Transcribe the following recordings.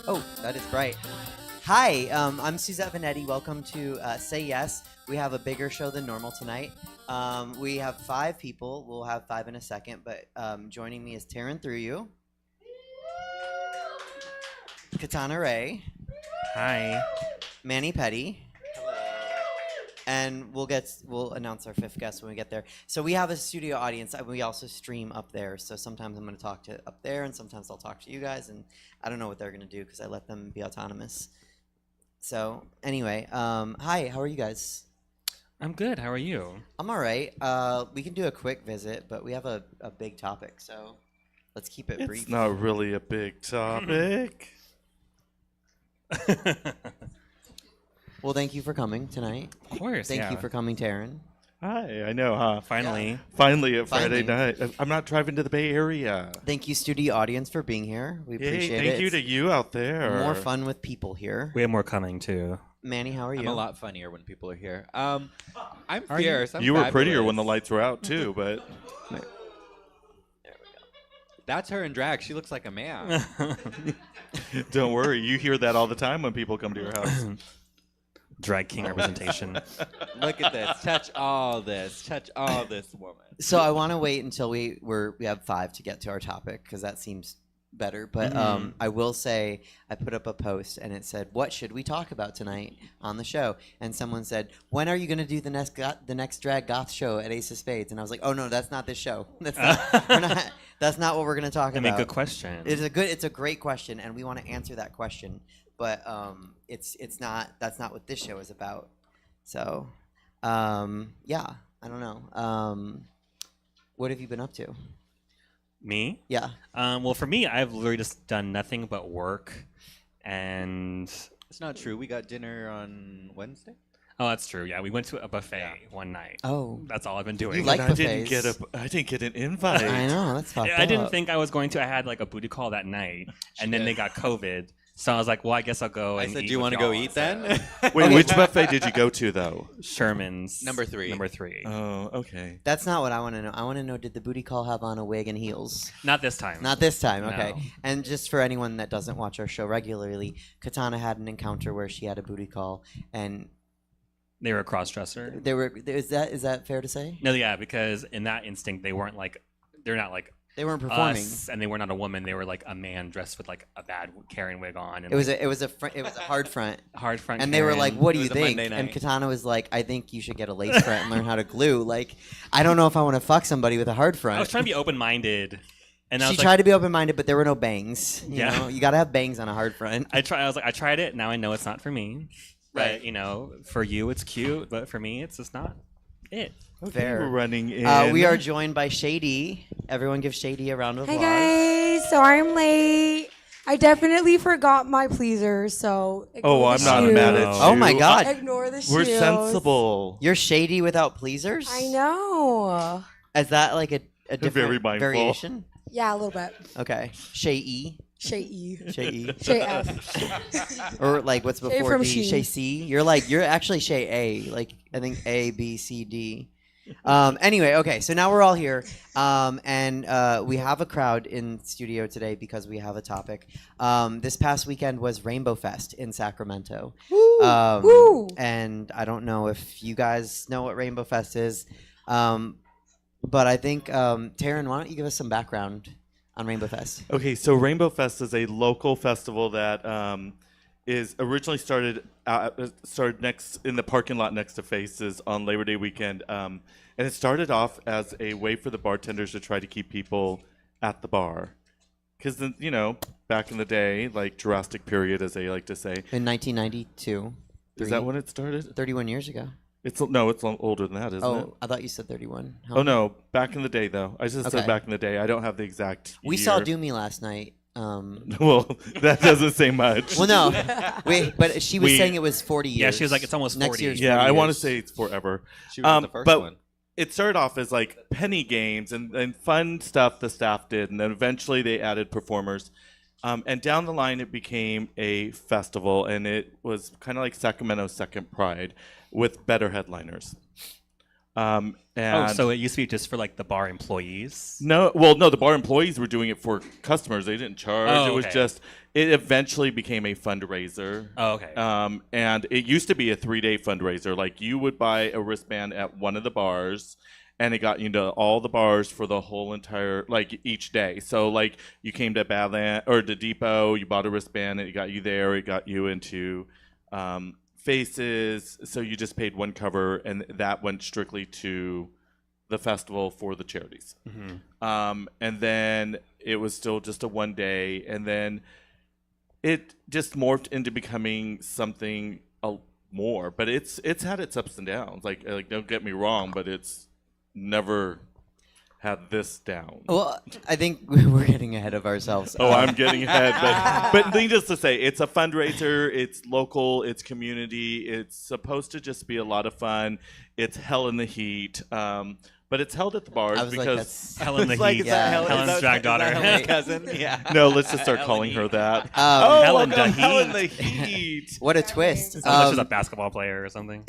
Oh, that is bright. Hi, I'm Suzette Vanetti. Welcome to Say Yes. We have a bigger show than normal tonight. We have 5 people. We'll have 5 in a second, but joining me is Taryn Thru-U, Katana Ray, Hi. Manny Petty, and we'll announce our 5th guest when we get there. So we have a studio audience. We also stream up there. So sometimes I'm going to talk to up there, and sometimes I'll talk to you guys. And I don't know what they're going to do because I let them be autonomous. So anyway, hi. How are you guys? I'm good. How are you? I'm all right. We can do a quick visit, but we have a big topic, so let's keep it brief. It's not really a big topic. Well, thank you for coming tonight. Of course. Thank you for coming, Taryn. Hi, I know, huh? Finally. Yeah. Finally, a Friday Finally. night. I'm not driving to the Bay Area. Thank you, studio audience, for being here. We appreciate it. Thank you to you out there. More fun with people here. We have more coming too. Manny, how are you? I'm a lot funnier when people are here. I'm Are you? fierce. I'm You were prettier fabulous. when the lights were out too, but That's her in drag. She looks like a man. don't worry. You hear that all the time when people come to your house. Drag king representation. Look at this. Touch all this. Touch all this woman. So I want to wait until we have 5 to get to our topic because that seems better. But I will say I put up a post and it said, "What should we talk about tonight on the show?" And someone said, "When are you going to do the next drag goth show at Ace of Spades?" And I was like, "Oh no, that's not this show. That's not, that's not what we're going to talk I mean, about." good question. It's a great question, and we want to answer that question. But it's not. That's not what this show is about. So, yeah, I don't know. What have you been up to? Me? Yeah. Well, for me, I've literally just done nothing but work, and It's not true. We got dinner on Wednesday. oh, that's true. Yeah, we went to a buffet one night. Oh, That's all I've been doing. You like I didn't buffets. I didn't get an invite. I know, that's fucked I didn't up. think I was going to. I had like a booty call that night, and then they got COVID. So I was like, well, I guess I'll go. I and said, eat "Do you want to go eat then?" Wait, which buffet did you go to though? Sherman's Number 3. Number 3. Oh, okay. That's not what I want to know. I want to know, did the booty call have on a wig and heels? Not this time. Not this time, okay. No. And just for anyone that doesn't watch our show regularly, Katana had an encounter where she had a booty call, and They were a cross dresser. is that fair to say? No, yeah, because in that instinct, they're not like They weren't performing. us, and they were not a woman. They were like a man dressed with like a bad Karen wig on. And It was a hard front. hard front. And they were like, Karen. "What do It you was a think?" Monday And night. Katana was like, "I think you should get a lace front and learn how to glue. Like, I don't know if I want to fuck somebody with a hard front." I was trying to be open-minded, and I She was tried like, to be open-minded, but there were no bangs. You Yeah. know, you gotta have bangs on a hard front. I was like, I tried it. Now I know it's not for me. Right. But for you, it's cute, but for me, it's just not it. Fair. We're running in. We are joined by Shay D. Everyone give Shay D a round of Hey applause. guys, sorry I'm late. I definitely forgot my pleasers, so Oh, ignore I'm the not shoes. mad at you. Oh my God. Ignore the We're shoes. sensible. You're shady without pleasers? I know. Is that like a different Very mindful. variation? Yeah, a little bit. Okay. Shay E. Shay E. Shay E. Shay F. Or like what's Shay before from D? She. Shay C? You're actually Shay A. Like I think A, B, C, D. Anyway, okay, so now we're all here. And we have a crowd in studio today because we have a topic. This past weekend was Rainbowfest in Sacramento. Woo! Woo! And I don't know if you guys know what Rainbowfest is. But I think, Taryn, why don't you give us some background on Rainbowfest? Okay, so Rainbowfest is a local festival that is originally started next in the parking lot next to Faces on Labor Day weekend, and it started off as a way for the bartenders to try to keep people at the bar, because back in the day, like Jurassic period, as they like to say. In 1992. Is that when it started? 31 years ago. It's older than that, isn't it? Oh, I thought you said 31. How Oh many? no, back in the day though. I just Okay. said back in the day. I don't have the exact. We year. saw Doomy last night. Well, that doesn't say much. Well, no. Wait, but she was saying it was 40 years. Yeah, she was like, it's almost Next 40. year's Yeah, 40 I want to years. say it's forever. She was the first but one. it started off as like penny games and fun stuff the staff did, and then eventually they added performers. And down the line, it became a festival, and it was kind of like Sacramento's Second Pride with better headliners. And So it used to be just for like the bar employees. no, the bar employees were doing it for customers. They didn't charge. Oh, It was okay. just. It eventually became a fundraiser. Oh, okay. And it used to be a 3-day fundraiser. Like you would buy a wristband at one of the bars, and it got you to all the bars for the whole entire each day. So like you came to Badland or the Depot, you bought a wristband, and it got you there. It got you into Faces. So you just paid one cover, and that went strictly to the festival for the charities. And then it was still just a 1 day, and then it just morphed into becoming something more. But it's had its ups and downs. Like don't get me wrong, but it's never had this down. Well, I think we're getting ahead of ourselves. Oh, I'm getting ahead, but needless to say, it's a fundraiser. It's local. It's community. It's supposed to just be a lot of fun. It's hell in the heat. But it's held at the bars I was like, because that's Helen the It's like, Heat. is that Helen- Helen's is that- drag is that daughter. Helen's cousin? Yeah. no. Let's just start calling her that. Helen welcome, the Helen Heat. the Heat. what a twist. Sounds like she's a basketball player or something.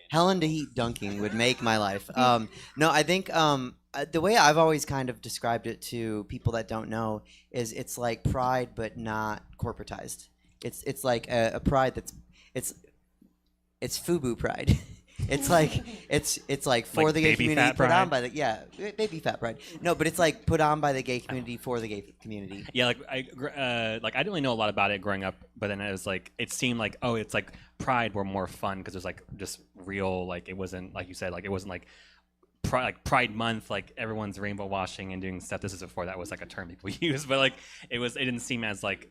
Helen to Heat dunking would make my life. No, I think the way I've always kind of described it to people that don't know is it's like Pride but not corporatized. It's like a Pride that's it's FUBU Pride. It's like for Like the gay baby community, fat put on pride? by the baby fat pride. No, but it's like put on by the gay community for the gay community. Yeah, I didn't really know a lot about it growing up, but then it was like it seemed like it's like Pride were more fun because it was like just real, like it wasn't like you said, like it wasn't like Pride Month, like everyone's rainbow washing and doing stuff. This is before that was like a term people use, but like it didn't seem as like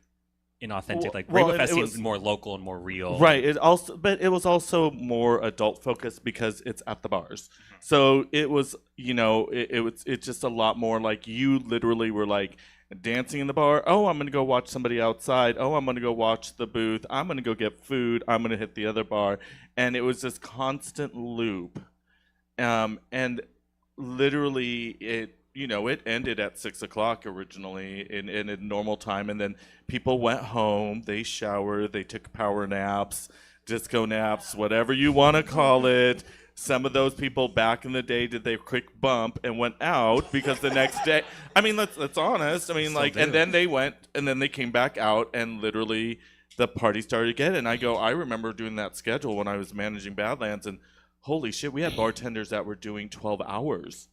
inauthentic. Like Rainbowfest seems more local and more real. Right. But it was also more adult focused because it's at the bars. So it was, it's just a lot more like you literally were like dancing in the bar. Oh, I'm going to go watch somebody outside. Oh, I'm going to go watch the booth. I'm going to go get food. I'm going to hit the other bar. And it was this constant loop. And literally it ended at 6:00 originally in a normal time, and then people went home, they showered, they took power naps, disco naps, whatever you want to call it. Some of those people back in the day did their quick bump and went out because the next day, I mean, let's honest. I mean, and then they went, and then they came back out, and literally the party started again. And I remember doing that schedule when I was managing Badlands, and holy shit, we had bartenders that were doing 12 hours.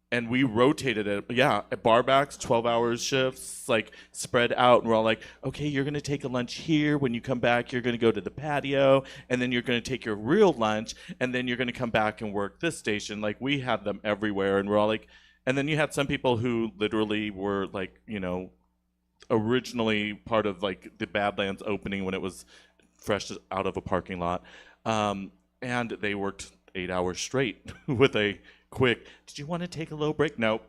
And we rotated it, at bar backs, 12-hour shifts, like spread out. And we're all like, okay, you're going to take a lunch here. When you come back, you're going to go to the patio. And then you're going to take your real lunch. And then you're going to come back and work this station. Like, we had them everywhere. And we're all like, and then you had some people who literally were like, originally part of like the Badlands opening when it was fresh out of a parking lot. And they worked 8 hours straight with a quick, did you want to take a little break? Nope.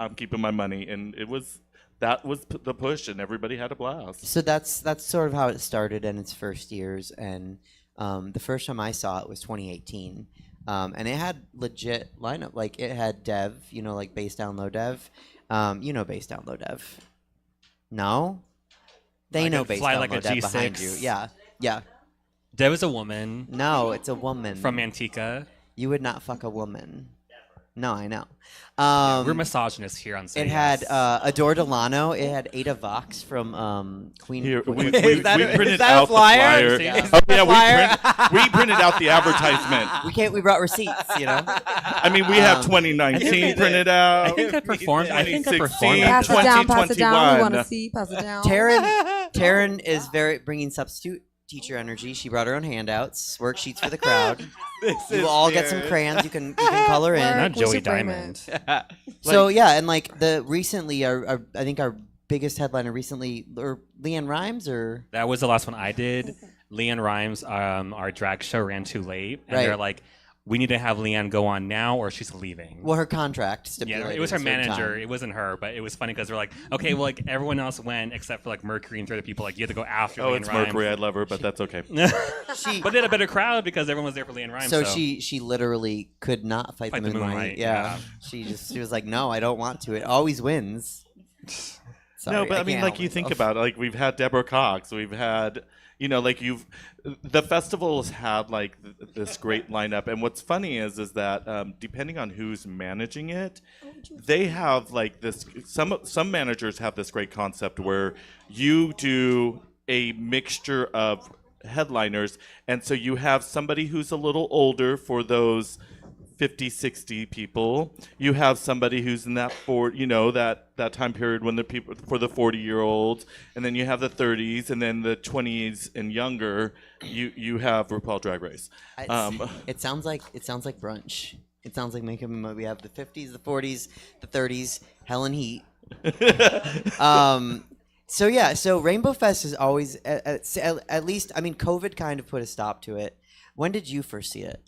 I'm keeping my money. And that was the push, and everybody had a blast. So that's sort of how it started in its first years, and the first time I saw it was 2018, and it had legit lineup. Like it had Dev, like Bass Down Low Dev, Bass Down Low Dev. No, they know Bass Fly Down Like Low a Dev G6. behind you. Yeah. There was a woman No, it's a woman from Antica. You would not fuck a woman. No, I know. We're misogynists here on SAY It YAS. had Adore Delano. It had Ada Vox from Queen. Here, we Is that printed a out flyer? the Yeah. flyer. Oh, yeah, we printed out the advertisement. We brought receipts, I mean, we have 2019 printed out. I think I performed. I think I 2016. performed. Pass it down, pass it down. We want 2021. to see. Pass it down. Taryn is bringing substitute teacher energy. She brought her own handouts, worksheets for the crowd. You will all get some crayons. You can color in. Not We should Joey frame Diamond. So yeah, and like recently, I think our biggest headliner recently, or Leanne Rhymes, or That was the last one I did. Leanne Rhymes, our drag show ran too late, and Right. they're like, we need to have Leanne go on now, or she's leaving. well, her contract stipulated. Yeah, it was her a certain manager. time. It wasn't her, but it was funny because they're like, okay, well, like everyone else went except for like Mercury and 3 other people. Like you had to go after. Oh, Leanne it's Rhymes. Mercury. I love her, but that's okay. But they had a better crowd because everyone was there for Leanne Rhymes. So she literally could not fight the moonlight. Moonlight, Yeah. yeah. She was like, no, I don't want to. It always wins. Sorry, No, but I mean, can't like help you think myself. about it, like we've had Deborah Cox, we've had, like the festivals had like this great lineup, and what's funny is that depending on who's managing it, they have like this. Some managers have this great concept where you do a mixture of headliners, and so you have somebody who's a little older for those 50, 60 people. You have somebody who's in that that time period when the people for the 40-year-olds, and then you have the 30s, and then the 20s and younger. You have RuPaul Drag Race. It sounds like brunch. It sounds like we have the 50s, the 40s, the 30s, Hell and Heat. So Rainbowfest is always at least. I mean, COVID kind of put a stop to it. When did you first see it?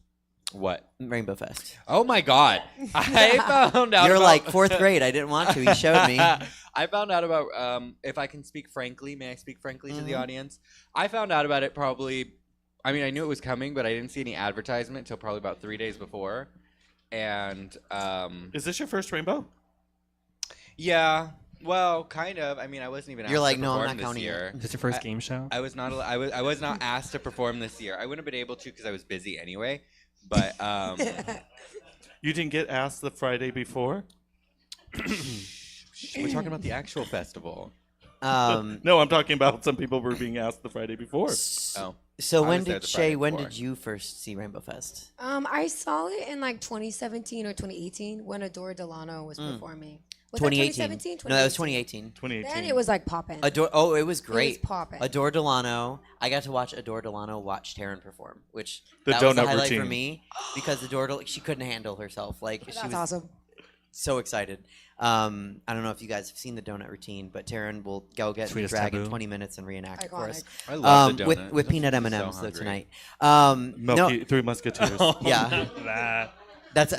What? Rainbowfest. Oh my God! I found out. You're about... like fourth grade. I didn't want to. He showed me. I found out about. If I can speak frankly, may I speak frankly to the audience? I found out about it probably. I mean, I knew it was coming, but I didn't see any advertisement until probably about 3 days before. And Is this your first Rainbow? yeah, well, kind of. I mean, I wasn't even. Asked You're like, to no, I'm perform not this counting year. Is this your first game show? I was not. I was not asked to perform this year. I wouldn't have been able to because I was busy anyway. But You didn't get asked the Friday before? we're talking about the actual festival. No, I'm talking about some people were being asked the Friday before. Oh. So I when was there did the Friday Shay? When before. did you first see Rainbowfest? I saw it in like 2017 or 2018 when Adore Delano was performing. Was 2018. that 2017? No, that was 2018. 2018. Then it was like popping. It was great. poppin'. Adore Delano. I got to watch Adore Delano watch Taryn perform, which The that was the donut highlight for routine. me because she couldn't handle herself. Like she That's was awesome. so excited. I don't know if you guys have seen the donut routine, but Taryn will go get in the Sweetest drag in taboo. 20 minutes and reenact it for us. Iconic. I love the donut. With It peanut makes me so M&Ms though hungry. tonight. Milky, Three Musketeers. Yeah. That. That's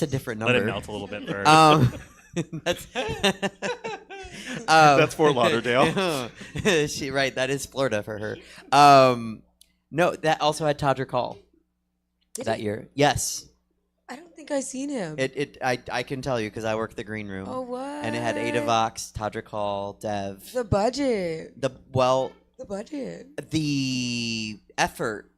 a different Let number. it melt a little bit first. That's That's Fort Lauderdale. That is Florida for her. No, that also had Todrick Hall Did that it? year. Yes, I don't think I've seen him. I can tell you because I work the green room. Oh, what? And it had Ada Vox, Todrick Hall, Dev. The budget. The budget. the effort.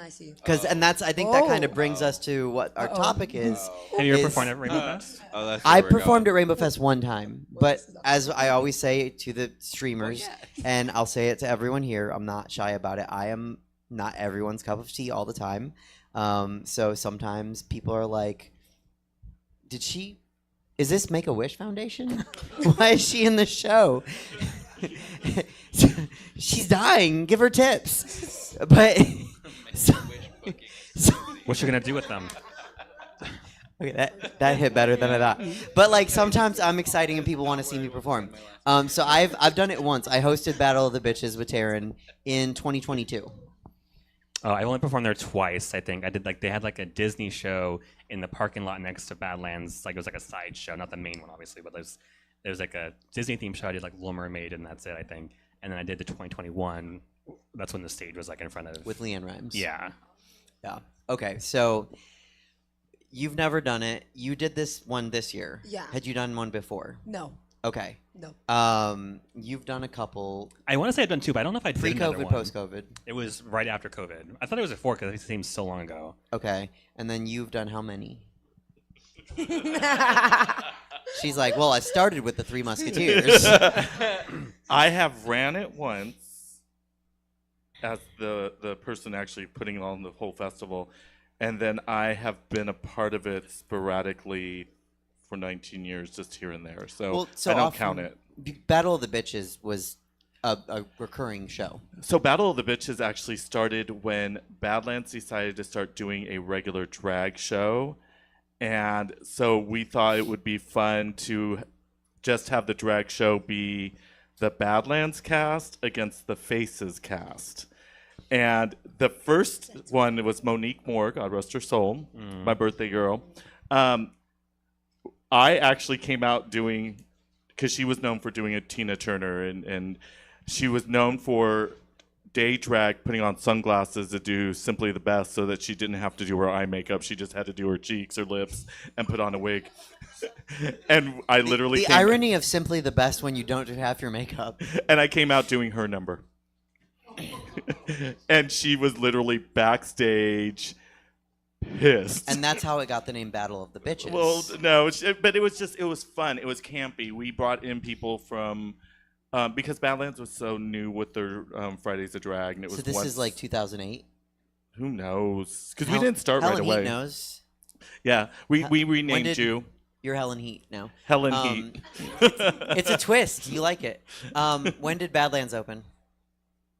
I see. And that's I think that kind of Oh. brings us to what our topic is. Have you ever is- performed at Rainbowfest? Oh, that's where I we're performed going. at Rainbowfest one time, but as I always say to the streamers, and I'll say it to everyone here, I'm not shy about it. I am not everyone's cup of tea all the time. So sometimes people are like, is this Make-A-Wish Foundation? Why is she in the show? She's dying. Give her tips. But What you gonna do with them? okay, that hit better than I thought. But like sometimes I'm exciting and people want to see me perform. So I've done it once. I hosted Battle of the Bitches with Taryn in 2022. Oh, I only performed there twice. I think I did they had like a Disney show in the parking lot next to Badlands. Like it was like a side show, not the main one, obviously, but there's like a Disney themed show. I did like Little Mermaid, and that's it, I think. And then I did the 2021. That's when the stage was like in front of With Leanne Rimes. Yeah. Yeah. Okay. So you've never done it. You did this one this year. Yeah. Had you done one before? No. Okay. No. You've done a couple I want to say I've done two, but I don't know if I did another pre-COVID, one. post-COVID. It was right after COVID. I thought it was before because it seems so long ago. Okay. And then you've done how many? She's like, well, I started with the Three Musketeers. I have ran it once as the person actually putting on the whole festival, and then I have been a part of it sporadically for 19 years, just here and there. So, I don't count it. Battle of the Bitches was a recurring show. So Battle of the Bitches actually started when Badlands decided to start doing a regular drag show. And so we thought it would be fun to just have the drag show be the Badlands cast against the Faces cast. And the first one was Monique Moore, God rest her soul, my birthday girl. I actually came out doing, because she was known for doing a Tina Turner, and she was known for day drag putting on sunglasses to do Simply the Best so that she didn't have to do her eye makeup. She just had to do her cheeks, her lips, and put on a wig. And I literally The irony of Simply the Best when you don't have your makeup. And I came out doing her number. And she was literally backstage pissed. And that's how it got the name Battle of the Bitches. Well, no, but it was fun. It was campy. We brought in people from, because Badlands was so new with their Fridays of Drag. And it was so this is like 2008? Who knows? Because we didn't start right away. Heat knows. Yeah, we renamed you. You're Helen Heat now. Helen Heat. It's a twist. You like it. When did Badlands open?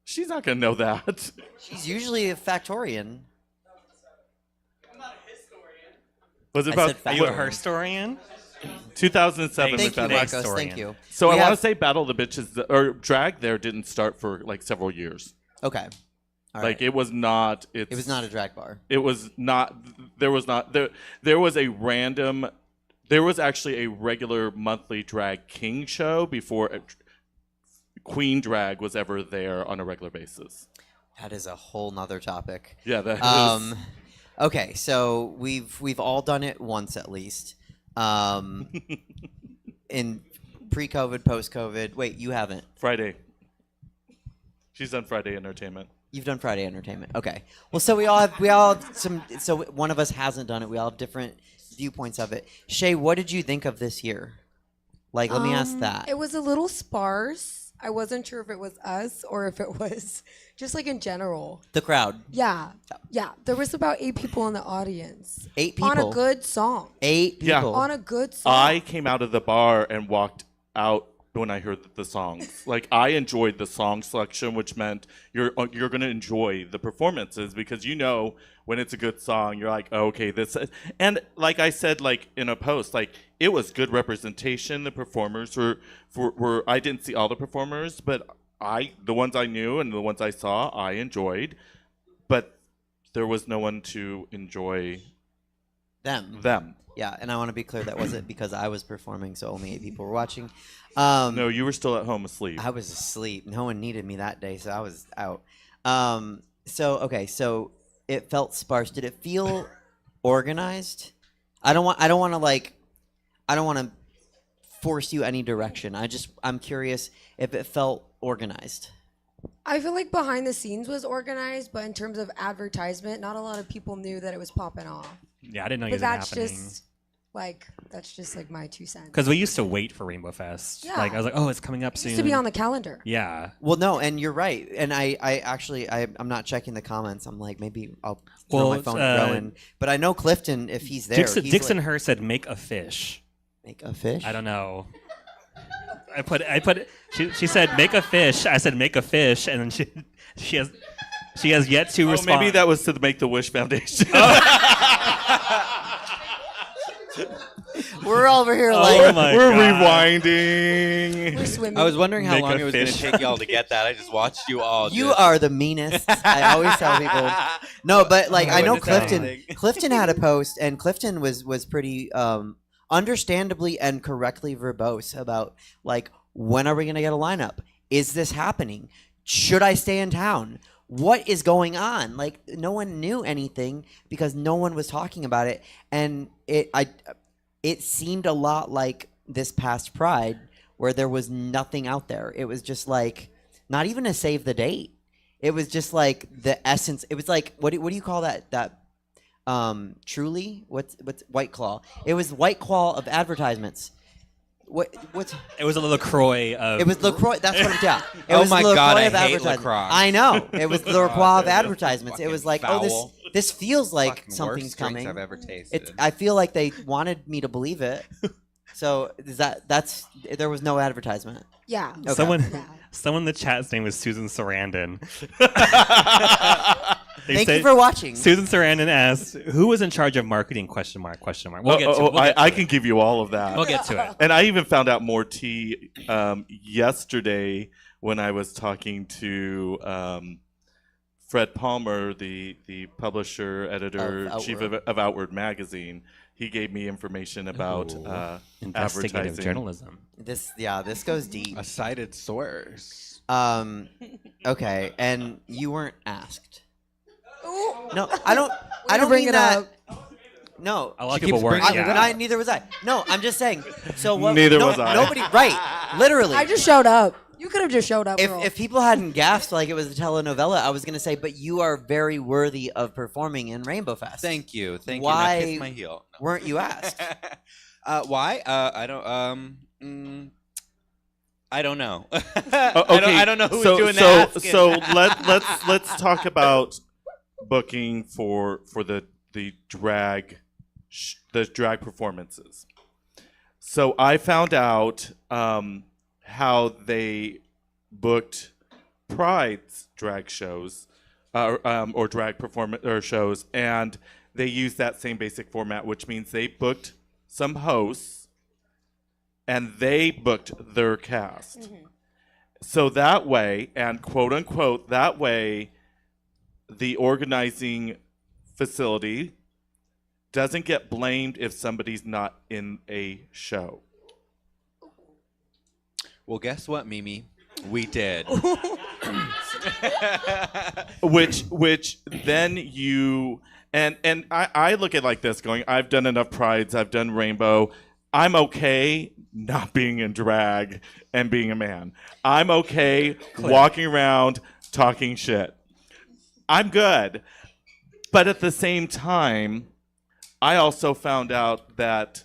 She's not going to know that. She's usually a factorian. I'm not a historian. Was it I about said Are you a historian? 2007? Thank you, we found Marcos. out. historian. Thank you. So We I want to have- say Battle of the Bitches, or drag there didn't start for like several years. Okay. All Like right. it was not. It was not a drag bar. It was not. There was not. There was a random. There was actually a regular monthly drag king show before Queen Drag was ever there on a regular basis. That is a whole nother topic. Yeah, that is. Okay, so we've all done it once at least. In pre-COVID, post-COVID. Wait, you haven't. Friday. She's done Friday Entertainment. You've done Friday Entertainment. Okay. Well, so we all have some. So one of us hasn't done it. We all have different viewpoints of it. Shay, what did you think of this year? Like, let me ask that. It was a little sparse. I wasn't sure if it was us or if it was just like in general. The crowd. Yeah. There was about 8 people in the audience. 8 people. On a good song. 8 Yeah. people. On a good song. I came out of the bar and walked out when I heard the songs. Like I enjoyed the song selection, which meant you're going to enjoy the performances because you know when it's a good song, you're like, oh, okay, this. And like I said, like in a post, like it was good representation. The performers were I didn't see all the performers, but the ones I knew and the ones I saw, I enjoyed. But there was no one to enjoy them. Yeah, and I want to be clear that wasn't because I was performing, so only 8 people were watching. No, you were still at home asleep. I was asleep. No one needed me that day, so I was out. So it felt sparse. Did it feel organized? I don't want to force you any direction. I'm curious if it felt organized. I feel like behind the scenes was organized, but in terms of advertisement, not a lot of people knew that it was popping off. Yeah, I didn't know it But was that's happening. just like my 2 cents. Because we used to wait for Rainbowfest. Yeah. Like I was like, oh, it's coming up It soon. used to be on the calendar. Yeah. Well, no, and you're right. And I'm not checking the comments. I'm like, maybe I'll throw my phone and throw in. But I know Clifton, if he's there, he's Dixon like, Her said, make a fish. make a fish. I don't know. I put. She said, make a fish. I said, make a fish, and then she has yet to respond. Maybe that was to the Make-the-Wish Foundation. We're over here Oh like my We're God. rewinding. We're swimming. I was wondering how Make long a it was going to fish. take y'all to get that. I just watched you all. you just- are the meanest. I always tell people. No, but like I know wouldn't have said Clifton. anything. Clifton had a post, and Clifton was pretty understandably and correctly verbose about like, when are we gonna get a lineup? Is this happening? Should I stay in town? What is going on? Like, no one knew anything because no one was talking about it, and it seemed a lot like this past Pride where there was nothing out there. It was just like not even a save the date. It was just like the essence. It was like what do you call that Truly? What's White Claw? It was White Claw of advertisements. What's It was a LaCroix of. it was LaCroix. That's what I'm yeah. It Oh was my LaCroix God, I of hate advertisements. LaCroix. I know. It was the LaCroix of they're advertisements. It was like, oh, foul. this feels like Fucking something's worst drinks coming. I've ever tasted. It's. I feel like they wanted me to believe it. So that's there was no advertisement. Yeah. Okay. Someone in the chat's name was Susan Sarandon. Thank you for watching. Susan Sarandon asked, "Who was in charge of marketing?" Question mark. We'll get to. I can give you all of that. We'll get to it. And I even found out more tea yesterday when I was talking to Fred Palmer, the publisher, editor, Of chief Outward. of Outward Magazine. He gave me information about Investigative advertising. journalism. This goes deep. a cited source. Okay, and you weren't asked. Ooh. No, I don't. I don't bring mean it that. up. No, A lot of She people keeps weren't. bringing it Yeah. neither was I. No, I'm just saying. So what? Neither was I. Nobody. Right. Literally. I just showed up. You could have just showed up. girl. If people hadn't gasped like it was a telenovela, I was gonna say, but you are very worthy of performing in Rainbowfest. Thank you. Thank Why- you. Now kiss my heel. No. Weren't you asked? Why? I don't. I don't know. Okay, I don't know who's so, doing so, that. So let's talk about booking for the drag performances. So I found out how they booked Pride's drag shows or drag performance or shows, and they used that same basic format, which means they booked some hosts and they booked their cast. So that way, and quote unquote, that way, the organizing facility doesn't get blamed if somebody's not in a show. Well, guess what, Mimi? We did. Which then you and I look at it like this, going, I've done enough prides, I've done rainbow. I'm okay not being in drag and being a man. I'm okay walking around talking shit. I'm good. But at the same time, I also found out that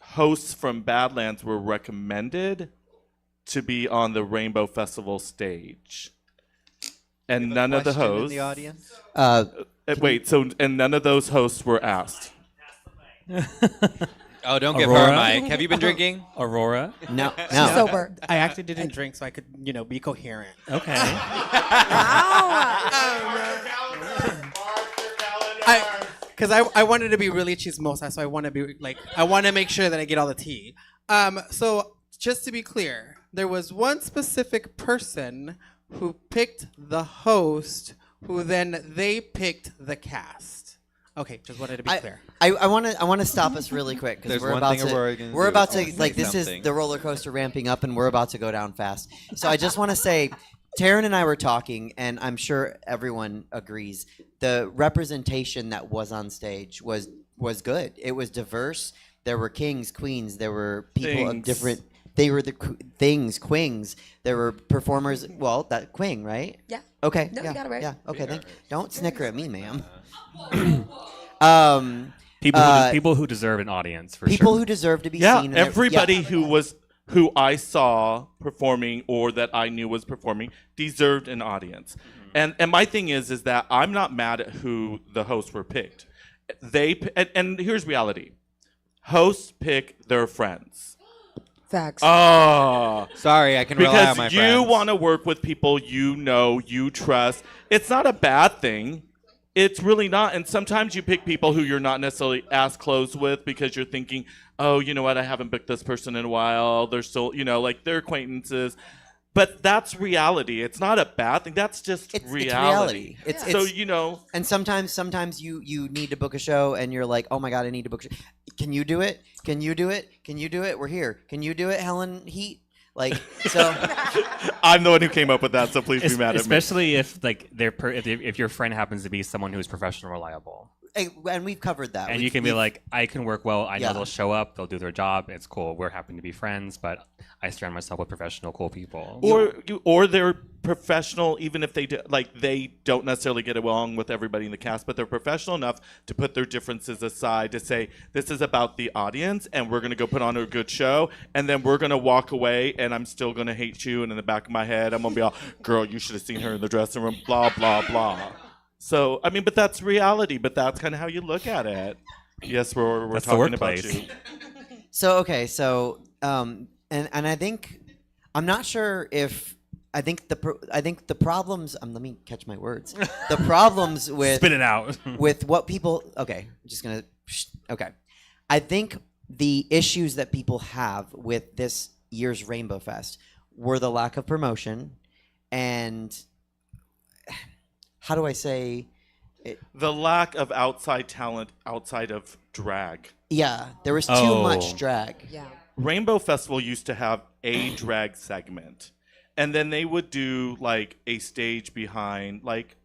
hosts from Badlands were recommended to be on the Rainbow Festival stage. And none of the Question in hosts. the audience. And none of those hosts were asked. Oh, don't give her a Aurora? mic. Have you been drinking? Aurora. No. sober. I actually didn't drink so I could, be coherent. Okay. Because I wanted to be really chismosa, so I want to be I want to make sure that I get all the tea. So just to be clear, there was one specific person who picked the host, who then they picked the cast. Okay, just wanted to be clear. I want to stop us really quick because There's we're one about thing to Aurora can we're do. about Oh, to say like this something. is the roller coaster ramping up and we're about to go down fast. So I just want to say, Taryn and I were talking, and I'm sure everyone agrees. The representation that was on stage was good. It was diverse. There were kings, queens. There were people of Things. different. They were the things, queens. There were performers. Well, that queen, right? Yeah. Okay. No, yeah, you got it right. Yeah. Okay. Don't snicker at me, ma'am. People who deserve an audience for People sure. who deserve to be Yeah, seen. everybody who I saw performing or that I knew was performing deserved an audience. And my thing is that I'm not mad at who the hosts were picked. And here's reality. Hosts pick their friends. Facts. Oh, Sorry, I can rely on my because you friends. want to work with people you know, you trust. It's not a bad thing. It's really not. And sometimes you pick people who you're not necessarily as close with because you're thinking, oh, you know what? I haven't booked this person in a while. They're still, they're acquaintances. But that's reality. It's not a bad thing. That's just reality. It's So, and sometimes you need to book a show and you're like, oh my god, I need to book a show. Can you do it? Can you do it? Can you do it? We're here. Can you do it, Helen Heat? Like, so I'm the one who came up with that, so please be mad at me. Especially if if your friend happens to be someone who is professional, reliable, and we've covered that. and you can be like, I can work well. I know Yeah. they'll show up. They'll do their job. It's cool. We're happy to be friends, but I surround myself with professional, cool people. Or they're professional, even if they don't necessarily get along with everybody in the cast, but they're professional enough to put their differences aside to say, this is about the audience, and we're going to go put on a good show, and then we're going to walk away, and I'm still going to hate you, and in the back of my head, I'm going to be all, girl, you should have seen her in the dressing room, blah, blah, blah. So, but that's reality, but that's kind of how you look at it. Yes, we're That's the talking about workplace. you. And I think I'm not sure if I think the problems. Let me catch my words. The problems with Spit it out. with what people. Okay, I'm just gonna. Okay, I think the issues that people have with this year's Rainbow Fest were the lack of promotion and how do I say it? The lack of outside talent outside of drag. Yeah, there was too Oh. much drag. Yeah. Rainbow Festival used to have a drag segment. And then they would do like a stage behind like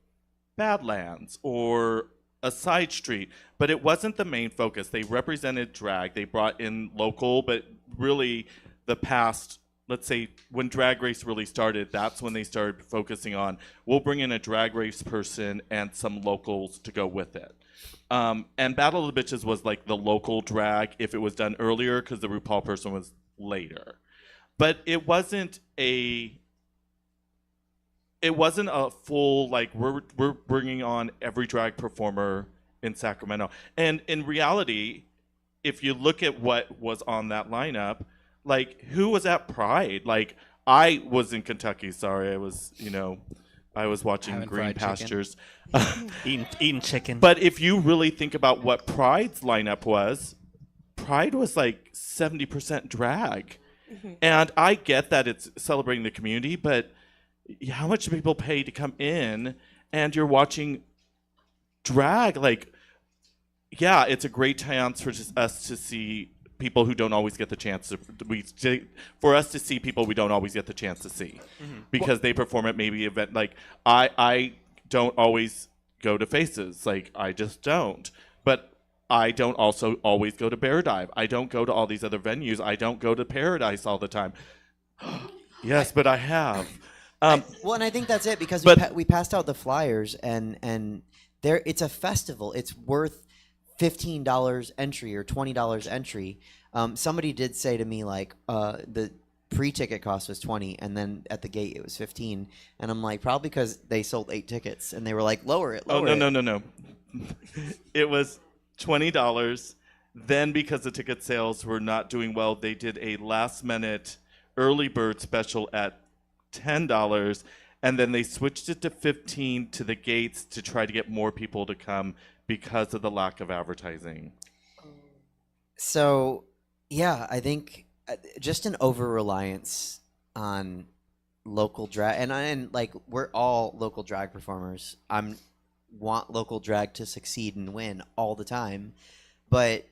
Badlands or a side street, but it wasn't the main focus. They represented drag. They brought in local, but really the past, let's say when Drag Race really started, that's when they started focusing on, we'll bring in a Drag Race person and some locals to go with it. And Battle of the Bitches was like the local drag if it was done earlier because the RuPaul person was later. But it wasn't a full, like, we're bringing on every drag performer in Sacramento. And in reality, if you look at what was on that lineup, like, who was at Pride? Like, I was in Kentucky. Sorry, I was watching Having Green fried chicken. Pastures. Eating chicken. But if you really think about what Pride's lineup was, Pride was like 70% drag. And I get that it's celebrating the community, but how much do people pay to come in and you're watching drag? Like, yeah, it's a great chance for just us to see people who don't always get the chance for us to see people we don't always get the chance to see because they perform at maybe event. Like, I don't always go to Faces. Like, I just don't. But I don't also always go to Bear Dive. I don't go to all these other venues. I don't go to Paradise all the time. Yes, but I have. Well, and I think that's it because we passed out the flyers, and there it's a festival. It's worth $15 entry or $20 entry. Somebody did say to me like the pre-ticket cost was $20, and then at the gate it was $15, and I'm like, probably because they sold 8 tickets, and they were like, lower it. Lower No. It was $20. Then because the ticket sales were not doing well, they did a last-minute early bird special at $10, and then they switched it to $15 to the gates to try to get more people to come because of the lack of advertising. So, yeah, I think just an over-reliance on local drag, and like we're all local drag performers. Want local drag to succeed and win all the time, but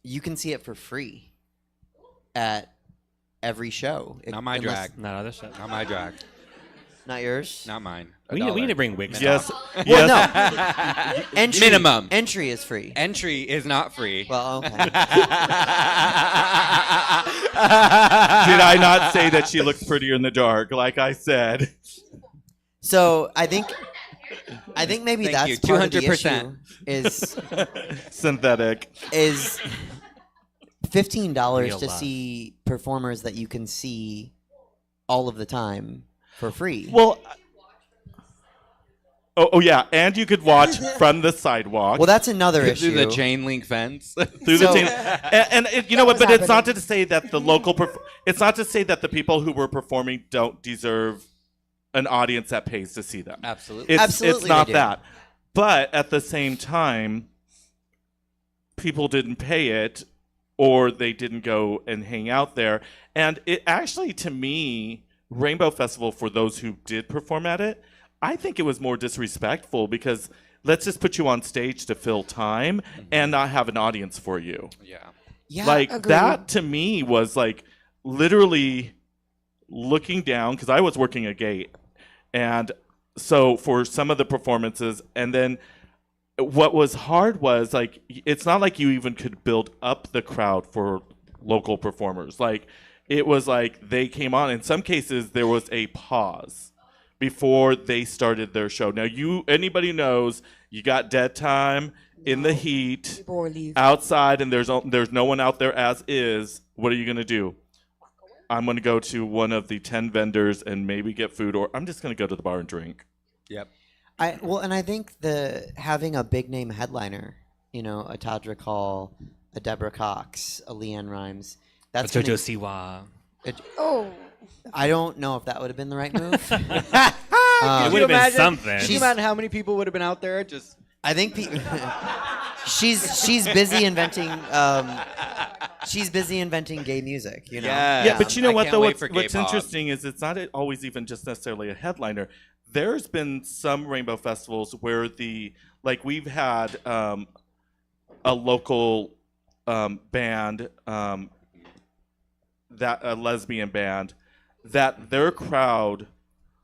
you can see it for free at every show. Not my drag. Not other shit. Not my drag. Not yours. Not mine. We need to bring wigs. Yes. Well, Yes. no. Entry, Minimum. entry is free. Entry is not free. Well, okay. Did I not say that she looks prettier in the dark, like I said? So I think maybe Thank that's you. part of the 200%. issue Synthetic. is $15 Real to love. see performers that you can see all of the time for free. Well, oh yeah, and you could watch from the sidewalk. Well, that's another issue. Through the chain link fence. Through the So- team. And you know what? was But it's not happening. to say that the local. It's not to say that the people who were performing don't deserve an audience that pays to see them. Absolutely. It's Absolutely not they do. that. But at the same time, people didn't pay it, or they didn't go and hang out there. And it actually, to me, Rainbow Festival, for those who did perform at it, I think it was more disrespectful because let's just put you on stage to fill time and not have an audience for you. Yeah. Yeah, Like agreed. that to me was like literally looking down because I was working a gate, and so for some of the performances, and then what was hard was like it's not like you even could build up the crowd for local performers. Like it was like they came on. In some cases, there was a pause before they started their show. Now anybody knows you got dead time in the heat People will leave. outside, and there's no one out there as is. What are you gonna do? I'm gonna go to one of the 10 vendors and maybe get food, or I'm just gonna go to the bar and drink. Yep. And I think having a big name headliner, a Tadra Hall, a Deborah Cox, a Leanne Rhymes, that's Jojo gonna- Siwa. Oh, I don't know if that would have been the right move. It Um, would have been imagine? something. Can you imagine how many people would have been out there just... I think she's busy inventing. She's busy inventing gay music. Yeah, but you know I what can't though? wait What's for gay pop. interesting is it's not always even just necessarily a headliner. There's been some rainbow festivals where we've had a local band, that a lesbian band, that their crowd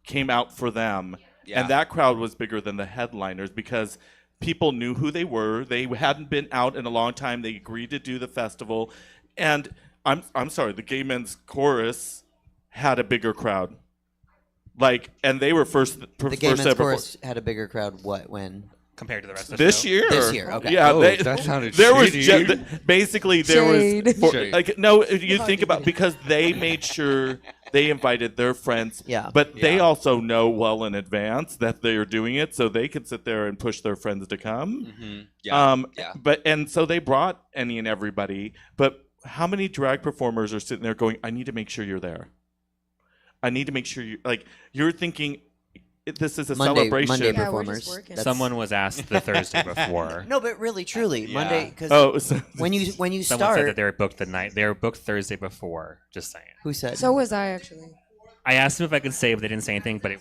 came out for them, Yeah. and that crowd was bigger than the headliners because people knew who they were. They hadn't been out in a long time. They agreed to do the festival, and I'm sorry, the Gay Men's Chorus had a bigger crowd. Like, and they were first. The Gay Men's ever Chorus had a bigger crowd. When? compared to the rest of the this show. year. This year, okay. Yeah, Oh, that sounded there shady. was basically there Shade. was Shade. like no. You think about because they made sure they invited their friends. Yeah. but they Yeah. also know well in advance that they are doing it, so they can sit there and push their friends to come. Yeah. Yeah. But and so they brought any and everybody. But how many drag performers are sitting there going, "I need to make sure you're there. I need to make sure you like." You're thinking, this is a celebration. Monday Yeah, we're performers. just working. That's- Someone was asked the Thursday before. No, but really, truly, Yeah. Monday because Oh, so, when you Someone start, said that they were booked the night. They were booked Thursday before. Just saying. who said? So was I actually. I asked them if I could say, but they didn't say anything. But it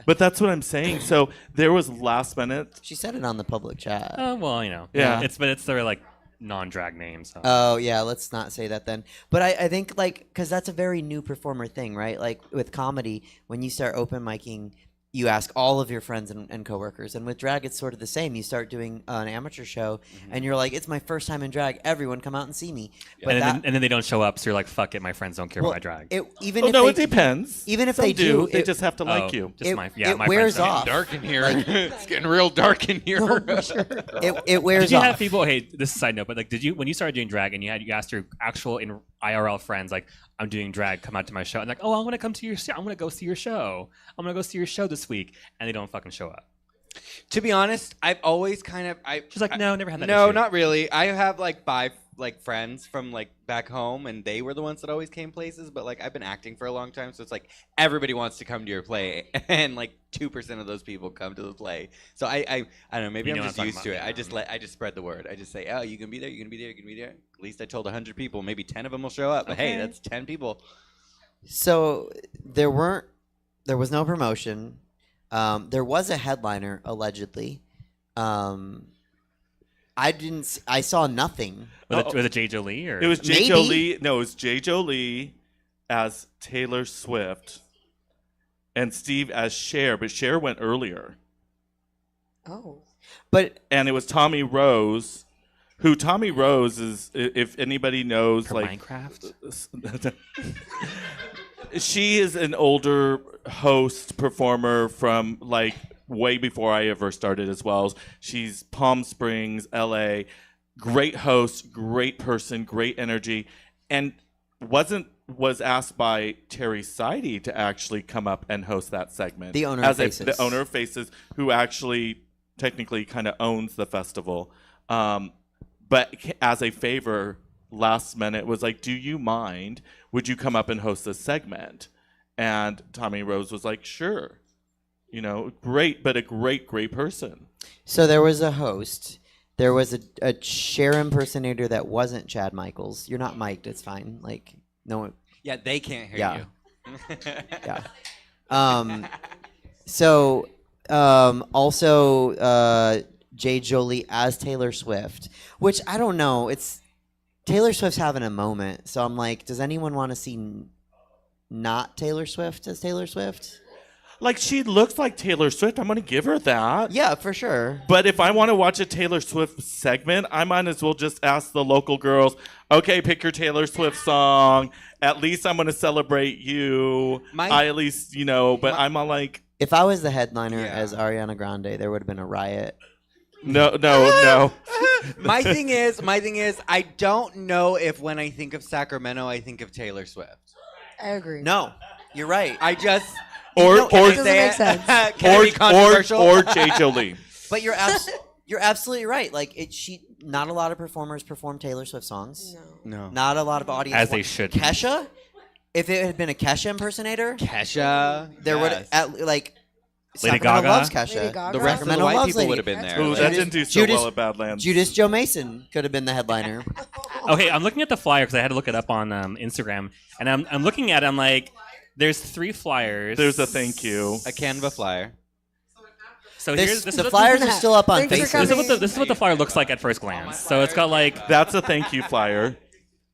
but that's what I'm saying. So there was last minute. She said it on the public chat. well, you know, Yeah. It's their like non-drag name. So. Oh yeah, let's not say that then. But I think like because that's a very new performer thing, right? Like with comedy, when you start open micing, you ask all of your friends and coworkers, and with drag, it's sort of the same. You start doing an amateur show, and you're like, "It's my first time in drag. Everyone, come out and see me." But and then they don't show up, so you're like, "Fuck it, my friends don't care well, about my drag." even Oh if no, they, it depends. even if Some they do, they it- just have to like you. Just it- my it my wears friends don't. off. Dark in here. It's getting real dark in here. it wears Did you off. have people? Hey, this is a side note, but like, did you when you started doing drag and you asked your actual in IRL friends like, "I'm doing drag, come out to my show," and like, "Oh, I'm gonna come to your show. I'm gonna go see your show. I'm gonna go see your show this week," and they don't fucking show up. To be honest, I've always kind of She's like, "No, never had that." No, issue. not really. I have like 5 like friends from like back home, and they were the ones that always came places. But like I've been acting for a long time, so it's like everybody wants to come to your play, and like 2% of those people come to the play. So I don't know. Maybe You know I'm what just I'm used talking to it. about. I just spread the word. I just say, oh, you can be there. You can be there. You can be there. At least I told 100 people. Maybe 10 of them will show up. But hey, Okay. that's 10 people. So there was no promotion. There was a headliner allegedly. I saw nothing. Was it J. Jolie or It was J. Maybe. Jolie. No, it was J. Jolie as Taylor Swift, and Steve as Cher. But Cher went earlier, Oh. But and it was Tommy Rose. Who Tommy Rose is? If anybody knows, for like Minecraft? she is an older host performer from like way before I ever started as well. She's Palm Springs, LA. Great host, great person, great energy, and was asked by Terry Seide to actually come up and host that segment. The owner of Faces. The owner of Faces, who actually technically kind of owns the festival. But as a favor, last minute was like, "Do you mind? Would you come up and host this segment?" And Tommy Rose was like, "Sure." You know, great, but a great person. so there was a host. There was a Cher impersonator that wasn't Chad Michaels. You're not mic'd. It's fine. Like no one. Yeah, they can't hear Yeah. you. Yeah. So also J. Jolie as Taylor Swift, which I don't know. It's Taylor Swift's having a moment, so I'm like, does anyone want to see not Taylor Swift as Taylor Swift? Like, she looks like Taylor Swift. I'm going to give her that. Yeah, for sure. But if I want to watch a Taylor Swift segment, I might as well just ask the local girls, okay, pick your Taylor Swift song. At least I'm going to celebrate you. I at least, but I'm all like, If I was the headliner Yeah. as Ariana Grande, there would have been a riot. no. my thing is, I don't know if when I think of Sacramento, I think of Taylor Swift. I agree. No, you're right. I just Or No, or it doesn't make sense. Can it be controversial? or J. Jolie. But you're absolutely right. Like not a lot of performers perform Taylor Swift songs. No. Not a lot of audience. As they should. Kesha, if it had been a Kesha impersonator, Kesha. there would yes. like Lady Sacramento Gaga? loves Kesha. Lady Gaga. The rest of the Sacramento white loves people Lady would have been That's there. Ooh, Judas- that didn't do so Judas- well at Badlands. Judas Joe Mason could have been the headliner. Okay, I'm looking at the flyer because I had to look it up on Instagram, and I'm looking at it. I'm like, there's 3 flyers. There's a thank you. A Canva flyer. So here's The flyers are still up on Thanks for Facebook. this is what the flyer looks like at first glance. So it's got like That's a thank you flyer.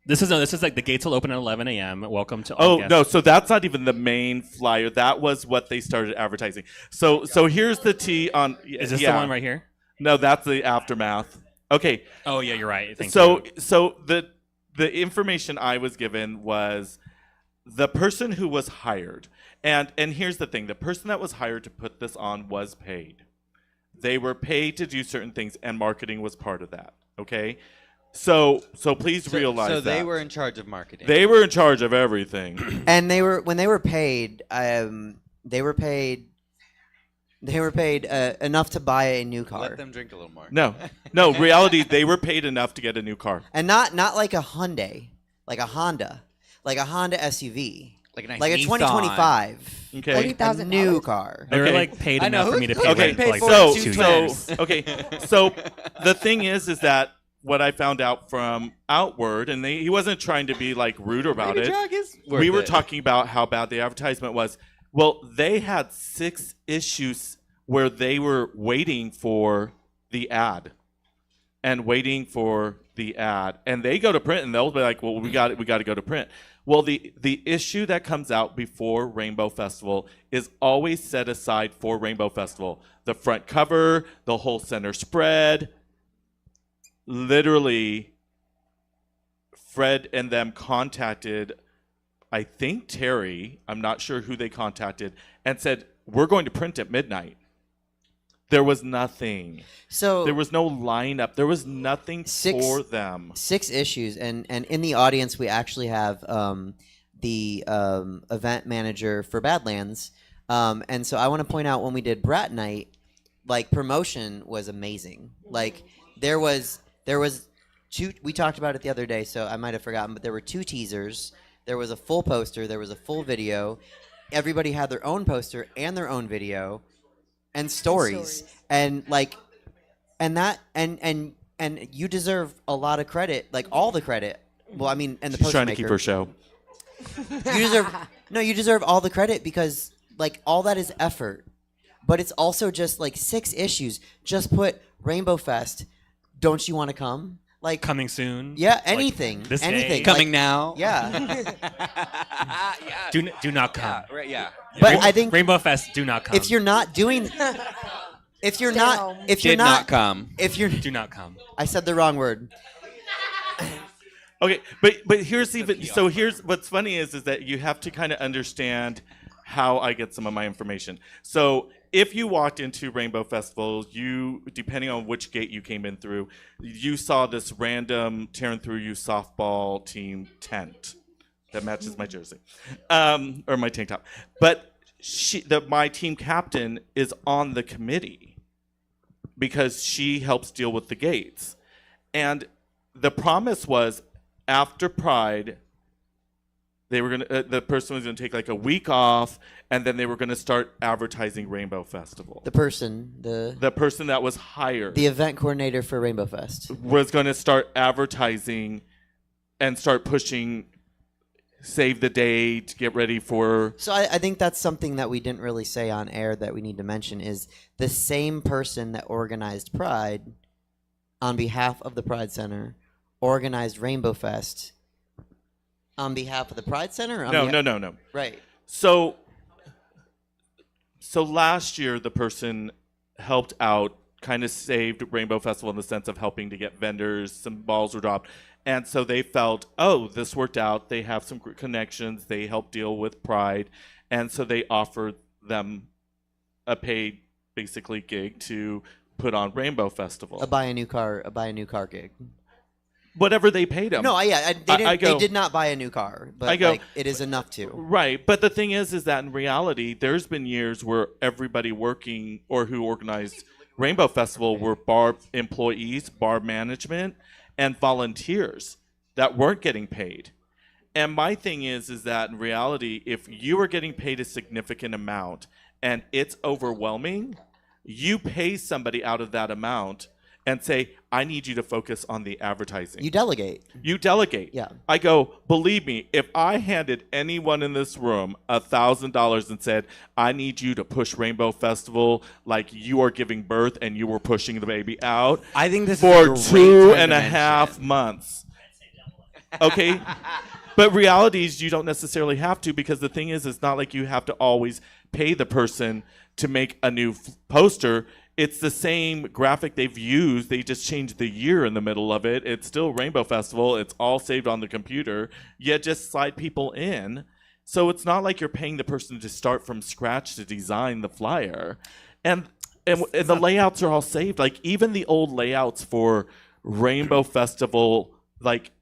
This is like the gates will open at 11 a.m. Welcome to all Oh guests. no, so that's not even the main flyer. That was what they started advertising. So here's the tea on. Is this the one right here? No, that's the aftermath. Okay. Oh yeah, you're right. Thank So you. the information I was given was the person who was hired, and here's the thing: the person that was hired to put this on was paid. They were paid to do certain things, and marketing was part of that. Okay. So please realize So that. they were in charge of marketing. They were in charge of everything. And when they were paid, they were paid enough to buy a new car. Let them drink a little more. No, reality, they were paid enough to get a new car. And not like a Hyundai, like a Honda SUV, Like a nice like a Nissan. 2025, Okay. a $40,000. new car. They were Okay. like paid I know, enough for me to pay Okay, rent for like so 2 so years. okay, so the thing is that what I found out from Outward, and he wasn't trying to be like rude about Baby it. Drag is worth We were it. talking about how bad the advertisement was. Well, they had 6 issues where they were waiting for the ad, and they go to print, and they'll be like, "Well, we got to go to print." Well, the issue that comes out before Rainbow Festival is always set aside for Rainbow Festival. The front cover, the whole center spread. Literally, Fred and them contacted, I think Terry, I'm not sure who they contacted, and said, "We're going to print at midnight." There was nothing. So There was no lineup. There was nothing for them. 6 issues, and in the audience we actually have the event manager for Badlands, and so I want to point out when we did Brat Night, like promotion was amazing. Like there was 2. We talked about it the other day, so I might have forgotten, but there were 2 teasers. There was a full poster. There was a full video. Everybody had their own poster and their own video. And stories. And you deserve a lot of credit, like all the credit. Well, I mean, and the She's poster trying to maker. keep her show. You deserve all the credit because like all that is effort. But it's also just like 6 issues. Just put Rainbow Fest. Don't you want to come? Like Coming soon. Yeah, anything. Like, this anything. day. Coming Like, now. Yeah. Yeah. Do not come. Yeah. Right. Yeah. But I think Rainbow Fest, do not come. if you're not doing if you're Stay not home. if you're Did not come. if you're do not come. I said the wrong word. Okay, but here's here's what's funny is that you have to kind of understand how I get some of my information. So if you walked into Rainbow Festival, depending on which gate you came in through, you saw this random Taryn Thru-U softball team tent that matches my jersey, or my tank top. But my team captain is on the committee because she helps deal with the gates. And the promise was after Pride, they were gonna the person was gonna take like a week off, and then they were gonna start advertising Rainbow Festival. The person that was hired, the event coordinator for Rainbow Fest, was gonna start advertising and start pushing save the date, get ready for. So I think that's something that we didn't really say on air that we need to mention is the same person that organized Pride on behalf of the Pride Center organized Rainbow Fest on behalf of the Pride Center? No. Right. So last year, the person helped out, kind of saved Rainbow Festival in the sense of helping to get vendors, some balls were dropped. And so they felt, oh, this worked out. They have some connections. They help deal with Pride. And so they offered them a paid, basically, gig to put on Rainbow Festival. A buy a new car gig. Whatever they paid them. No, they did not buy a new car, but I go, like, it is enough to. Right, but the thing is that in reality, there's been years where everybody working or who organized Rainbow Festival were bar employees, bar management, and volunteers that weren't getting paid. And my thing is that in reality, if you are getting paid a significant amount and it's overwhelming, you pay somebody out of that amount and say, I need you to focus on the advertising. You delegate. You delegate. Yeah. I go, believe me, if I handed anyone in this room $1,000 and said, I need you to push Rainbow Festival like you are giving birth and you were pushing the baby out I think this for is a great time to 2.5 months. Okay? But reality is you don't necessarily have to, because the thing is, it's not like you have to always pay the person to make a new poster. It's the same graphic they've used. They just changed the year in the middle of it. It's still Rainbow Festival. It's all saved on the computer. You just slide people in. So it's not like you're paying the person to start from scratch to design the flyer. And the layouts are all saved. Like even the old layouts for Rainbow Festival, like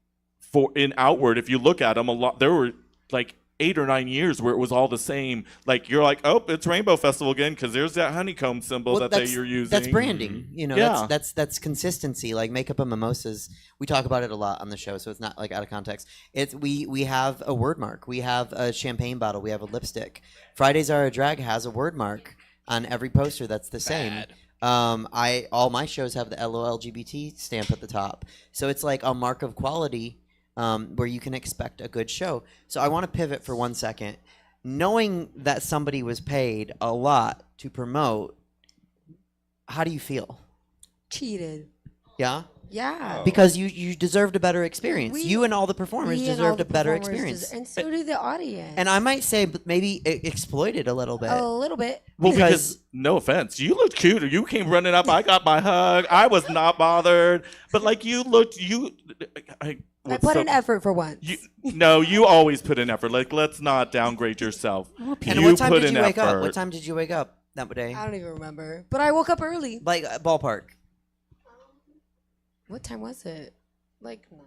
for in Outward, if you look at them, there were like 8 or 9 years where it was all the same. Like you're like, oh, it's Rainbow Festival again because there's that honeycomb symbol you're using. That's branding. You know, Yeah. that's consistency. Like Makeup and Mimosas, we talk about it a lot on the show, so it's not like out of context. It's we have a word mark. We have a champagne bottle. We have a lipstick. Fridays Are a Drag has a word mark on every poster that's the same. All my shows have the LOLGBT stamp at the top, so it's like a mark of quality. Where you can expect a good show. So I want to pivot for 1 second. Knowing that somebody was paid a lot to promote, how do you feel? Cheated. Yeah? Yeah. Because you deserved a better experience. We- You and all the performers Me and all deserved the a better performers experience. and so did the audience. And I might say maybe exploited a little bit. a little bit. Well, because- because no offense, you looked cute. You came running up. I got my hug. I was not bothered. But like you looked, I put an effort for once. You always put in effort. Like let's not downgrade yourself. And you what time put did in you wake up? effort. What time did you wake up that day? I don't even remember. But I woke up early. Like ballpark. What time was it? Like 9.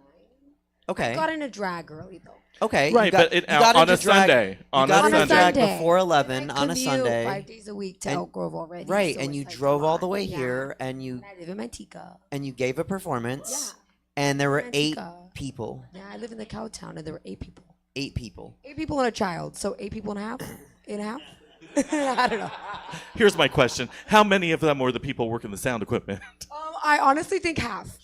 Okay. Got in a drag early though. Okay. Right, but you got on into a drag- Sunday. You On got a into Sunday. drag Sunday. before 11 I on a commute Sunday. 5 days a week to And- Elk Grove already. Right, so and you it's like drove a all lot. the way Yeah. here, and And I live in Manteca. you gave a performance, Yeah. and there were 8 Manteca. people. Yeah, I live in the cow town, and there were 8 people. 8 people. 8 people and a child. So 8 people and a half? 8.5? I don't know. Here's my question: how many of them were the people working the sound equipment? I honestly think half.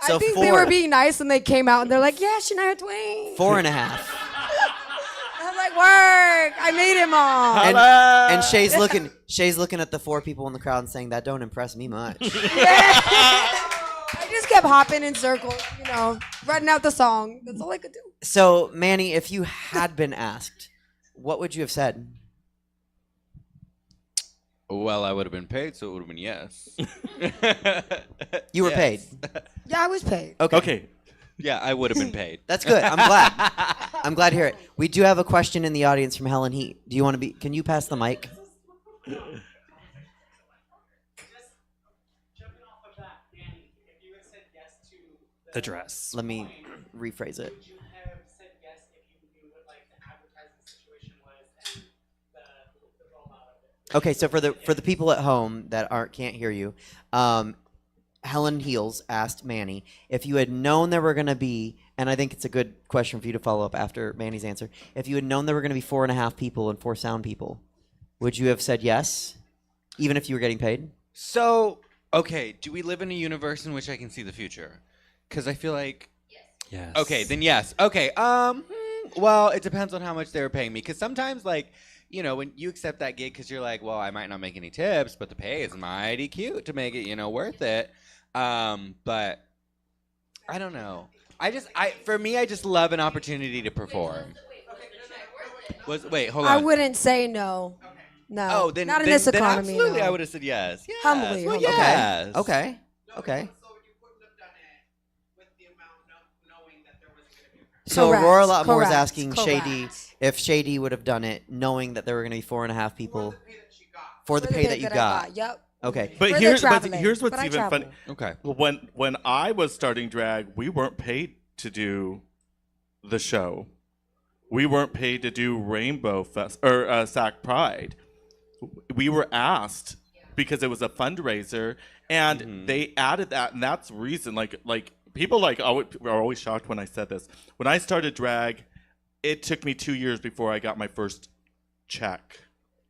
So I think they 4. were being nice and they came out and they're like, yeah, Shania Twain. 4.5. I'm like, work. I made him all. And Shay's looking at the 4 people in the crowd and saying, that don't impress me much. I just kept hopping in circles, running out the song. That's all I could do. So, Manny, if you had been asked, what would you have said? Well, I would have been paid, so it would have been yes. You were paid. Yeah, I was paid. Okay. Yeah, I would have been paid. That's good. I'm glad. I'm glad to hear it. We do have a question in the audience from Helen Heat. Do you want to be? Can you pass the mic? The dress. Let me rephrase it. Would you have said yes if you knew what like the advertising situation was and the rollout of it? Okay, so for the people at home that can't hear you, Helen Heels asked Manny if you had known there were going to be, and I think it's a good question for you to follow up after Manny's answer. If you had known there were going to be 4.5 people and 4 sound people, would you have said yes, even if you were getting paid? So, okay, do we live in a universe in which I can see the future? Because I feel like, Yes. okay, then yes. Okay, well, it depends on how much they were paying me. Because sometimes, like, when you accept that gig because you're like, well, I might not make any tips, but the pay is mighty cute to make it, worth it. But I don't know. For me, I just love an opportunity to perform. Wait, hold on. I wouldn't say no. No. Oh, then not in then, this then economy. absolutely, no. I would have said yes. Yes. Humbly, Well, humbly. yes. Okay. So you wouldn't have done it with the amount knowing that there wasn't going to be a So Correct, Aurora Lotmore is correct, asking Shay D correct. if Shay D would have done it knowing that there were going to be 4.5 people pay that she got. for the pay that you I got. Yep. Okay. But For the here's traveling, what's but I even travel. funny. Okay. When I was starting drag, we weren't paid to do the show. We weren't paid to do Rainbow Fest or SAC Pride. We were asked because it was a fundraiser, and they added that, and that's the reason. Like people are always shocked when I said this. When I started drag, it took me 2 years before I got my first check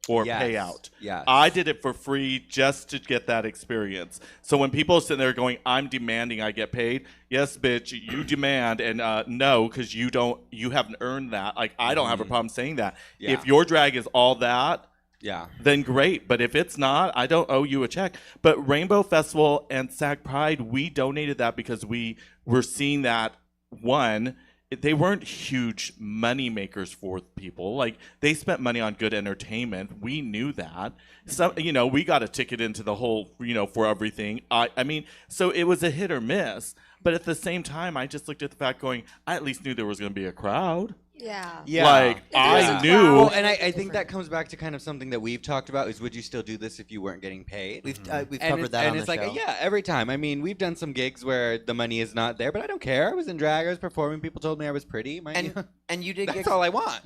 or Yes. payout. Yes. I did it for free just to get that experience. So when people are sitting there going, I'm demanding I get paid, yes, bitch, you demand, and no, because you haven't earned that. Like, I don't have a problem saying that. Yeah. If your drag is all that, Yeah. then great. But if it's not, I don't owe you a check. But Rainbow Festival and SAG Pride, we donated that because we were seeing that, one, they weren't huge money makers for people. Like, they spent money on good entertainment. We knew that. So, we got a ticket into the whole, for everything. I mean, so it was a hit or miss. But at the same time, I just looked at the fact going, I at least knew there was going to be a crowd. Yeah. Yeah. Like, I knew. Well, and I think that comes back to kind of something that we've talked about is would you still do this if you weren't getting paid? We've And covered that on it's the like, show. yeah, every time. I mean, we've done some gigs where the money is not there, but I don't care. I was in drag. I was performing. People told me I was pretty. And you did. That's all I want.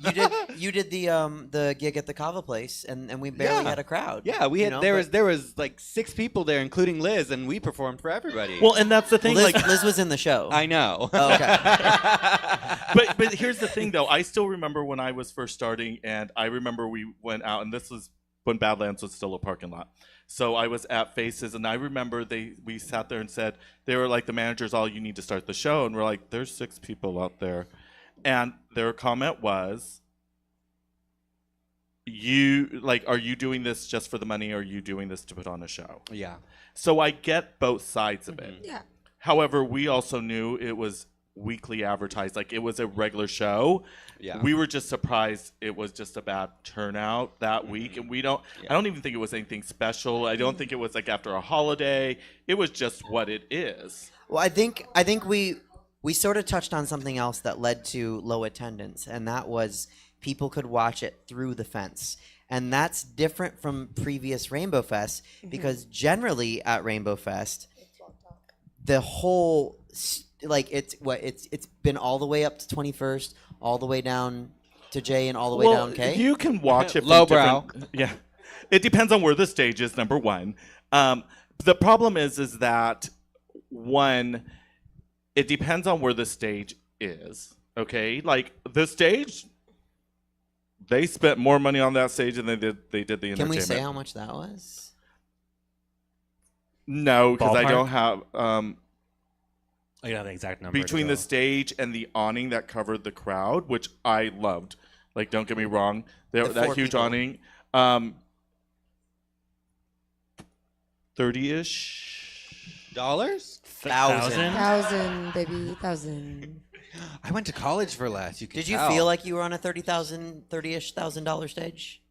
You did the gig at the Kava place, and we barely had a crowd. Yeah, we had there was like 6 people there, including Liz, and we performed for everybody. Well, and that's the thing. Liz was in the show. I know. Oh, okay. but here's the thing, though. I still remember when I was first starting, and I remember we went out, and this was when Badlands was still a parking lot. So I was at Faces, and I remember we sat there and said, they were like, the managers, all you need to start the show. And we're like, there's 6 people out there. And their comment was, are you doing this just for the money, or are you doing this to put on a show? Yeah. So I get both sides of it. Yeah. However, we also knew it was weekly advertised, like it was a regular show. Yeah. We were just surprised it was just a bad turnout that week, and I don't even think it was anything special. I don't think it was like after a holiday. It was just what it is. Well, I think we sort of touched on something else that led to low attendance, and that was people could watch it through the fence. And that's different from previous Rainbow Fest, because generally at Rainbow Fest, the whole it's been all the way up to 21st, all the way down to J, and all the way down K. You can watch it from Lowbrow. Yeah. It depends on where the stage is, number one. The problem is that, one, it depends on where the stage is, okay? Like, the stage, they spent more money on that stage than they did the entertainment. Can we say how much that was? No, because I Ballpark? don't have... I don't have the exact number. between the stage and the awning that covered the crowd, which I loved. Like, don't get me wrong. That 4 huge people. awning. 30-ish. Dollars? 1,000, baby, 1,000. I went to college for less. You can Did you tell. feel like you were on a $30,000 stage?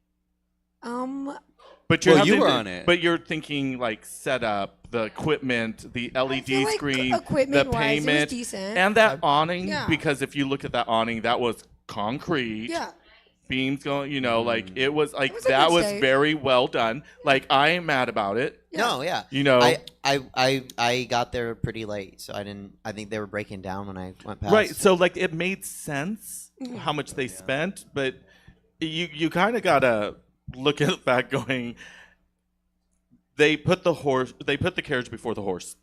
But Well, you were on it. But you're thinking like setup, the equipment, the LED feel like screen, the equipment-wise, it was payment, decent. and that awning. Yeah. Because if you look at that awning, that was concrete. Yeah. Beams going, like it was like It was a that good was stage. very well done. Like, I ain't mad about it. No, yeah. I got there pretty late, so I think they were breaking down when I went past. Right. So like it made sense how much they spent, but you kind of gotta look at the fact going. They put the carriage before the horse.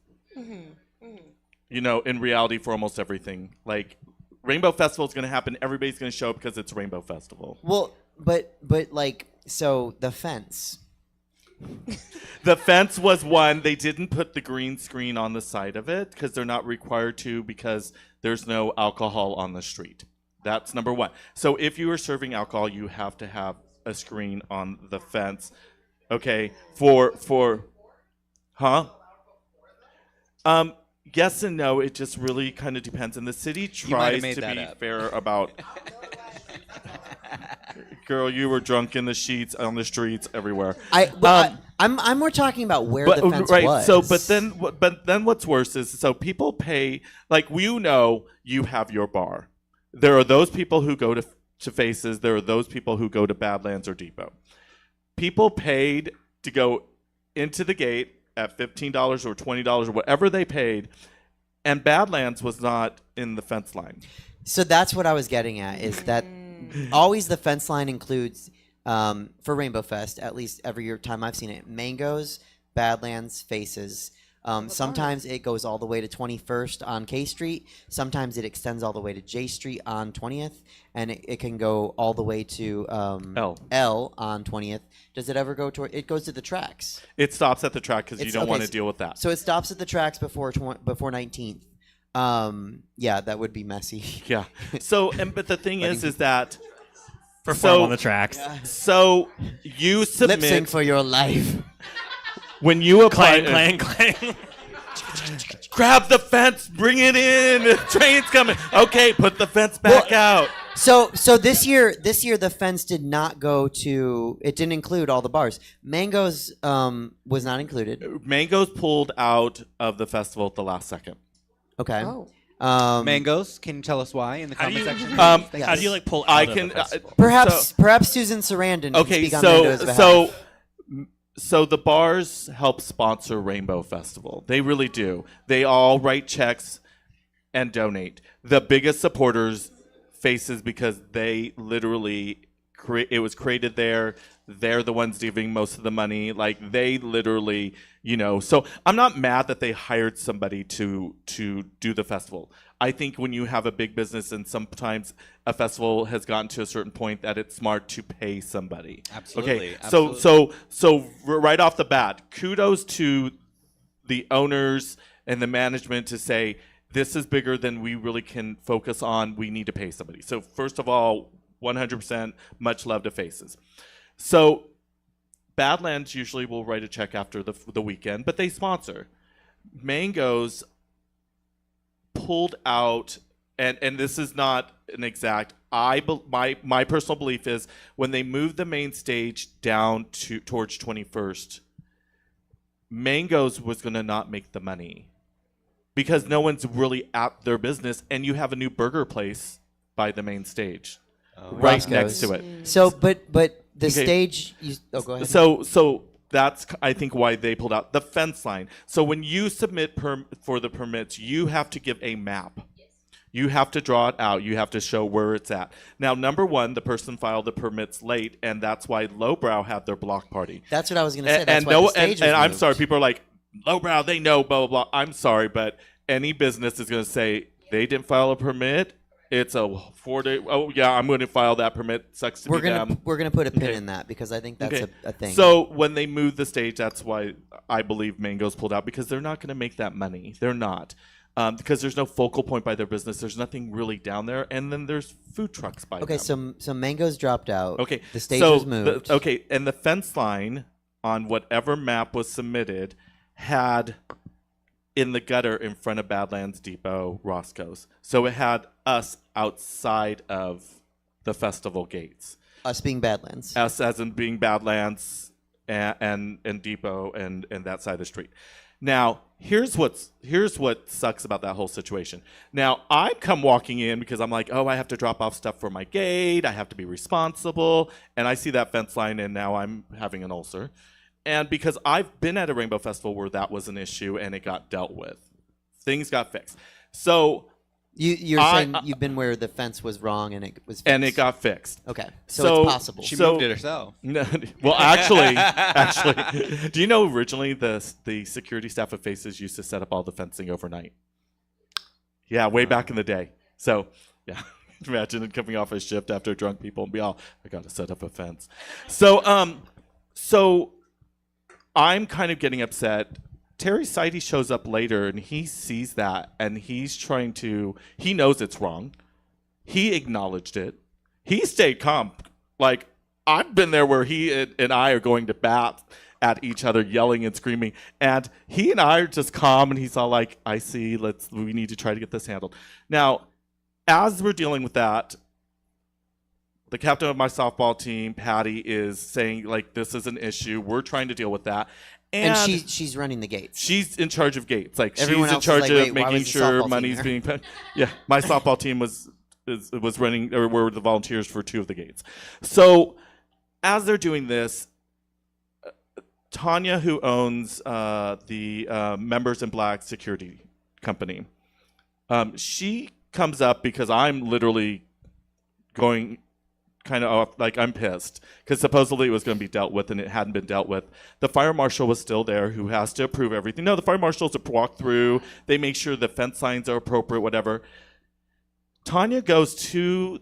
In reality, for almost everything, like. Rainbow Festival is going to happen. Everybody's going to show up because it's Rainbow Festival. Well, but like, so the fence. The fence was one. They didn't put the green screen on the side of it because they're not required to, because there's no alcohol on the street. That's number one. So if you are serving alcohol, you have to have a screen on the fence. Okay, yes and no. It just really kind of depends, and the city might have tries made to that be up. fair about. Girl, you were drunk in the sheets, on the streets, everywhere. I'm more talking about where the fence was. So, but then what's worse is, so people pay, like, you have your bar. There are those people who go to Faces. There are those people who go to Badlands or Depot. People paid to go into the gate at $15 or $20 or whatever they paid, and Badlands was not in the fence line. So that's what I was getting at, is that always the fence line includes, for Rainbow Fest, at least every year time I've seen it, Mangoes, Badlands, Faces. Sometimes it goes all the way to 21st on K Street. Sometimes it extends all the way to J Street on 20th. And it can go all the way to L on 20th. Does it ever go to... It goes to the tracks. It stops at the track because you don't want to so- deal with that. So it stops at the tracks before 19th. Yeah, that would be messy. Yeah. So, but the thing is that... Perform on the tracks. So you submit... Lip sync for your life. When you apply... Clang, clang, clang. grab the fence, bring it in. The train's coming. Okay, put the fence back out. So this year the fence did not go to. It didn't include all the bars. Mangoes was not included. Mangoes pulled out of the festival at the last second. Okay. Oh. Mangoes, can you tell us why in the How do comment you- section? How Yes. do you like pull out I of can the festival? Perhaps Susan Sarandon can Okay, speak on Mango's behalf. so the bars help sponsor Rainbow Festival. They really do. They all write checks and donate. The biggest supporters Faces because they literally it was created there. They're the ones giving most of the money. Like they literally, So I'm not mad that they hired somebody to do the festival. I think when you have a big business and sometimes a festival has gotten to a certain point that it's smart to pay somebody. Absolutely. Okay. Absolutely. So right off the bat, kudos to the owners and the management to say this is bigger than we really can focus on. We need to pay somebody. So first of all, 100% much love to Faces. So Badlands usually will write a check after the weekend, but they sponsor. Mangoes pulled out, and this is not an exact. My personal belief is when they moved the main stage down towards 21st, Mangoes was going to not make the money because no one's really at their business, and you have a new burger place by the main stage, right Roscoe's. next to it. So, but the Okay. stage. Go ahead. So that's, I think, why they pulled out the fence line. So when you submit for the permits, you have to give a map. You have to draw it out. You have to show where it's at. Now, number one, the person filed the permits late, and that's why Lowbrow had their block party. That's what I was going to say. And, That's and why no, the stage and was I'm moved. sorry, people are like, Lowbrow, they know, blah, blah, blah. I'm sorry, but any business is going to say they didn't file a permit. It's a 4-day. Oh, yeah, I'm going to file that permit. Sucks to We're be them. gonna put a pin Okay. in that because I think that's Okay. a thing. So when they moved the stage, that's why I believe Mango's pulled out, because they're not going to make that money. They're not. Because there's no focal point by their business. There's nothing really down there. And then there's food trucks by okay, them. so Mango's dropped out. Okay. The stage so was moved. and the fence line on whatever map was submitted had in the gutter in front of Badlands Depot, Roscoe's. So it had us outside of the festival gates. Us being Badlands. Us as in being Badlands and Depot and that side of the street. Now, here's what sucks about that whole situation. Now, I come walking in because I'm like, oh, I have to drop off stuff for my gate. I have to be responsible. And I see that fence line, and now I'm having an ulcer. And because I've been at a Rainbow Festival where that was an issue and it got dealt with. Things got fixed. So You're saying you've been where the fence was wrong and it was fixed. and it got fixed. Okay, so it's possible. She So- moved it herself. No, well, actually, do you know originally the security staff of Faces used to set up all the fencing overnight? Yeah, way back in the day. So, yeah, imagine it coming off a shift after drunk people and be all, I got to set up a fence. So I'm kind of getting upset. Terry Seide shows up later and he sees that and he knows it's wrong. He acknowledged it. He stayed calm. Like, I've been there where he and I are going to bat at each other, yelling and screaming. And he and I are just calm and he's all like, I see, we need to try to get this handled. Now, as we're dealing with that, the captain of my softball team, Patty, is saying, like, this is an issue. We're trying to deal with that. and she's running the gates. She's in charge of gates. Like, Everyone she's in else is charge like, of "Wait, why making was the sure softball team money's there?" being paid. Yeah, my softball team was running, or were the volunteers for 2 of the gates. So as they're doing this, Tanya, who owns the Members in Black security company, she comes up because I'm literally going kind of off, like, I'm pissed because supposedly it was going to be dealt with and it hadn't been dealt with. The fire marshal was still there, who has to approve everything. No, the fire marshals walk through, they make sure the fence signs are appropriate, whatever. Tanya goes to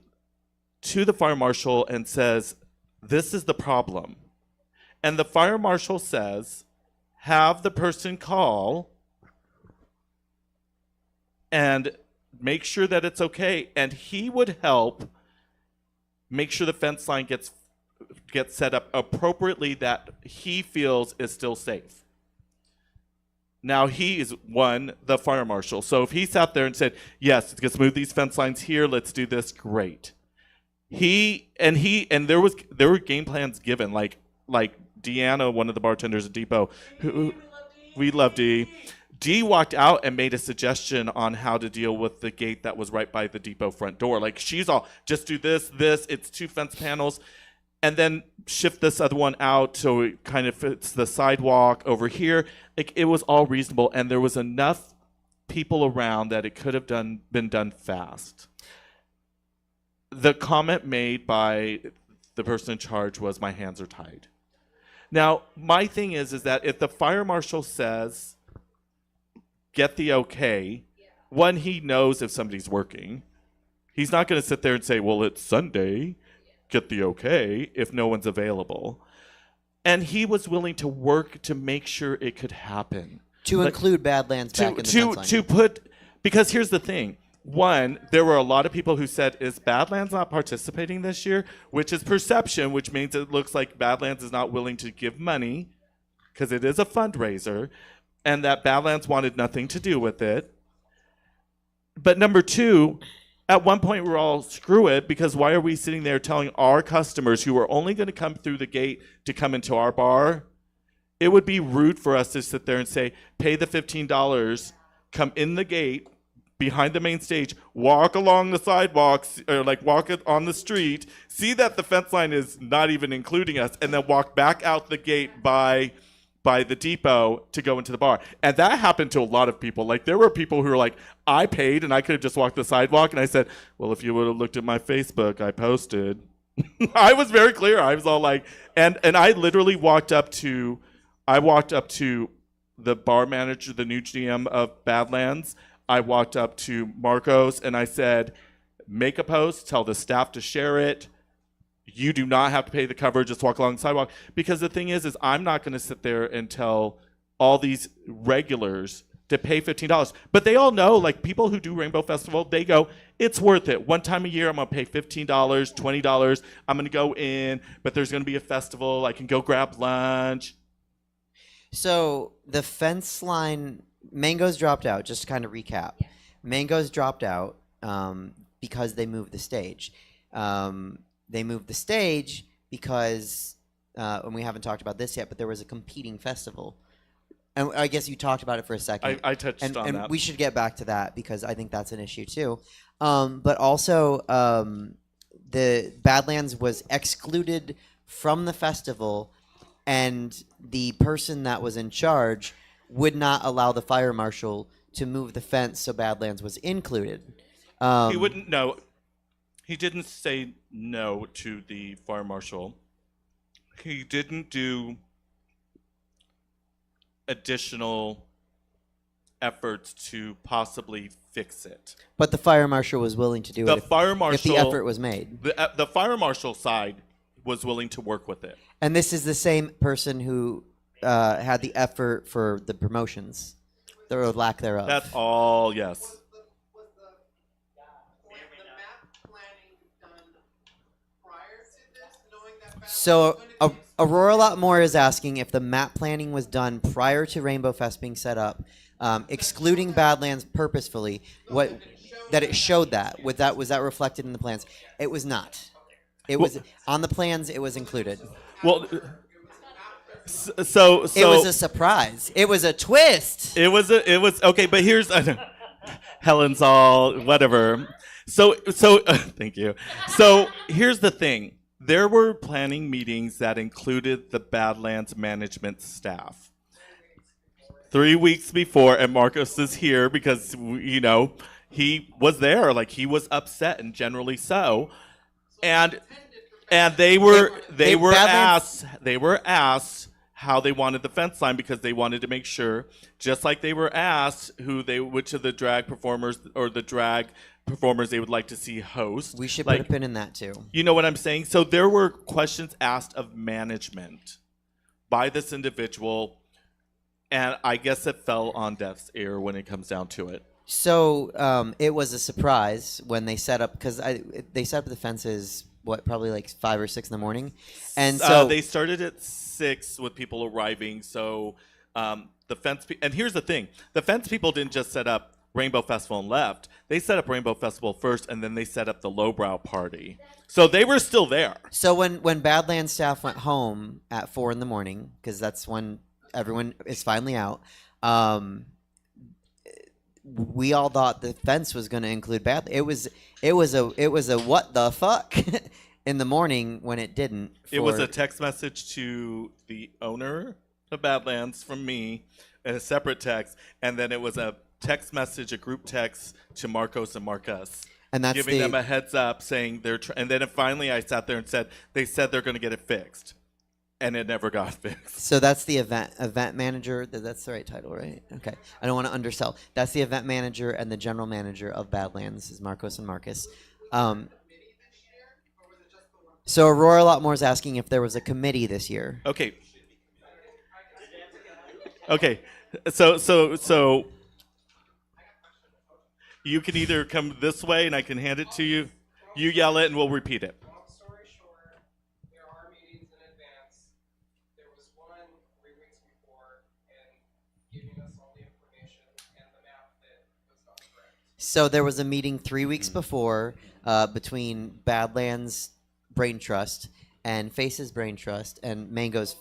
the fire marshal and says, this is the problem. And the fire marshal says, have the person call and make sure that it's okay. And he would help make sure the fence line gets set up appropriately that he feels is still safe. Now he is the fire marshal. So if he sat there and said, "Yes, let's move these fence lines here. Let's do this." Great. There were game plans given. Like Deanna, one of the bartenders at Depot, who we love Dee. Dee walked out and made a suggestion on how to deal with the gate that was right by the Depot front door. Like she's all, just do this. It's 2 fence panels. And then shift this other one out so it kind of fits the sidewalk over here. Like, it was all reasonable, and there was enough people around that it could have been done fast. The comment made by the person in charge was, "My hands are tied." Now, my thing is that if the fire marshal says, get the okay, one, he knows if somebody's working. He's not going to sit there and say, "Well, it's Sunday. Get the okay," if no one's available. And he was willing to work to make sure it could happen. To include Badlands back in the fence line. Because here's the thing. One, there were a lot of people who said, "Is Badlands not participating this year?" Which is perception, which means it looks like Badlands is not willing to give money because it is a fundraiser, and that Badlands wanted nothing to do with it. But number two, at one point, we're all, screw it, because why are we sitting there telling our customers who are only going to come through the gate to come into our bar? It would be rude for us to sit there and say, pay the $15, come in the gate, behind the main stage, walk along the sidewalks, or like walk it on the street, see that the fence line is not even including us, and then walk back out the gate by the Depot to go into the bar. And that happened to a lot of people. Like, there were people who were like, I paid and I could have just walked the sidewalk. And I said, well, if you would have looked at my Facebook, I posted. I was very clear. I was all like, and I literally walked up to the bar manager, the new GM of Badlands. I walked up to Marcos and I said, make a post, tell the staff to share it. You do not have to pay the cover, just walk along the sidewalk. Because the thing is I'm not going to sit there and tell all these regulars to pay $15. But they all know, like people who do Rainbow Festival, they go, it's worth it. One time a year, I'm going to pay $15, $20. I'm going to go in, but there's going to be a festival. I can go grab lunch. So the fence line, Mango's dropped out, just to kind of recap. Yeah. Mango's dropped out because they moved the stage. They moved the stage because, and we haven't talked about this yet, but there was a competing festival. And I guess you talked about it for a second. I touched on that. And we should get back to that because I think that's an issue too. But also, the Badlands was excluded from the festival, and the person that was in charge would not allow the fire marshal to move the fence so Badlands was included. He wouldn't know. He didn't say no to the fire marshal. He didn't do additional efforts to possibly fix it. But the fire marshal was willing to do it if the effort was made. The fire marshal side was willing to work with it. And this is the same person who had the effort for the promotions, the lack thereof. That's all, yes. So Aurora Lotmore is asking if the map planning was done prior to Rainbow Fest being set up, excluding Badlands purposefully. That it showed that. Was that reflected in the plans? It was not. It was on the plans. It was included. Well, so it was a surprise. It was a twist. It was okay. But here's Helen's all whatever. So thank you. So here's the thing. There were planning meetings that included the Badlands management staff. 3 weeks before, and Marcos is here because, he was there. Like, he was upset, and generally so. And they were asked how they wanted the fence line because they wanted to make sure, just like they were asked which of the drag performers or the drag performers they would like to see host. We should put a pin in that too. You know what I'm saying? So there were questions asked of management by this individual, and I guess it fell on deaf's ear when it comes down to it. So it was a surprise when they set up, because they set up the fences, probably like 5 or 6 in the morning, and so they started at 6 with people arriving. So the fence. And here's the thing: the fence people didn't just set up Rainbow Festival and left. They set up Rainbow Festival first, and then they set up the lowbrow party. So they were still there. So when Badlands staff went home at 4 a.m, because that's when everyone is finally out, we all thought the fence was going to include Badlands. It was a what the fuck in the morning when it didn't. It was a text message to the owner of Badlands from me, and a separate text, and then it was a text message, a group text to Marcos and Marcus, and that's giving them a heads up, saying they're. And then finally, I sat there and said they said they're going to get it fixed, and it never got fixed. So that's the event manager. That's the right title, right? Okay. I don't want to undersell. That's the event manager and the general manager of Badlands is Marcos and Marcus. So Aurora Lockmore is asking if there was a committee this year. Okay. Okay. So you can either come this way and I can hand it to you. You yell it and we'll repeat it. Long story short, there are meetings in advance. There was one 3 weeks before and giving us all the information and the map that was not correct. So there was a meeting 3 weeks before between Badlands Brain Trust and Faces Brain Trust and Mango's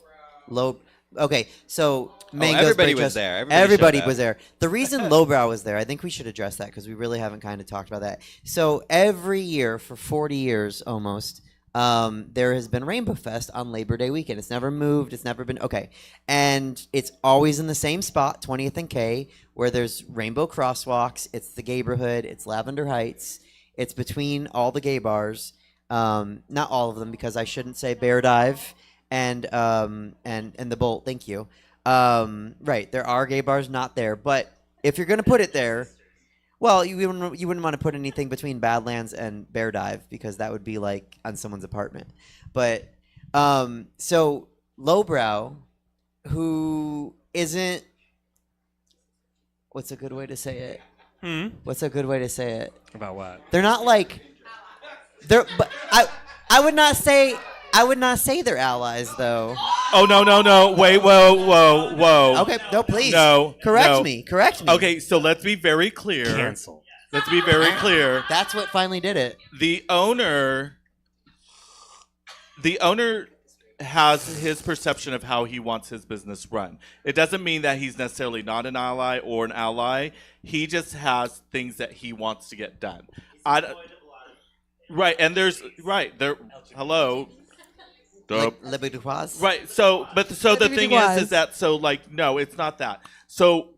Low. Okay, so Mango's everybody Brain was Trust, there. Everybody showed up. was there. The reason Lowbrow was there, I think we should address that because we really haven't kind of talked about that. So every year for 40 years almost, there has been Rainbowfest on Labor Day weekend. It's never moved. It's never been okay, and it's always in the same spot, 20th and K, where there's rainbow crosswalks. It's the Gayborhood. It's Lavender Heights. It's between all the gay bars. Not all of them because I shouldn't say Bear Dive and the Bolt. Thank you. Right, there are gay bars not there, but if you're gonna put it there, well, you wouldn't want to put anything between Badlands and Bear Dive because that would be like on someone's apartment. But so Lowbrow, who isn't, what's a good way to say it? What's a good way to say it? About what? They're not like they're. But I would not say they're allies though. Oh no! Wait, whoa! Okay, no, please. No, correct no. me. Okay, so let's be very clear. Cancel. Let's be very clear. That's what finally did it. The owner has his perception of how he wants his business run. It doesn't mean that he's necessarily not an ally or an ally. He just has things that he wants to get done. Right, and there's there. Hello. Liberty-Croise? Right. So the thing is that no, it's not that. So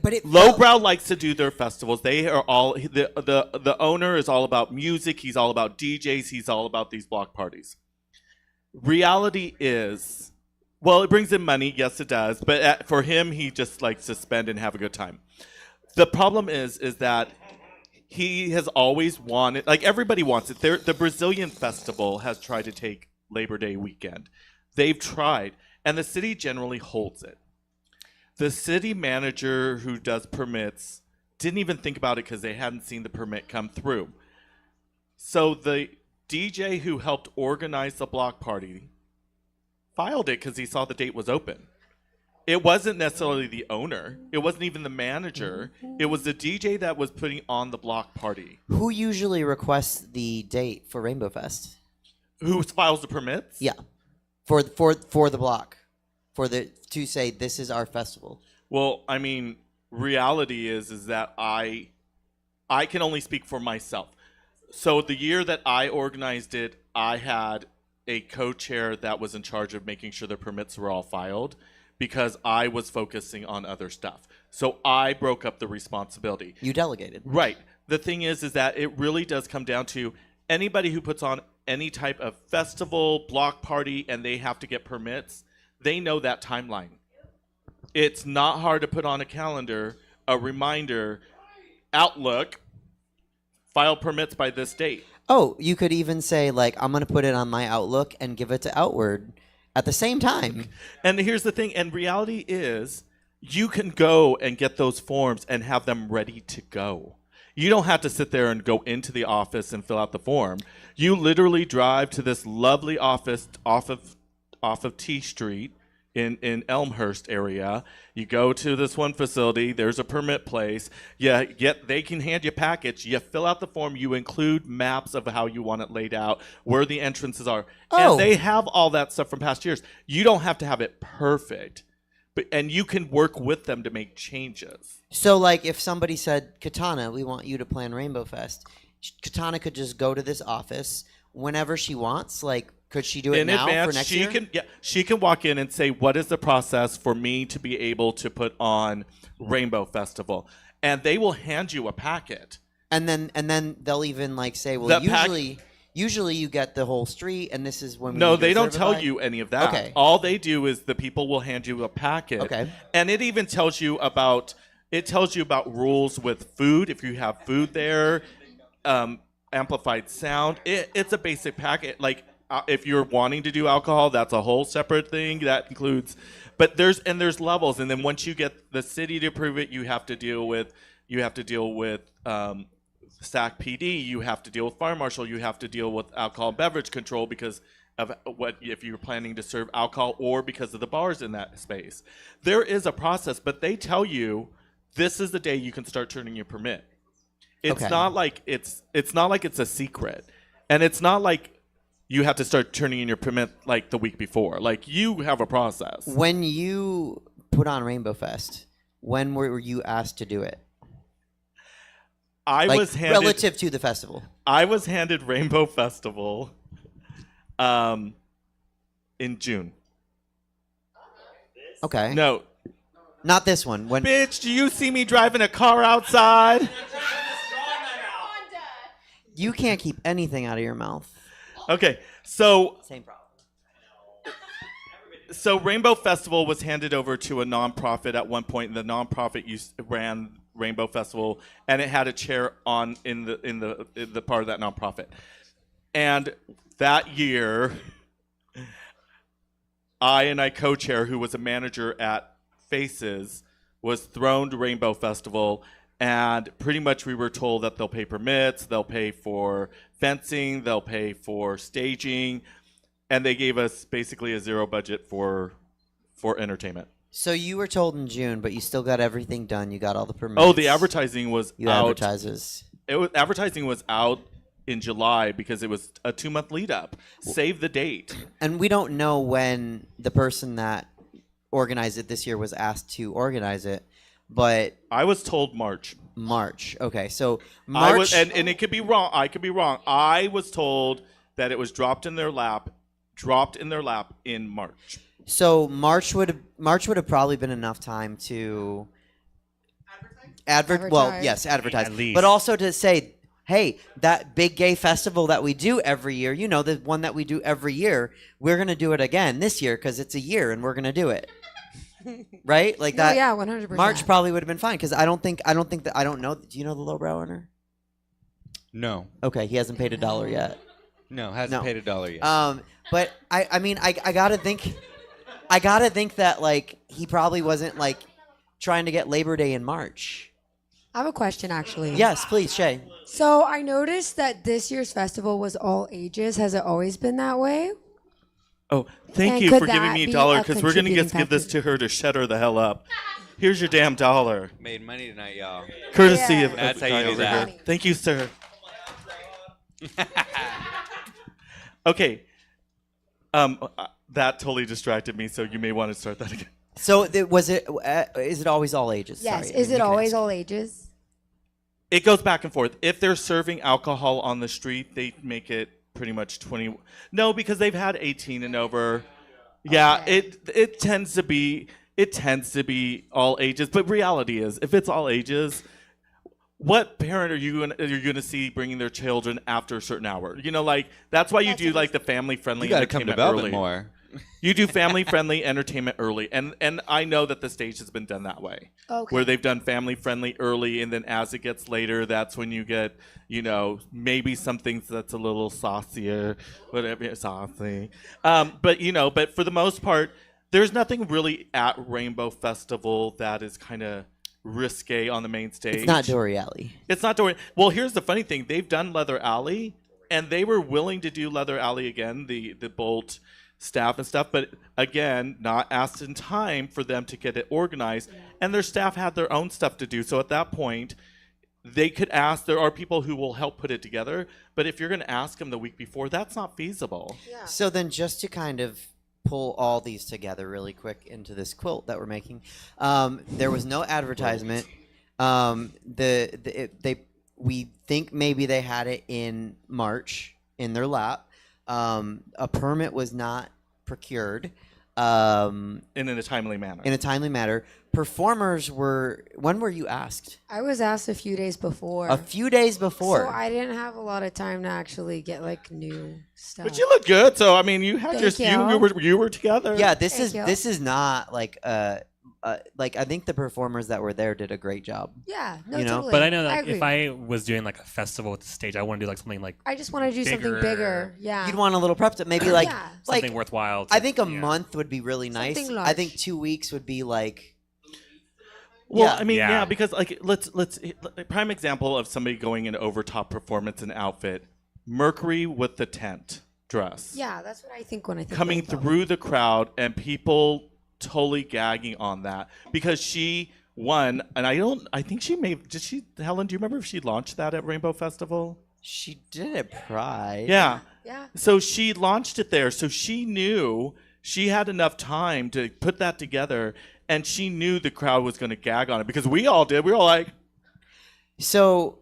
But it Lowbrow likes to do their festivals. They are all the owner is all about music. He's all about DJs. He's all about these block parties. Reality is, well, it brings in money. Yes, it does. But for him, he just likes to spend and have a good time. The problem is that he has always wanted, like everybody wants it. The Brazilian festival has tried to take Labor Day weekend. They've tried, and the city generally holds it. The city manager who does permits didn't even think about it because they hadn't seen the permit come through. So the DJ who helped organize the block party filed it because he saw the date was open. It wasn't necessarily the owner. It wasn't even the manager. It was the DJ that was putting on the block party. Who usually requests the date for Rainbow Fest? Who files the permits? Yeah, for the block, to say this is our festival. Well, I mean, reality is that I can only speak for myself. So the year that I organized it, I had a co-chair that was in charge of making sure the permits were all filed, because I was focusing on other stuff. So I broke up the responsibility. You delegated. Right. The thing is that it really does come down to anybody who puts on any type of festival, block party, and they have to get permits, they know that timeline. It's not hard to put on a calendar, a reminder, Outlook, file permits by this date. Oh, you could even say, like, I'm going to put it on my Outlook and give it to Outward at the same time. And here's the thing, and reality is, you can go and get those forms and have them ready to go. You don't have to sit there and go into the office and fill out the form. You literally drive to this lovely office off of T Street in Elmhurst area. You go to this one facility. There's a permit place. They can hand you a package. You fill out the form. You include maps of how you want it laid out, where the entrances are, and they have all that stuff from past years. You don't have to have it perfect, and you can work with them to make changes. So, like, if somebody said, Katana, we want you to plan Rainbowfest, Katana could just go to this office whenever she wants. Like, could she do it in now advance, for next year? She can walk in and say, what is the process for me to be able to put on Rainbow Festival? And they will hand you a packet. And then they'll even like say, well, usually you get the whole street, and this is when we No, need to they don't reserve it tell by. you any of that. Okay. All they do is the people will hand you a packet. Okay. And it even tells you about rules with food, if you have food there, amplified sound. It's a basic packet. Like, if you're wanting to do alcohol, that's a whole separate thing. That includes, but there's levels, and then once you get the city to approve it, you have to deal with SAC PD. You have to deal with fire marshal. You have to deal with alcohol and beverage control because of what if you're planning to serve alcohol or because of the bars in that space. There is a process, but they tell you this is the day you can start turning your permit. It's not like it's a secret, and it's not like you have to start turning in your permit like the week before. Like, you have a process. When you put on Rainbowfest, when were you asked to do it? I was handed relative to the festival. I was handed Rainbow Festival in June. Okay. No. Not this one. When Bitch, do you see me driving a car outside? you can't keep anything out of your mouth. Okay, so Same problem. Rainbow Festival was handed over to a nonprofit at one point, and the nonprofit ran Rainbow Festival, and it had a chair in the part of that nonprofit. And that year, I co-chair, who was a manager at Faces, was thrown to Rainbow Festival, and pretty much we were told that they'll pay permits, they'll pay for fencing, they'll pay for staging, and they gave us basically a zero budget for entertainment. So you were told in June, but you still got everything done. You got all the permits. Oh, the advertising was You out. advertises. Advertising was out in July because it was a 2-month lead up. Save the date. And we don't know when the person that organized it this year was asked to organize it, but I was told March. March. Okay, so March. and it could be wrong. I could be wrong. I was told that it was dropped in their lap in March. So March would have probably been enough time to advertise. Well, yes, advertise, At least. but also to say, hey, that big gay festival that we do every year, you know, the one that we do every year, we're gonna do it again this year because it's a year and we're gonna do it, right? Like that. Yeah, 100%. March probably would have been fine because I don't know. Do you know the lowbrow owner? No, Okay, he hasn't paid $1 yet. no, hasn't No. paid $1 yet. But I mean, I gotta think that like he probably wasn't like trying to get Labor Day in March. I have a question, actually. Yes, please, Shay. So I noticed that this year's festival was all ages. Has it always been that way? Oh, thank And you could for giving that me be $1 a because we're gonna give contributing this to her to shut her the hell up. Here's your damn $1. Made money tonight, y'all. Courtesy Yeah. of That's the how you guy do over that. here. Thank you, sir. Okay. That totally distracted me, so you may want to start that again. So is it always all ages? Yes. Sorry, Is you it can always ask. all ages? It goes back and forth. If they're serving alcohol on the street, they make it pretty much 20. No, because they've had 18 and over. Yeah, Okay. it tends to be all ages. But reality is, if it's all ages, what parent are you gonna see bringing their children after a certain hour? You know, like that's why you do like the family friendly. You got to come to entertainment Belbin early. more. You do family friendly entertainment early, and I know that the stage has been done that way, Okay. where they've done family friendly early, and then as it gets later, that's when you get, you know, maybe some things that's a little saucier, whatever, saucy. But for the most part, there's nothing really at Rainbow Festival that is kind of risque on the main stage. It's not Dory Alley. It's not Dory. Well, here's the funny thing: they've done Leather Alley, and they were willing to do Leather Alley again. The Bolt staff and stuff, but again, not asked in time for them to get it organized. And their staff had their own stuff to do. So at that point, they could ask, there are people who will help put it together, but if you're going to ask them the week before, that's not feasible. Yeah. So then, just to kind of pull all these together really quick into this quilt that we're making, there was no advertisement. We think maybe they had it in March in their lap. A permit was not procured. And in a timely manner. In a timely manner. Performers were. When were you asked? I was asked a few days before. A few days before. So I didn't have a lot of time to actually get like new stuff. But you look good, so I mean, you had Thank you were together. Yeah, this Thank you. is not like like I think the performers that were there did a great job. Yeah, no, You know? totally. But I know that agree. if I was doing like a festival with the stage, I want to do like something like I just want to do something bigger- bigger. Yeah. You'd want a little prep to maybe like Yeah. like something worthwhile. I think a yeah. month would be really nice. Something I think large. 2 weeks would be like. Well, Yeah. I mean, Yeah. yeah, because like let's prime example of somebody going in over top performance and outfit. Mercury with the tent dress. Yeah, that's what I think when I think Coming rainbow. through the crowd and people totally gagging on that because she won, and I think she Helen, do you remember if she launched that at Rainbow Festival? She did it Pride. Yeah. Yeah. So she launched it there. So she knew she had enough time to put that together, and she knew the crowd was going to gag on it because we all did. We were all like, So,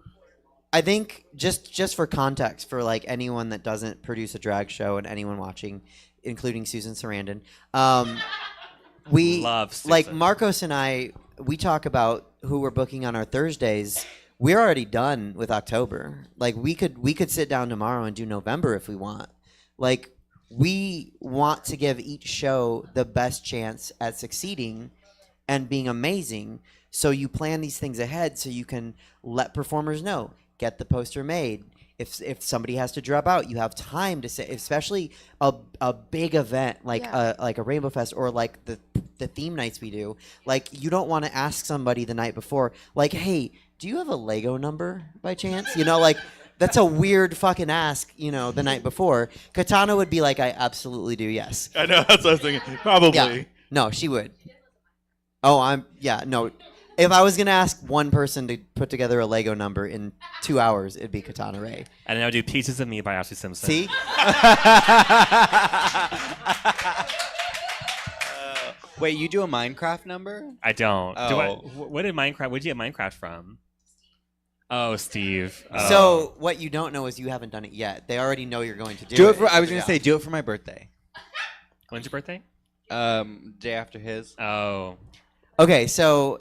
I think just for context, for like anyone that doesn't produce a drag show and anyone watching, including Susan Sarandon, we Love like Susan. Marcos and I. We talk about who we're booking on our Thursdays. We're already done with October. Like we could sit down tomorrow and do November if we want. Like we want to give each show the best chance at succeeding and being amazing. So you plan these things ahead so you can let performers know, get the poster made. If somebody has to drop out, you have time to say, especially a big event like Yeah. a Rainbow Fest or like the theme nights we do. Like you don't want to ask somebody the night before, like, hey, do you have a Lego number by chance? You know, like that's a weird fucking ask, you know, the night before. Katana would be like, I absolutely do, yes. I know, that's what I was thinking. Probably. Yeah. No, she would. Oh, no. If I was going to ask one person to put together a Lego number in 2 hours, it'd be Katana Ray. And then I would do Pieces of Me by Ashley Simpson. See? Wait, you do a Minecraft number? I don't. Oh. What did Minecraft? Where'd you get Minecraft from? Oh, Steve. Oh. So what you don't know is you haven't done it yet. They already know you're going to do Do it. it for. I was gonna Yeah. say do it for my birthday. When's your birthday? Day after his. Oh. Okay, so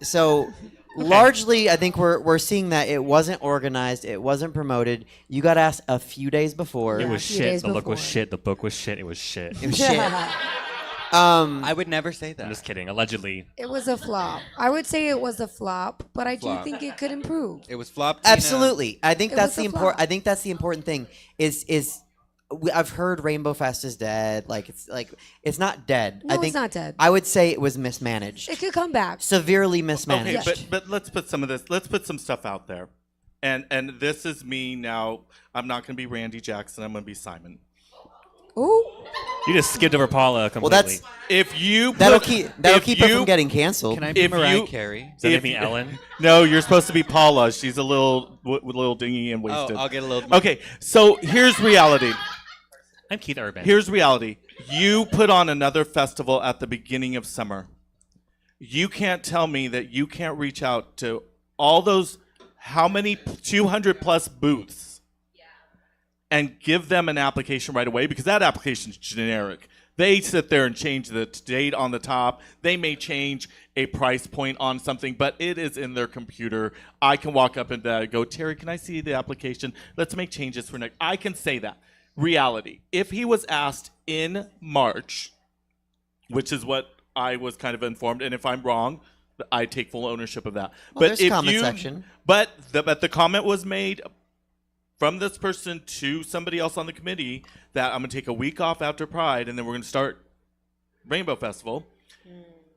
largely, I think we're seeing that it wasn't organized, it wasn't promoted. You got asked a few days before. It was a few shit. days The look was before. shit. The book was shit. It was shit. It was shit. I would never say that. I'm just kidding. Allegedly. It was a flop. I would say it was a flop, but I do Flop. think it could improve. It was flop. Tina. Absolutely. I think It that's was the a important. flop. I think that's the important thing. I've heard Rainbow Fest is dead. Like it's not dead. No, I think it's not dead. I would say it was mismanaged, It could come back. severely Okay, mismanaged. but let's put some of this. Let's put some stuff out there, and this is me now. I'm not going to be Randy Jackson. I'm going to be Simon. Ooh. You just skipped over Paula Well, completely. that's If you that'll put- keep if her you- from getting canceled. Can I be If Mariah you- Carey? Does that if make me you- Ellen? No, you're supposed to be Paula. She's a little dingy and Oh, wasted. I'll get a little. Okay, so here's reality. I'm Keith Urban. Here's reality. You put on another festival at the beginning of summer. You can't tell me that you can't reach out to all those, how many 200 plus booths, and give them an application right away, because that application is generic. They sit there and change the date on the top. They may change a price point on something, but it is in their computer. I can walk up and go, Terry, can I see the application? Let's make changes for next. I can say that. Reality. If he was asked in March, which is what I was kind of informed, and if I'm wrong, I take full ownership of that. Well, there's a comment section. But the comment was made from this person to somebody else on the committee that I'm going to take a week off after Pride, and then we're going to start Rainbow Festival.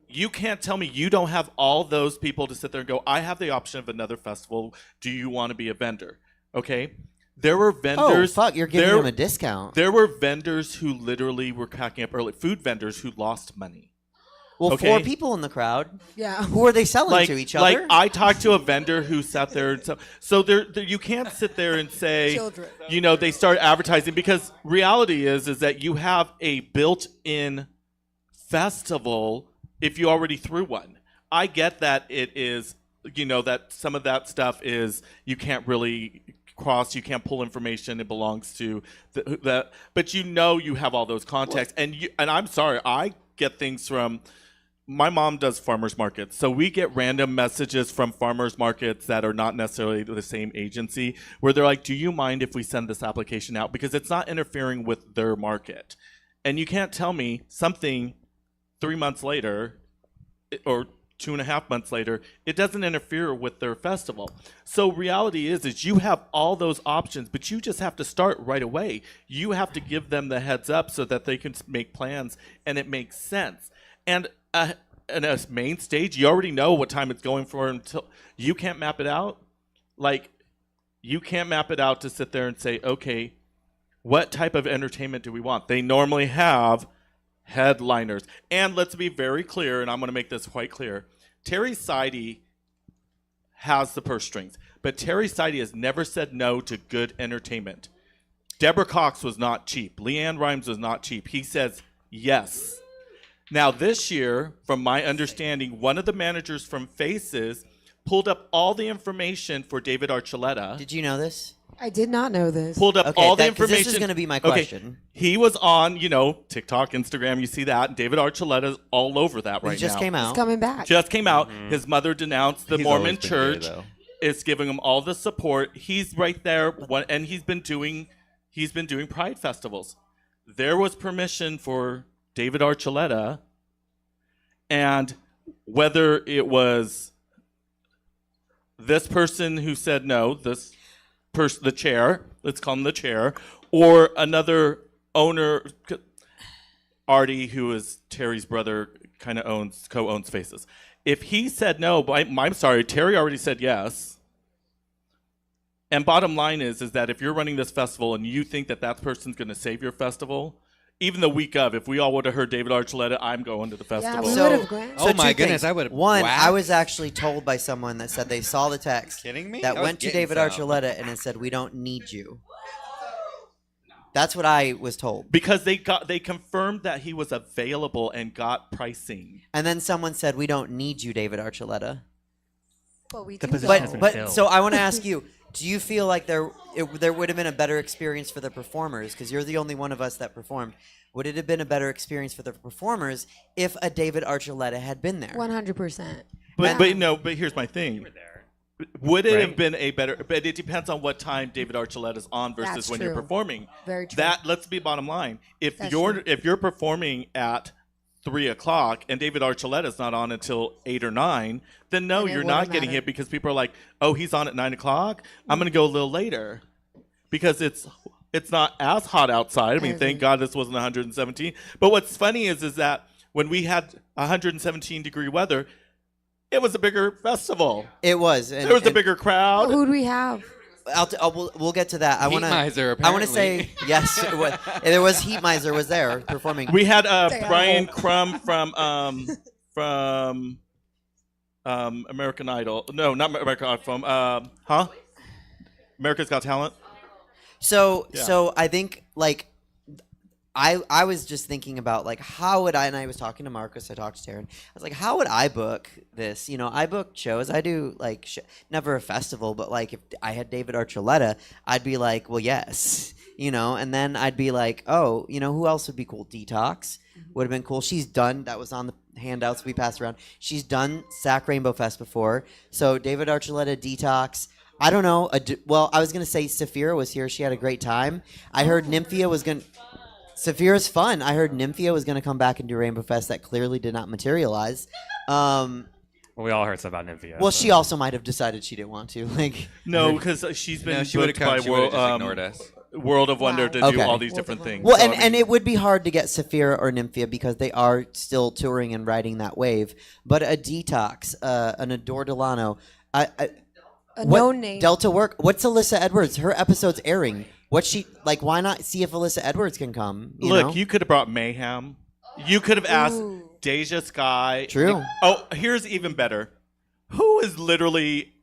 You can't tell me you don't have all those people to sit there and go, I have the option of another festival. Do you want to be a vendor? Okay? There were Oh, vendors. fuck, you're giving them a discount. There were vendors who literally were cracking up early. Food vendors who lost money. Well, Okay. 4 people in the crowd. Yeah. Who are they selling to? Each other? Like I talked to a vendor who sat there and so there you can't sit there and say, Children. you know, they start advertising because reality is that you have a built-in festival if you already threw one. I get that it is, you know, that some of that stuff is you can't really cross, you can't pull information, it belongs to that, but you know you have all those contacts, and I'm sorry, I get things from. My mom does farmers markets, so we get random messages from farmers markets that are not necessarily the same agency, where they're like, do you mind if we send this application out? Because it's not interfering with their market. And you can't tell me something 3 months later, or 2.5 months later, it doesn't interfere with their festival. So reality is you have all those options, but you just have to start right away. You have to give them the heads up so that they can make plans, and it makes sense. And a main stage, you already know what time it's going for until you can't map it out. Like, you can't map it out to sit there and say, okay, what type of entertainment do we want? They normally have headliners. And let's be very clear, and I'm going to make this quite clear. Terry Sidey has the purse strings, but Terry Sidey has never said no to good entertainment. Deborah Cox was not cheap. Leanne Rimes was not cheap. He says yes. Now, this year, from my understanding, one of the managers from Faces pulled up all the information for David Archuleta. Did you know this? I did not know this. Pulled up Okay, all the 'cause information. this is going to be my Okay, question. he was on, you know, TikTok, Instagram, you see that. And David Archuleta's all over that right now. He just came It's out. coming back. Just came out. His mother denounced the He's Mormon always been church. gay, though. Is giving him all the support. He's right there, and he's been doing Pride festivals. There was permission for David Archuleta, and whether it was this person who said no, this person, the chair, let's call him the chair, or another owner, Artie, who is Terry's brother, kind of co-owns Faces. If he said no, but I'm sorry, Terry already said yes. And bottom line is that if you're running this festival and you think that person's going to save your festival, even the week of, if we all would have heard David Archuleta, I'm going to the Yeah, festival. we So- would have granted. Oh my 2 goodness, things. I would've One, I whacked. was actually told by someone that said they saw the text Kidding me? that I was went to getting David some. Archuleta and it said, "We don't need you." That's what I was told. Because they confirmed that he was available and got pricing. And then someone said, "We don't need you, David Archuleta." But we The do position has though. been But filled. so I want to ask you: do you feel like there would have been a better experience for the performers? Because you're the only one of us that performed. Would it have been a better experience for the performers if a David Archuleta had been there? 100%. But here's my thing. Were there. Would it Right. have been a better? But it depends on what time David Archuleta's on versus That's when you're true. performing. Very true. That let's be bottom line. If That's you're true. performing at 3:00 and David Archuleta's not on until 8 or 9, then no, Then it you're wouldn't not getting matter. hit because people are like, oh, he's on at 9:00. I'm going to go a little later because it's not as hot outside. I mean, agree. thank God this wasn't 117. But what's funny is that when we had 117-degree weather, it was a bigger festival. It was. And, There was a and bigger crowd. Who do we have? we'll get to that. I Heat want to. miser, I want to apparently. say yes. There was Heat Miser was there performing. We had Damn. Brian Crumb from American Idol. No, not American Idol. From America's Got Talent. So Yeah. so I think like I was just thinking about like how would I, and I was talking to Marcus, I talked to Taryn. I was like, how would I book this? You know, I book shows. I do like never a festival, but like if I had David Archuleta, I'd be like, well, yes, you know, and then I'd be like, oh, you know, who else would be cool? Detox would have been cool. She's done. That was on the handouts we passed around. She's done SAC Rainbowfest before, so David Archuleta, Detox. I don't know. Well, I was gonna say Saphira was here. She had a great time. I heard Nymphia was gonna. Saphira's fun. I heard Nymphia was gonna come back and do Rainbow Fest. That clearly did not materialize. Well, we all heard stuff about Nymphia. Well, so. she also might have decided she didn't want to. Like, No, because she's been No, she would've booked by come. She would've just ignored us. World of Wonder Wow. to do Okay. all these World different of things. well, So, and, I mean, and it would be hard to get Saphira or Nymphia because they are still touring and riding that wave. But a Detox, an Adore Delano, a What known name. Delta work? What's Alyssa Edwards? Her episode's airing. What's she like? Why not see if Alyssa Edwards can come? Look, you could have brought Mayhem. You could have asked Ooh. Deja Sky. True. Oh, here's even better. Who is literally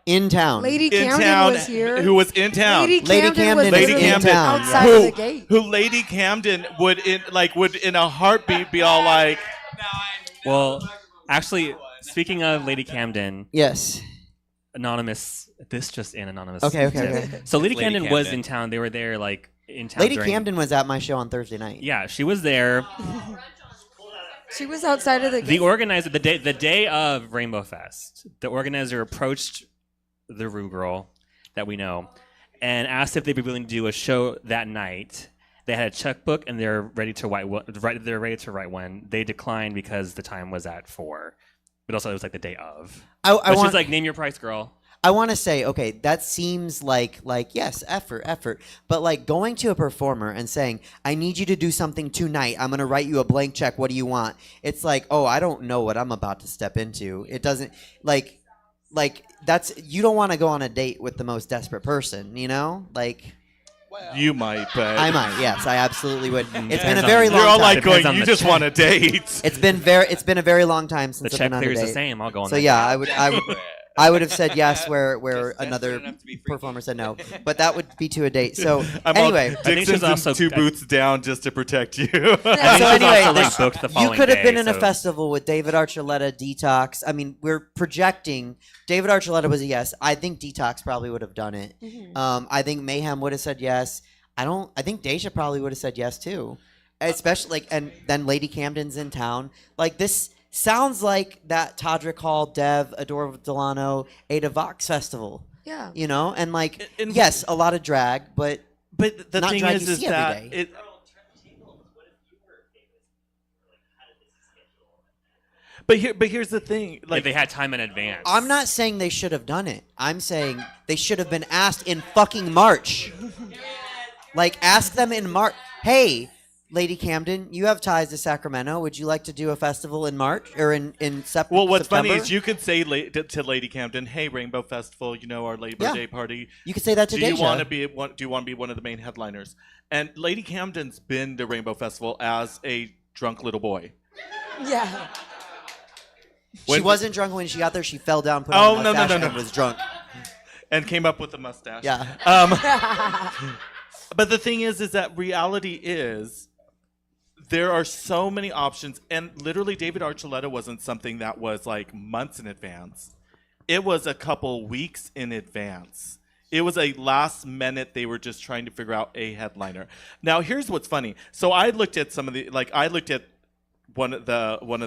in town. Lady in Camden town? was here. Who was in town? Lady Lady Camden Camden was is literally in town. outside who, of the gate. who Lady Camden would in a heartbeat be all like, Well, actually, speaking of Lady Camden, Yes. anonymous. This just in anonymous. Okay. So Lady Lady Camden was Camden. in town. They were there like in town. Lady during- Camden was at my show on Thursday night. Yeah, she was there. She was outside of the The gate. organizer, the day of Rainbowfest, the organizer approached the Rue girl that we know and asked if they'd be willing to do a show that night. They had a checkbook and they're ready to write. They're ready to write when. They declined because the time was at 4, but also it was like the day of. I But want. she's like, name your price, girl. I want to say, okay, that seems like yes, effort, but like going to a performer and saying, I need you to do something tonight. I'm gonna write you a blank check. What do you want? It's like, oh, I don't know what I'm about to step into. It doesn't like that's you don't want to go on a date with the most desperate person, you know? Like you might, but I might, yes, I absolutely would. It's been a Depends very on- long you're all time. like Depends going, on you the just check. want a date. It's been a very long time since The I've check been on a clears the date. same. I'll go on So that yeah, date. I would have said yes where Just another desperate enough to be freaky. performer said no, but that would be to a date. So I'm anyway, all, think Dixon's she's also- in 2 boots down just to protect you. so she's anyway, also, like, this- booked the you following could have day, been in a so- festival with David Archuleta, Detox. I mean, we're projecting. David Archuleta was a yes. I think Detox probably would have done it. I think Mayhem would have said yes. I think Deja probably would have said yes too, especially like, and then Lady Camden's in town. Like this sounds like that Todrick Hall, Dev, Adore Delano, Ada Vox festival. Yeah. You know, and like And- yes, a lot of drag, but But the Not thing drag is you see every that day. it. But here's the thing, Like like they had time in advance. I'm not saying they should have done it. I'm saying they should have been asked in fucking March. Like, ask them in March. Hey, Lady Camden, you have ties to Sacramento. Would you like to do a festival in March or in September? well, what's funny is you could say to Lady Camden, "Hey, Rainbow Festival, you know our Labor Yeah. Day party. You could say that to Do you Deja. want to be one? Do you want to be one of the main headliners?" And Lady Camden's been to Rainbow Festival as a drunk little boy. Yeah. She When- wasn't drunk when she got there. She fell down, put Oh, on a no, no, mustache, no, and no. was drunk. And came up with a mustache. Yeah. But the thing is that reality is there are so many options, and literally David Archuleta wasn't something that was like months in advance. It was a couple weeks in advance. It was a last minute. They were just trying to figure out a headliner. Now, here's what's funny. So I looked at some of the I looked at one of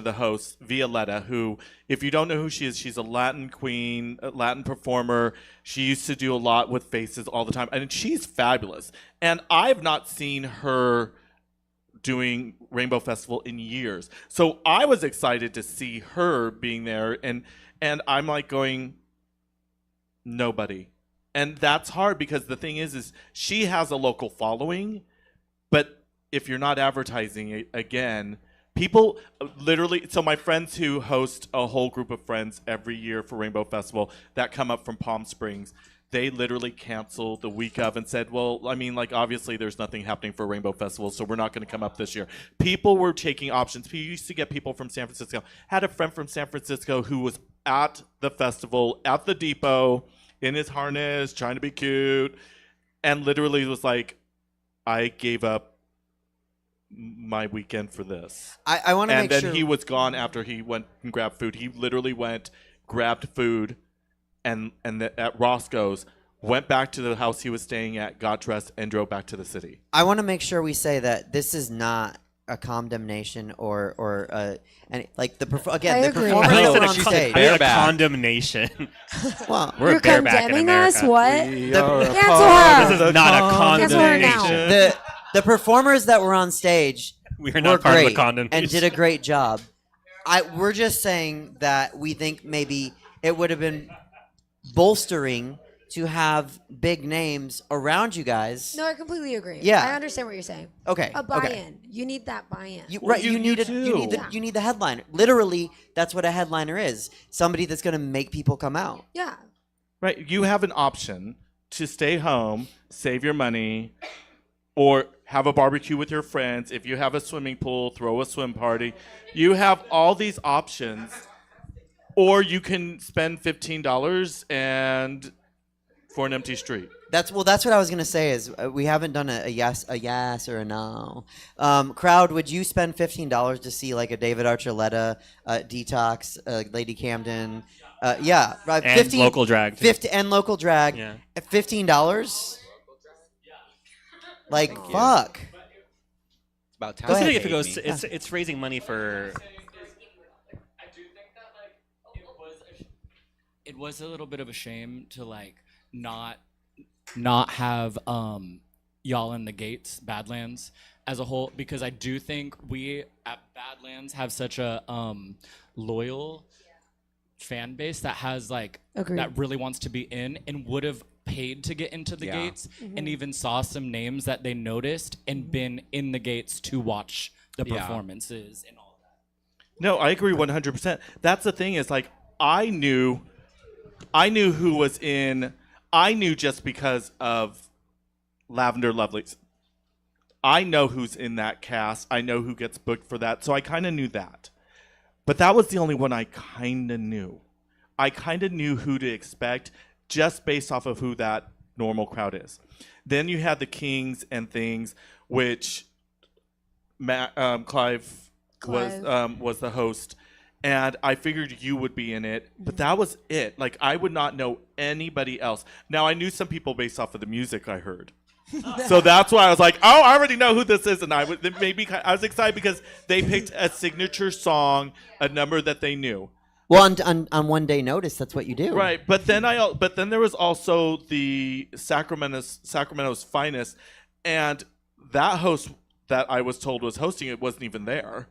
the hosts, Violetta, who, if you don't know who she is, she's a Latin queen, a Latin performer. She used to do a lot with faces all the time, and she's fabulous. And I've not seen her doing Rainbow Festival in years, so I was excited to see her being there, and I'm like going, nobody, and that's hard because the thing is she has a local following, but if you're not advertising it again. People literally, so my friends who host a whole group of friends every year for Rainbow Festival that come up from Palm Springs, they literally canceled the week of and said, well, I mean, like, obviously there's nothing happening for Rainbow Festival, so we're not going to come up this year. People were taking options. We used to get people from San Francisco. Had a friend from San Francisco who was at the festival, at the depot, in his harness, trying to be cute, and literally was like, I gave up my weekend for this. I want to And make then sure. he was gone after he went and grabbed food. He literally went, grabbed food, and at Roscoe's, went back to the house he was staying at, got dressed, and drove back to the city. I want to make sure we say that this is not a condemnation or any like the again I the agree. performers I that thought were you on said stage. Bareback. condemnation. Well, We're You're bareback in condemning America. us? What? Cancel her. This is not a Cancel her now. condemnation. the performers that were on stage We are were not part of the great condemnation. and did a great job. We're just saying that we think maybe it would have been bolstering to have big names around you guys. No, I completely agree. Yeah. I understand what you're saying. Okay. A buy-in. Okay. You need that buy-in. Right, you you do. need the headliner. Literally, that's what a headliner is. Somebody that's going to make people come out. Yeah. Right. You have an option to stay home, save your money, or have a barbecue with your friends. If you have a swimming pool, throw a swim party. You have all these options. Or you can spend $15 and for an empty street. That's what I was gonna say. Is we haven't done a yes or a no. Crowd, would you spend $15 to see like a David Archuleta, Detox, Lady Camden? Yeah, right. And local drag, too. 50 and local drag. Yeah. At $15. Like fuck. It's about time. Go I ahead. think if it goes, Hate me. it's raising money for. I do think that like it was a little bit of a shame to like not have y'all in the gates Badlands as a whole, because I do think we at Badlands have such a loyal fan base that has like Agreed. that really wants to be in and would have paid to get into the gates and even saw some names that they noticed and been in the gates to watch the Yeah. performances and all that. No, I agree 100%. That's the thing is like I knew who was in. I knew just because of Lavender Lovelace. I know who's in that cast. I know who gets booked for that. So I kind of knew that. But that was the only one I kind of knew. I kind of knew who to expect just based off of who that normal crowd is. Then you had the Kings and things, which Clive was the host. And I figured you would be in it, but that was it. Like, I would not know anybody else. Now, I knew some people based off of the music I heard. So that's why I was like, oh, I already know who this is. And I was excited because they picked a signature song, a number that they knew. Well, on one day notice, that's what you do. Right, but then there was also the Sacramento's Finest, and that host that I was told was hosting it wasn't even there.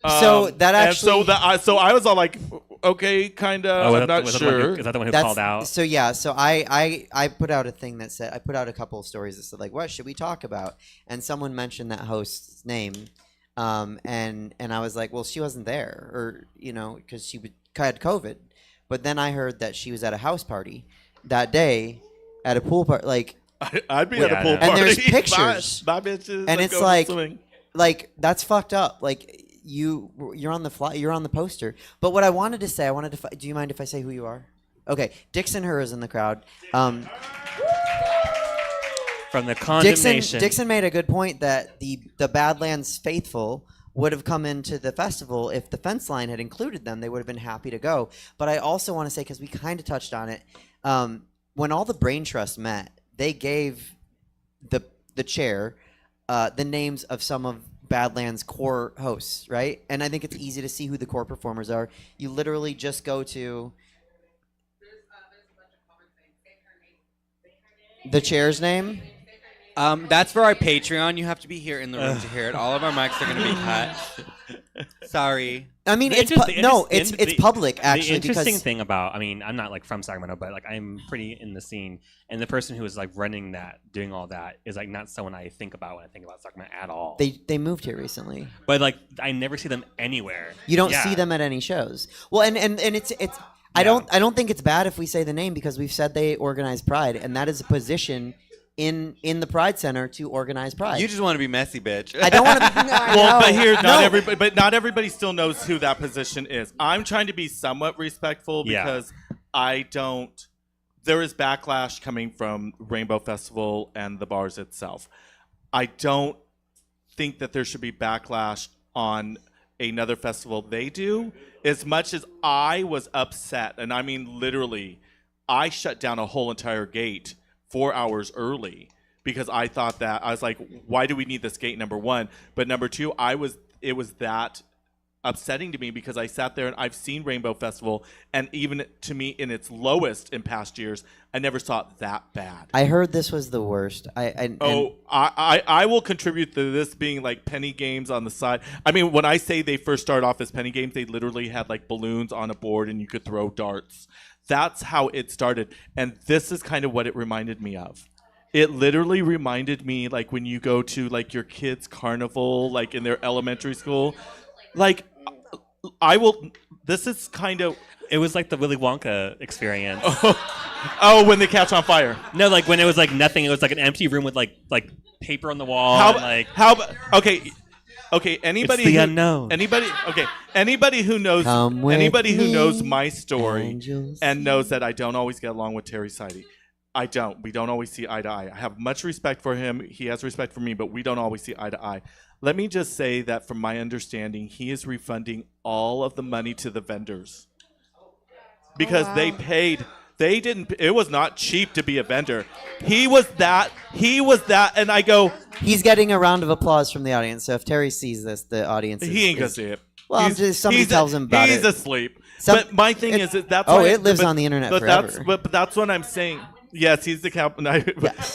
So that actually, and so I was all like, okay, kind of. I'm not sure. Is that the one who that's, called out? So yeah, so I put out a thing that said, I put out a couple of stories that said like, what should we talk about? And someone mentioned that host's name, and I was like, well, she wasn't there, or because she had COVID. But then I heard that she was at a house party that day, at a pool party, like. I'd be at a pool party. And there's pictures. My bitches. And it's like that's fucked up. Like you're on the fly. You're on the poster. But what I wanted to say, do you mind if I say who you are? Okay, Dixon Her is in the crowd. From the condemnation. Dixon made a good point that the Badlands faithful would have come into the festival if the fence line had included them. They would have been happy to go. But I also want to say, because we kind of touched on it, when all the Brain Trust met, they gave the chair the names of some of Badlands' core hosts, right? And I think it's easy to see who the core performers are. You literally just go to the chair's name. That's for our Patreon. You have to be here in the room to hear it. All of our mics are going to be cut. Sorry. I mean, it's public actually. The interesting because thing about, I'm not like from Sacramento, but like I'm pretty in the scene, and the person who is like running that, doing all that, is like not someone I think about when I think about Sacramento at all. they moved here recently. But like I never see them anywhere. You don't see them at any shows. Well, and it's. I don't think it's bad if we say the name, because we've said they organize Pride, and that is a position in the Pride Center to organize Pride. You just want to be messy, bitch. I don't want to. Well, but here, not everybody still knows who that position is. I'm trying to be somewhat respectful because I don't. There is backlash coming from Rainbow Festival and the bars itself. I don't think that there should be backlash on another festival they do. As much as I was upset, and I mean literally, I shut down a whole entire gate 4 hours early because I thought that I was like, why do we need this gate, number one? But number two, it was that upsetting to me because I sat there and I've seen Rainbow Festival, and even to me in its lowest in past years, I never saw it that bad. I heard this was the worst. I will contribute to this being like penny games on the side. I mean, when I say they first started off as penny games, they literally had like balloons on a board and you could throw darts. That's how it started. And this is kind of what it reminded me of. It literally reminded me like when you go to like your kids' carnival, like in their elementary school. Like I will. This is kind of. It was like the Willy Wonka experience. Oh, when they catch on fire. No, like when it was like nothing. It was like an empty room with like paper on the wall. How? And, like Okay. Okay. Anybody? It's the who, unknown. Anybody? Okay. Anybody who knows. Come with Anybody who me, knows my story angels. and knows that I don't always get along with Terry Sidey. I don't. We don't always see eye to eye. I have much respect for him. He has respect for me, but we don't always see eye to eye. Let me just say that from my understanding, he is refunding all of the money to the vendors. Because they paid. They didn't. It was not cheap to be a vendor. He was that. And I go, He's getting a round of applause from the audience. So if Terry sees this, the audience he ain't going to see it. Well, somebody tells him about it. He's asleep. But my thing is that that's oh, why it lives on the internet forever. But that's what I'm saying. Yes, he's the cowboy.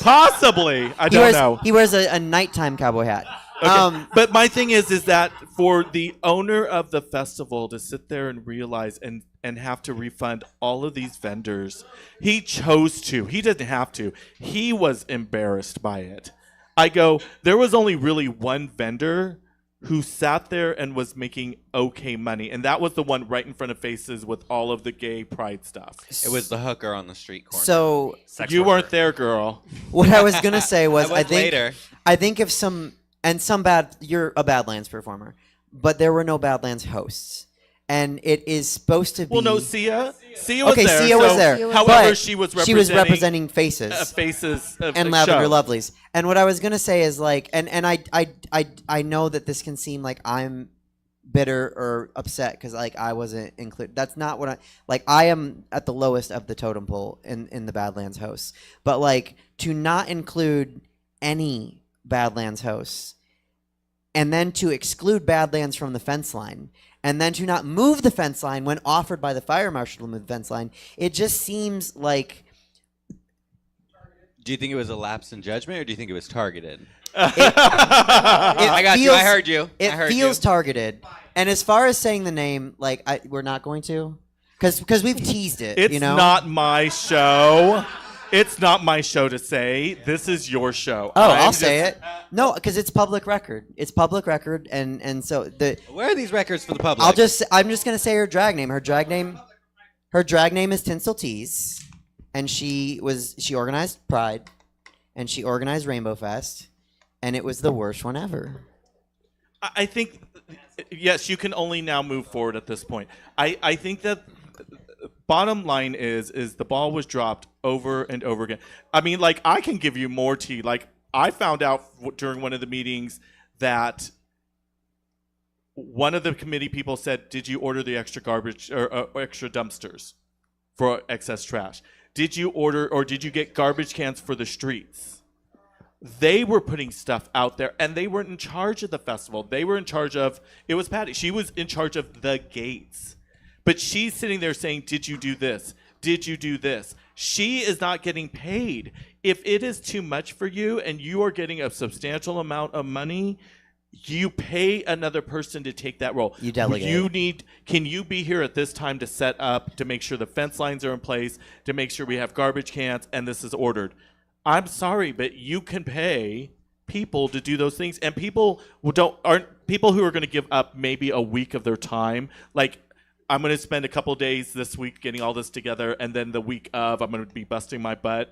Possibly. I don't know. He wears a nighttime cowboy hat. Okay. But my thing is that for the owner of the festival to sit there and realize and have to refund all of these vendors, he chose to. He didn't have to. He was embarrassed by it. I go, there was only really one vendor who sat there and was making okay money, and that was the one right in front of Faces with all of the gay pride stuff. It was the hooker on the street corner. So Sex you worker. weren't there, girl. what I was gonna say was, I think later. I think if you're a Badlands performer, but there were no Badlands hosts, and it is supposed to be. Well, no, Sia was Okay, there. Sia was so- there. However, but she was representing Faces. Faces of and the Lavender show. Lovelies. And what I was gonna say is like, and I know that this can seem like I'm bitter or upset because like I wasn't included. That's not what I am at the lowest of the totem pole in the Badlands hosts. But like to not include any Badlands hosts, and then to exclude Badlands from the fence line, and then to not move the fence line when offered by the fire marshal to move the fence line, it just seems like. Do you think it was a lapse in judgment, or do you think it was targeted? I got you. I heard you. It I heard feels you. targeted. And as far as saying the name, like we're not going to, because we've teased it. It's you know? not my show. It's not my show to say. This is your show. Oh, I'll say it. No, because it's public record. It's public record, and so Where are these records for the public? I'm just gonna say her drag name. Her drag name is Tinsel Tease, and she organized Pride, and she organized Rainbowfest, and it was the worst one ever. I think, yes, you can only now move forward at this point. I think that bottom line is the ball was dropped over and over again. I mean, like, I can give you more tea. Like, I found out during one of the meetings that one of the committee people said, did you order the extra garbage or extra dumpsters for excess trash? Did you order or did you get garbage cans for the streets? They were putting stuff out there, and they weren't in charge of the festival. They were in charge of, it was Patty. She was in charge of the gates. But she's sitting there saying, did you do this? Did you do this? She is not getting paid. If it is too much for you and you are getting a substantial amount of money, you pay another person to take that role. You delegate. Can you be here at this time to set up, to make sure the fence lines are in place, to make sure we have garbage cans, and this is ordered? I'm sorry, but you can pay people to do those things, and people aren't people who are going to give up maybe a week of their time. Like, I'm going to spend a couple days this week getting all this together, and then the week of I'm going to be busting my butt.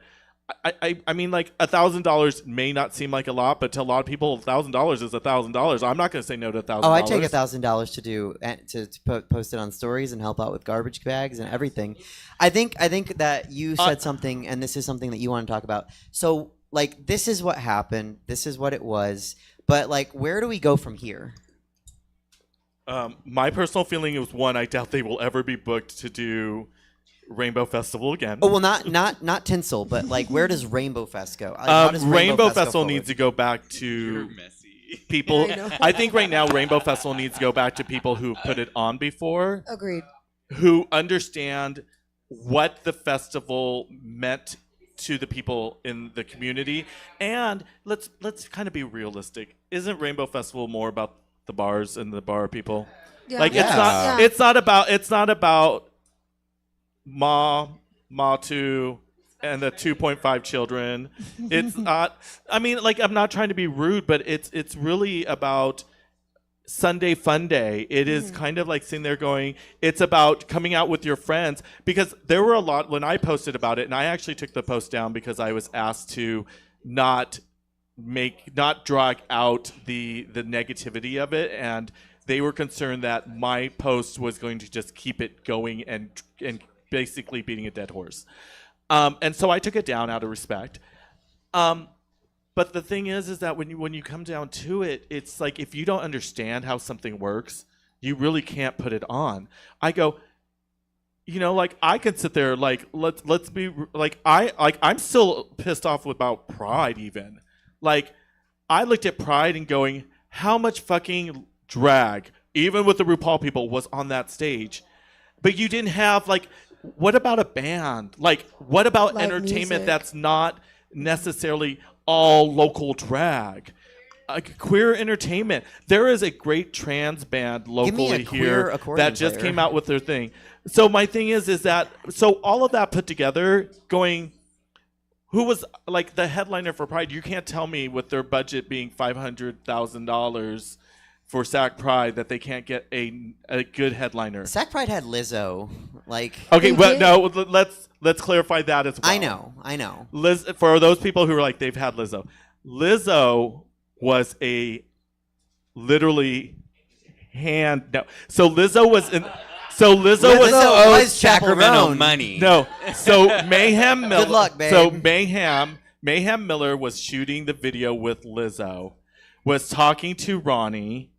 I mean, like, $1,000 may not seem like a lot, but to a lot of people, $1,000 is $1,000. I'm not going to say no to $1,000. Oh, I take $1,000 to do to post it on stories and help out with garbage bags and everything. I think that you said something, and this is something that you want to talk about. So, like, this is what happened. This is what it was. But like, where do we go from here? My personal feeling is, one, I doubt they will ever be booked to do Rainbow Festival again. Oh well, not Tinsel, but like, where does Rainbow Fest go? How does Rainbow Fest Festival go needs to forward? go back to people. I think right now Rainbow Festival needs to go back to people who put it on before, Agreed. who understand what the festival meant to the people in the community. And let's kind of be realistic. Isn't Rainbow Festival more about the bars and the bar people? Yeah. Like, Yeah. it's not about Ma 2 and the 2.5 children. It's not, I mean, like, I'm not trying to be rude, but it's really about Sunday fun day. It is kind of like sitting there going, it's about coming out with your friends, because there were a lot when I posted about it, and I actually took the post down because I was asked to not drag out the negativity of it, and they were concerned that my post was going to just keep it going and basically beating a dead horse. And so I took it down out of respect. But the thing is that when you come down to it, it's like if you don't understand how something works, you really can't put it on. I go, like I can sit there like let's be like I'm still pissed off about Pride even. Like I looked at Pride and going, how much fucking drag, even with the RuPaul people, was on that stage, but you didn't have like, what about a band? Like what about Live entertainment music. that's not necessarily all local drag? Queer entertainment. There is a great trans band locally queer here accordion that just player. came out with their thing. So my thing is that, so all of that put together, going, who was like the headliner for Pride? You can't tell me with their budget being $500,000 for SAC Pride that they can't get a good headliner. Sac Pride had Lizzo. Like, Okay, They well, did? no, let's clarify that as well. I know. Liz, for those people who are like, they've had Lizzo. Lizzo was literally So Lizzo was in. So Lizzo was. Lizzo was Sacramento chaperone. money. No. So Mayhem Miller. Good luck, babe. So Mayhem Miller was shooting the video with Lizzo, was talking to Ronnie,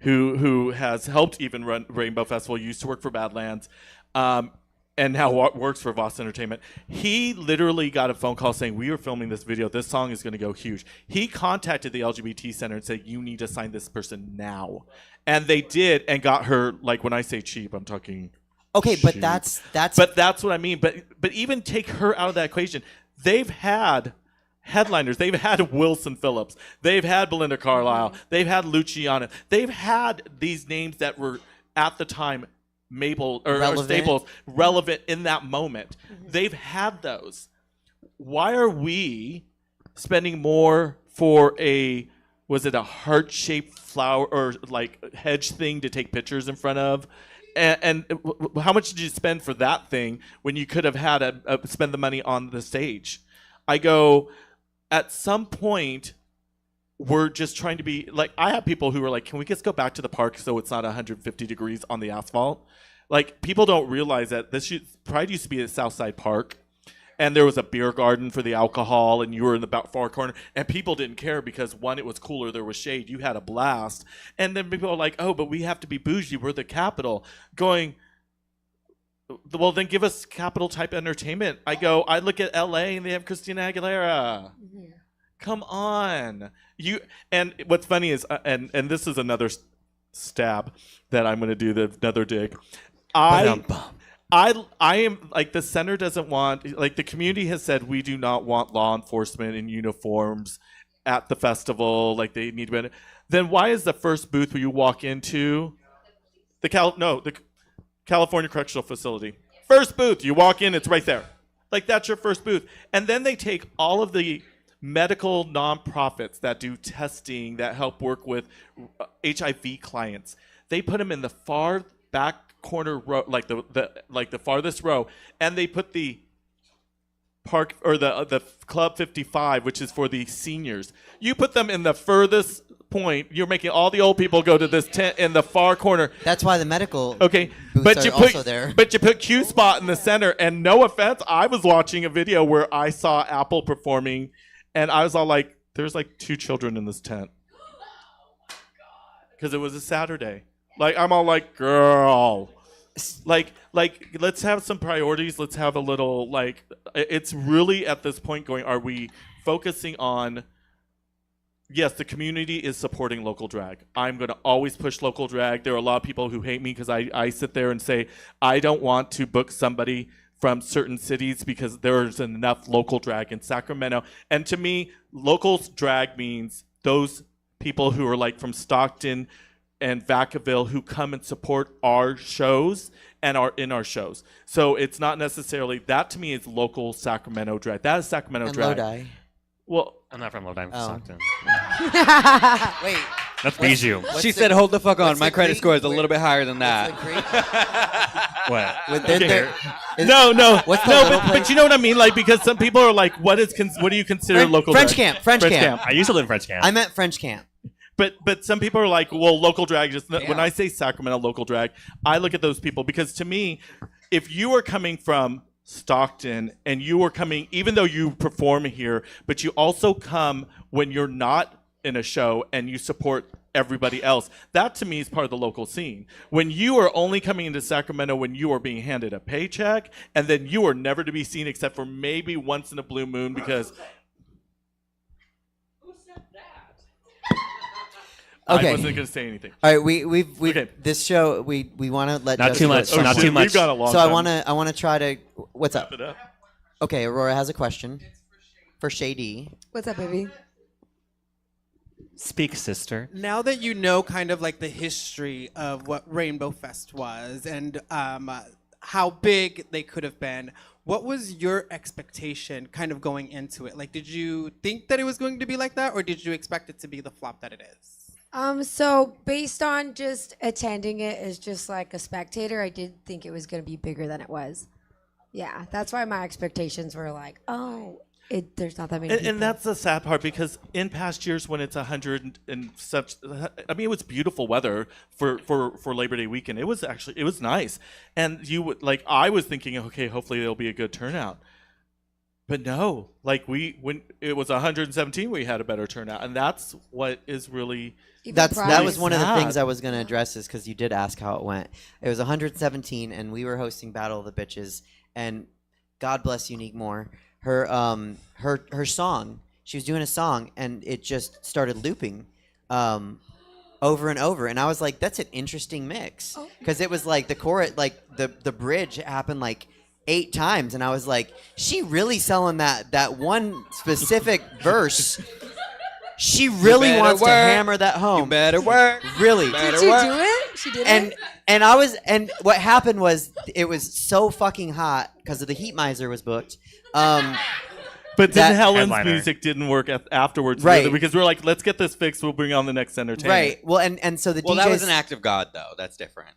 who has helped even run Rainbow Festival, used to work for Badlands, and now works for Voss Entertainment. He literally got a phone call saying, we are filming this video. This song is going to go huge. He contacted the LGBT Center and said, you need to sign this person now. And they did, and got her, like when I say cheap, I'm talking Okay, but cheap. that's But that's what I mean. But even take her out of that equation. They've had headliners. They've had Wilson Phillips. They've had Belinda Carlisle. They've had Luciana. They've had these names that were at the time or Staples relevant in that moment. They've had those. Why are we spending more for was it a heart-shaped flower or like hedge thing to take pictures in front of? And how much did you spend for that thing when you could have had spend the money on the stage? I go, at some point, we're just trying to be like, I have people who are like, can we just go back to the park so it's not 150 degrees on the asphalt? Like, people don't realize that Pride used to be at Southside Park, and there was a beer garden for the alcohol, and you were in the far corner, and people didn't care because, one, it was cooler, there was shade, you had a blast. And then people are like, oh, but we have to be bougie, we're the capital. Going, well, then give us capital-type entertainment. I look at L.A., and they have Christina Aguilera. Come on. And what's funny is, and this is another stab that I'm going to do, another dig. I am like, the center doesn't want, like, the community has said we do not want law enforcement in uniforms at the festival, like they need to. Then why is the first booth where you walk into the California Correctional Facility? First booth, you walk in, it's right there. Like, that's your first booth. And then they take all of the medical nonprofits that do testing, that help work with HIV clients. They put them in the far back corner row, like the farthest row, and they put the park or the Club 55, which is for the seniors. You put them in the furthest point. You're making all the old people go to this tent in the far corner. That's why the medical Okay, booths are also there. but you put Q Spot in the center. And no offense, I was watching a video where I saw Apple performing, and I was all like, "There's like 2 children in this tent," because it was a Saturday. Like, I'm all like, girl, like let's have some priorities. Let's have a little, like, it's really at this point going, are we focusing on, yes, the community is supporting local drag. I'm going to always push local drag. There are a lot of people who hate me because I sit there and say, I don't want to book somebody from certain cities because there's enough local drag in Sacramento. And to me, local drag means those people who are like from Stockton and Vacaville who come and support our shows and are in our shows. So it's not necessarily, that to me is local Sacramento drag. That is Sacramento And drag. Lodi. Well, I'm not from Lodi, I'm from Oh. Stockton. Wait, That's Bijou. She said, "Hold the fuck on." what's My the credit Greek? score is a little bit higher than What's that. the Greek? What? Within Okay. the- No. What's the no, little but place? you know what I mean? Like, because some people are like, what do you consider local French drag? camp. French camp. I used to live in French camp. I meant French camp. But some people are like, well, local drag. Just Yeah. when I say Sacramento local drag, I look at those people because to me, if you are coming from Stockton and you are coming, even though you perform here, but you also come when you're not in a show and you support everybody else. That to me is part of the local scene. When you are only coming into Sacramento when you are being handed a paycheck and then you are never to be seen except for maybe once in a blue moon because Okay. I wasn't going to say anything. All right, we've Okay. this show we want to let Not Jessica too much. talk Not more. too much. We've got a long So I time. want to try to what's up? Wrap it up. Okay, Aurora has a question for Shay D. What's up, baby? Speak, sister. Now that you know kind of like the history of what Rainbowfest was and how big they could have been, what was your expectation kind of going into it? Like, did you think that it was going to be like that, or did you expect it to be the flop that it is? So based on just attending it as just like a spectator, I did think it was going to be bigger than it was. Yeah, that's why my expectations were like, oh, there's not that many people. And that's the sad part because in past years when it's 100 and such, I mean, it was beautiful weather for Labor Day weekend. It was nice. And you would like, I was thinking, okay, hopefully it'll be a good turnout. But no, like when it was 117, we had a better turnout. And that's what is really, Even That prior- was one of the sad. things I was going to address is because you did ask how it went. It was 117, and we were hosting Battle of the Bitches, and God bless Unique Moore. Her song, she was doing a song, and it just started looping over and over, and I was like, that's an interesting mix because it was like the chorus, like the bridge happened like 8 times, and I was like, she really selling that one specific verse. She really better wants to work. hammer that You home. better work. Really. Better Did she work. do it? She did And it? and what happened was it was so fucking hot because of the Heat Miser was booked. but That then Helen's headliner. music didn't work afterwards. Right. Really, because we're like, let's get this fixed. We'll bring on the next entertainer. Right. Well, and so the Well, DJs, that was an act of God, though. That's different.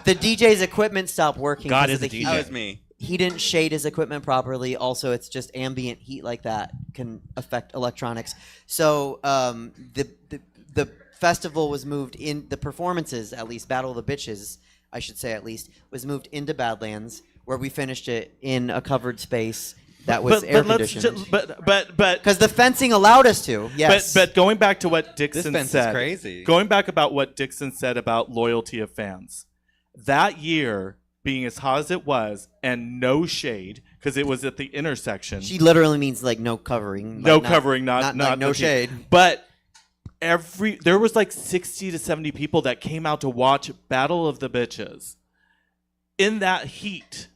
the DJ's equipment stopped working. God 'cause is of the heat. DJ. That was me. He didn't shade his equipment properly. Also, it's just ambient heat like that can affect electronics. So the festival was moved in. The performances, at least Battle of the Bitches, I should say, at least was moved into Badlands, where we finished it in a covered space that was air conditioned. But Because the fencing allowed us to. Yes. But going back to what Dixon fence is said, crazy. Going back about what Dixon said about loyalty of fans, that year being as hot as it was and no shade because it was at the intersection. she literally means like no covering. No like, covering, not like no the- shade. But there was like 60 to 70 people that came out to watch Battle of the Bitches in that heat.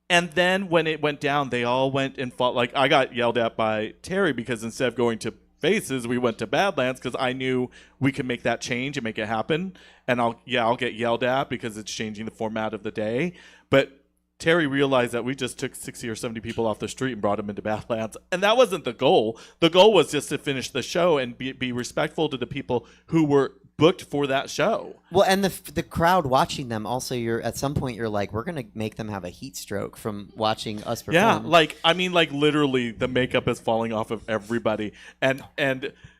And then when it went down, they all went and fought. Like I got yelled at by Terry because instead of going to Faces, we went to Badlands because I knew we could make that change and make it happen. And I'll get yelled at because it's changing the format of the day. But Terry realized that we just took 60 or 70 people off the street and brought them into Badlands. And that wasn't the goal. The goal was just to finish the show and be respectful to the people who were booked for that show. Well, and the crowd watching them also, you're at some point you're like, we're gonna make them have a heat stroke from watching us perform. Yeah, like literally the makeup is falling off of everybody. And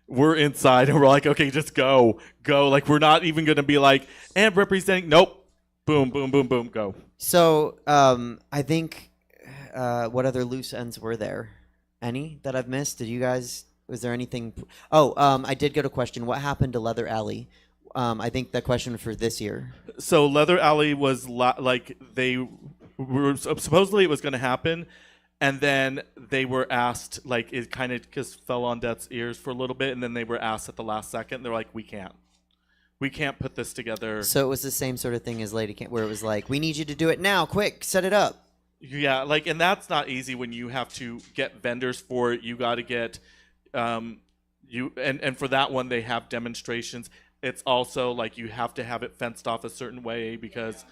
we're inside and we're like, okay, just go. Like we're not even gonna be like, and representing nope. Boom, boom, boom, boom, go. So I think what other loose ends were there? Any that I've missed? Did you guys? Was there anything? Oh, I did get a question. What happened to Leather Alley? I think the question for this year. So Leather Alley was like they were supposedly it was going to happen, and then they were asked like it kind of just fell on deaf's ears for a little bit, and then they were asked at the last second. They're like, we can't put this together. So it was the same sort of thing as Lady Camp, where it was like, we need you to do it now, quick, set it up. Yeah, like, and that's not easy when you have to get vendors for it. You got to get and for that one they have demonstrations. It's also like you have to have it fenced off a certain way because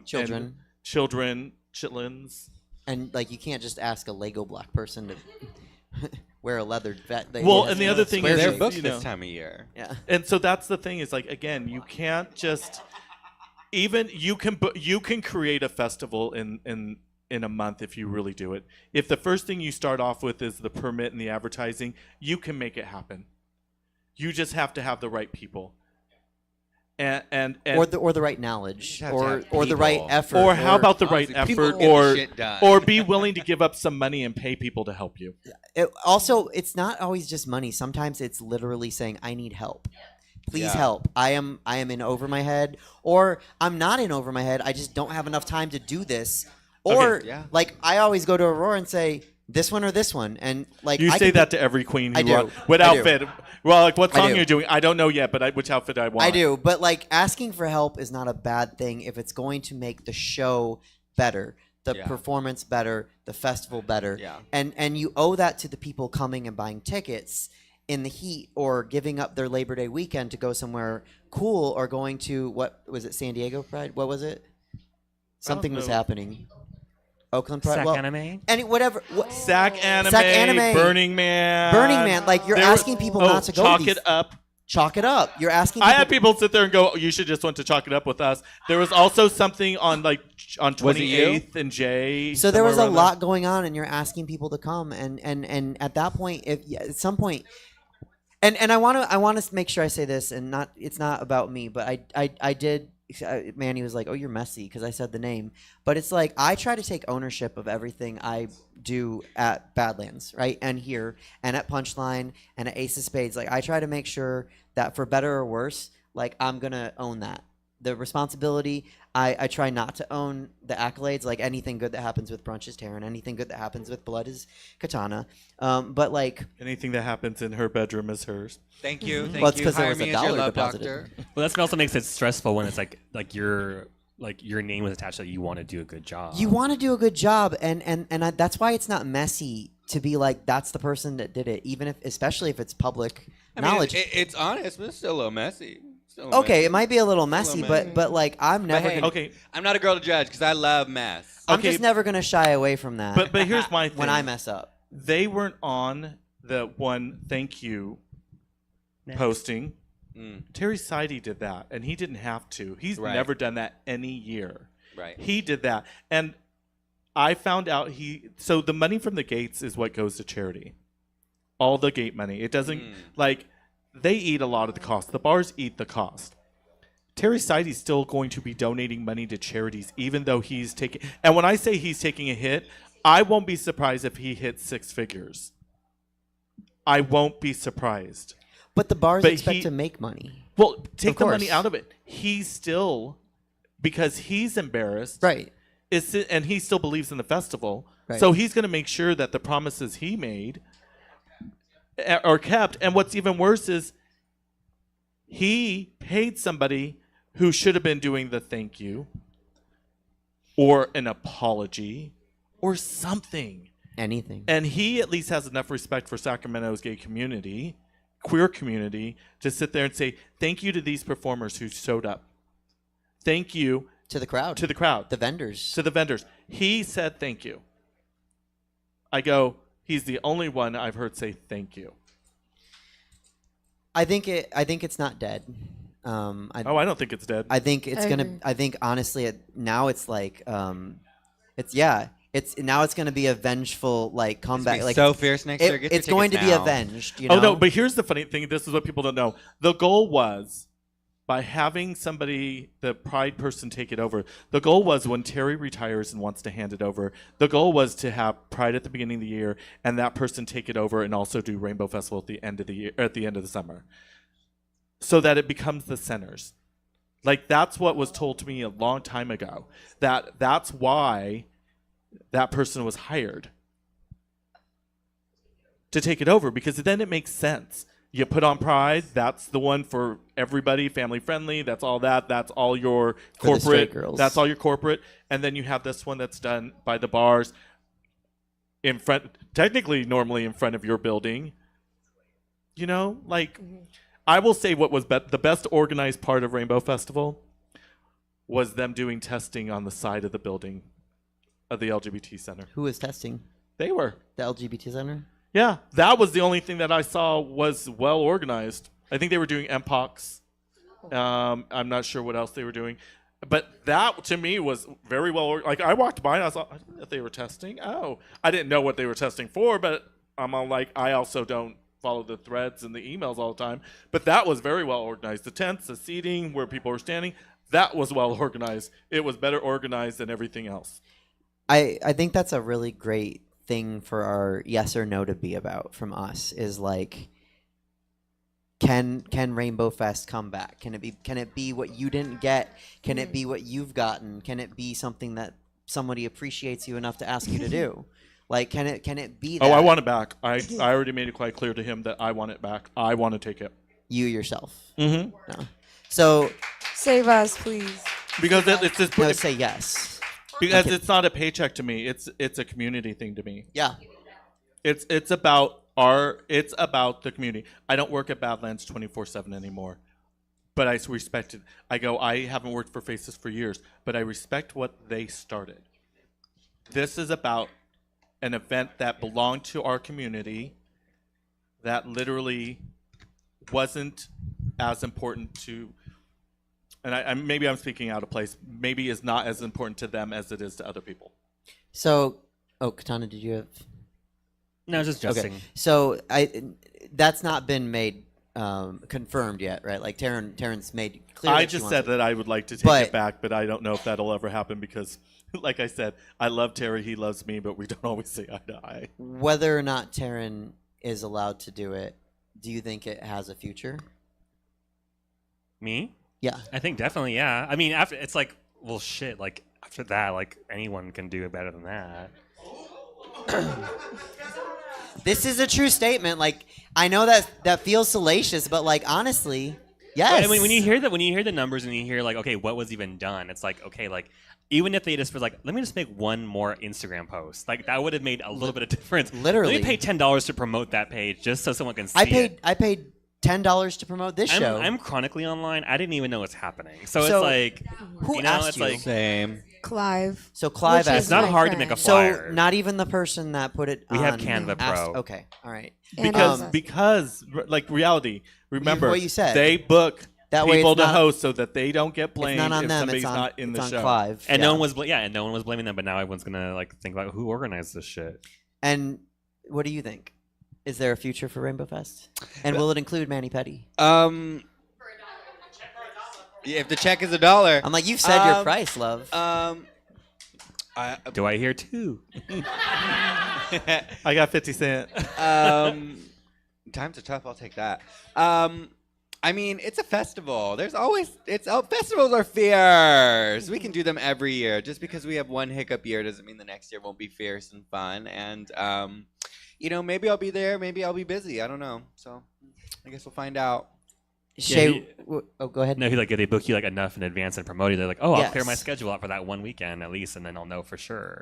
Children. chitlins. And like you can't just ask a Lego block person to wear a leather vest. Well, and the other thing is, They're you booked know, this time of year. yeah. and so that's the thing is like again, you can't just even you can create a festival in a month if you really do it. If the first thing you start off with is the permit and the advertising, you can make it happen. You just have to have the right people. And or the right knowledge, You have to have or the right people. effort, or how about the right Honestly, people effort, get the or shit done. or be willing to give up some money and pay people to help you. Also, it's not always just money. Sometimes it's literally saying, "I need help. Please Yeah. help. I am in over my head, or I'm not in over my head. I just don't have enough time to do this." Or Okay. Yeah. like I always go to Aurora and say, "This one or this one," and like You I say can that to every queen. I Who do. What I do. outfit? Well, like what I song do. you're doing? I don't know yet, but which outfit I want. I do, but like asking for help is not a bad thing if it's going to make the show better, the Yeah. performance better, the festival better. Yeah. And you owe that to the people coming and buying tickets in the heat or giving up their Labor Day weekend to go somewhere cool or going to what was it, San Diego Pride? What was it? Something was know. happening. Oakland Pride. Sac Well, anime. whatever. Sac anime, Anime. Burning Man. Burning Man, like you're There- asking people not to go Chalk to these. it up. Chalk it up. You're asking I people had people sit there and go, "You should just want to chalk it up with us." There was also something on like on Was it you? 28th and J. So there was a somewhere around lot going on, and you're asking people to come, and at that point, if at some point, and I want to make sure I say this, and not it's not about me, but I did. Manny was like, "Oh, you're messy," because I said the name, but it's like I try to take ownership of everything I do at Badlands, right, and here, and at Punchline, and at Ace of Spades. Like I try to make sure that for better or worse, like I'm gonna own that. The responsibility, I try not to own the accolades. Like anything good that happens with Brunch is Taryn. Anything good that happens with Blood is Katana. But like, anything that happens in her bedroom is hers. Thank you. Thank Well, it's you. 'cause there Hire was a me as your dollar love deposited. doctor. Well, that also makes it stressful when it's like your name was attached to you want to do a good job. you want to do a good job, and that's why it's not messy to be like that's the person that did it, even if, especially if it's public I mean, knowledge. it's honest, but it's still a little messy. Still a little Okay, messy. it might be a little messy, messy. but like I'm never hey, gonna, Okay, I'm not a girl to judge because I love mess. I'm okay, just never gonna shy away from that. but here's my thing. when I mess up, They weren't on the one thank you posting. Mm, Terry Sidey did that, and he didn't have to. He's Right. never done that any year. right. He did that, and I found out so the money from the gates is what goes to charity. All the gate money. It doesn't like they eat a lot of the cost. The bars eat the cost. Terry Sidey's still going to be donating money to charities, even though he's taking. And when I say he's taking a hit, I won't be surprised if he hits 6 figures. I won't be surprised. but the bars But expect he- to make money, Well, take Of the money course. out of it. He's still, because he's embarrassed, right? and he still believes in the festival. Right. So he's going to make sure that the promises he made are kept. And what's even worse is he paid somebody who should have been doing the thank you or an apology or something. Anything. And he at least has enough respect for Sacramento's gay community, queer community, to sit there and say, thank you to these performers who showed up. Thank you To the crowd. to the crowd, the vendors. to the vendors. He said thank you. I go, he's the only one I've heard say thank you. I think it's not dead. I don't think it's dead. I think it's I gonna. agree. I think honestly, now it's like, it's now it's gonna be a vengeful like It's comeback. gonna be like so fierce next year. Get your it's going to tickets be now. avenged. You know? Oh, no, but here's the funny thing. This is what people don't know. The goal was, by having somebody, the Pride person, take it over, the goal was when Terry retires and wants to hand it over, the goal was to have Pride at the beginning of the year and that person take it over and also do Rainbow Festival at the end of the year, at the end of the summer, so that it becomes the centers. Like, that's what was told to me a long time ago. That's why that person was hired to take it over, because then it makes sense. You put on Pride, that's the one for everybody, family friendly, that's all that. That's all your For the straight corporate. girls. That's all your corporate. And then you have this one that's done by the bars in front, technically normally in front of your building. You know, like, I will say what was the best organized part of Rainbow Festival was them doing testing on the side of the building of the LGBT center. who is testing They were. the LGBT center? Yeah, that was the only thing that I saw was well organized. I think they were doing MPOX. I'm not sure what else they were doing. But that, to me, was very well. Like, I walked by and I was like, I didn't know if they were testing. Oh, I didn't know what they were testing for, but I'm all like, I also don't follow the threads and the emails all the time. But that was very well organized. The tents, the seating, where people were standing, that was well organized. It was better organized than everything else. I think that's a really great thing for our yes or no to be about from us is like, can Rainbow Fest come back? Can it be what you didn't get? Can it be what you've gotten? Can it be something that somebody appreciates you enough to ask you to do? Like, can it be that? Oh, I want it back. I already made it quite clear to him that I want it back. I want to take it. You yourself. Mm-hmm. No. So Save us, please. Because it's just no, say yes. because it's not a paycheck to me. It's a community thing to me. Yeah. It's about the community. I don't work at Badlands 24/7 anymore, but I respect it. I haven't worked for Faces for years, but I respect what they started. This is about an event that belonged to our community that literally wasn't as important to, and maybe I'm speaking out of place, maybe is not as important to them as it is to other people. So, Katana, did you have? No, just jesting. Okay. So that's not been made confirmed yet, right? Like Taryn's made clear. I just said that I would like to take it back, but I don't know if that'll ever happen because, like I said, I love Terry, he loves me, but we don't always see eye to eye. Whether or not Taryn is allowed to do it, do you think it has a future? Me? Yeah. I think definitely, yeah. I mean, after it's like, well, shit. Like after that, like anyone can do it better than that. This is a true statement. Like, I know that feels salacious, but like honestly, yes. But, I mean, when you hear the numbers and you hear like, okay, what was even done? It's like, okay, like even if they just was like, let me just make one more Instagram post, like that would have made a little bit of difference. Literally, let me pay $10 to promote that page just so someone can see it. I paid $10 to promote this show. I'm chronically online. I didn't even know what's happening. So it's like, who you know, asked it's you? like Same. Clive. So Clive Which asked. is it's not my hard to friend. make a flyer. So not even the person that put it. We have on Canva asked- Pro. Okay, all right. And Because like reality, remember what you said. they book That way people it's to not- host so that they don't get It's blamed not on if them. somebody's It's on, not in it's the on show. Clive. And yeah. no one was, and no one was blaming them. But now everyone's gonna like think about who organized this shit. And what do you think? Is there a future for Rainbow Fest? And will it include Manny Petty? Yeah, if the check is $1. I'm like, you've said your price, love. Do I hear two? I got 50 cents. Times are tough. I'll take that. I mean, it's a festival. Festivals are fierce. We can do them every year. Just because we have one hiccup year doesn't mean the next year won't be fierce and fun. And maybe I'll be there. Maybe I'll be busy. I don't know. So I guess we'll find out. Shay, go ahead. No, if they book you like enough in advance and promote you, they're like, oh, I'll clear my Yes. schedule out for that one weekend at least, and then I'll know for sure.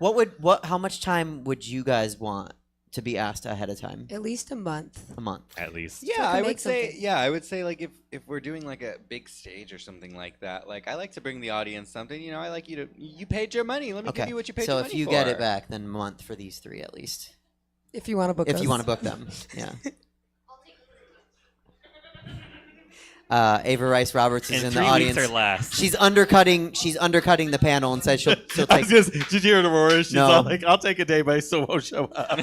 How much time would you guys want to be asked ahead of time? At least a month. A month. At least. Yeah, So I make would say. something. Yeah, I would say like if we're doing like a big stage or something like that, like I like to bring the audience something. You know, I like you paid your money. Let me give you what you paid So your if money you for. get it back, then a month for these three at least. If you want to book us. If you want to book them, yeah. Ava Rice Roberts is In in 3 the audience. weeks or less. She's undercutting the panel and said she'll take. Did you hear Aurora? She's No. all like, I'll take a day, but I still won't show up.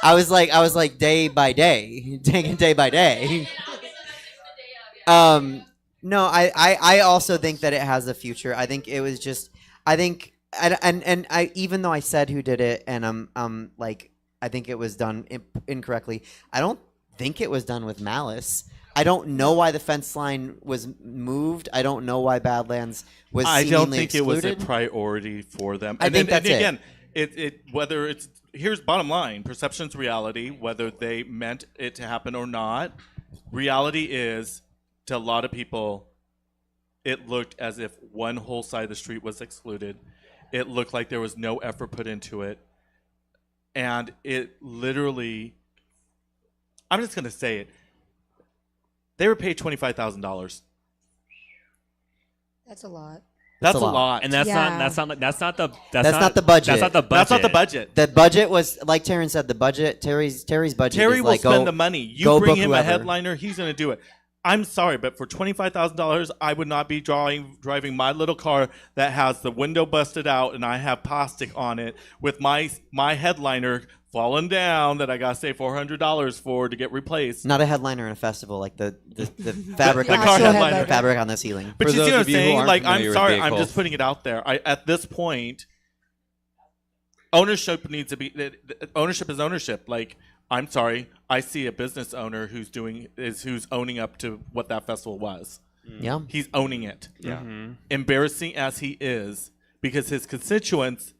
I was like day by day, taking day by day. No, I also think that it has a future. I think it was just, and I even though I said who did it, and like I think it was done incorrectly. I don't think it was done with malice. I don't know why the fence line was moved. I don't know why Badlands was. I don't seemingly think it was a excluded. priority for them. I think that's it. again, whether it's here's bottom line: perception's reality. Whether they meant it to happen or not, reality is to a lot of people, it looked as if one whole side of the street was excluded. It looked like there was no effort put into it, and it literally. I'm just going to say it. They were paid $25,000. That's a lot. That's a a lot. lot. And that's Yeah. not the That's not the budget. That's not the budget. That's not the budget. The budget was like Taryn said. The budget, Terry's budget. Terry is will like, spend go, the money. You go bring book him whoever. a headliner, he's going to do it. I'm sorry, but for $25,000, I would not be driving my little car that has the window busted out and I have plastic on it with my headliner falling down that I got to save $400 for to get replaced. Not a headliner in a festival, like the fabric, The on car the headliner. ceiling, fabric on the ceiling. But For you see those what I'm of you who saying? aren't Like, I'm familiar with sorry, I'm vehicles. just putting it out there. At this point, ownership needs to be. Ownership is ownership. Like, I'm sorry, I see a business owner who's owning up to what that festival was. Yeah. He's owning it. Yeah. Embarrassing as he is, because his constituents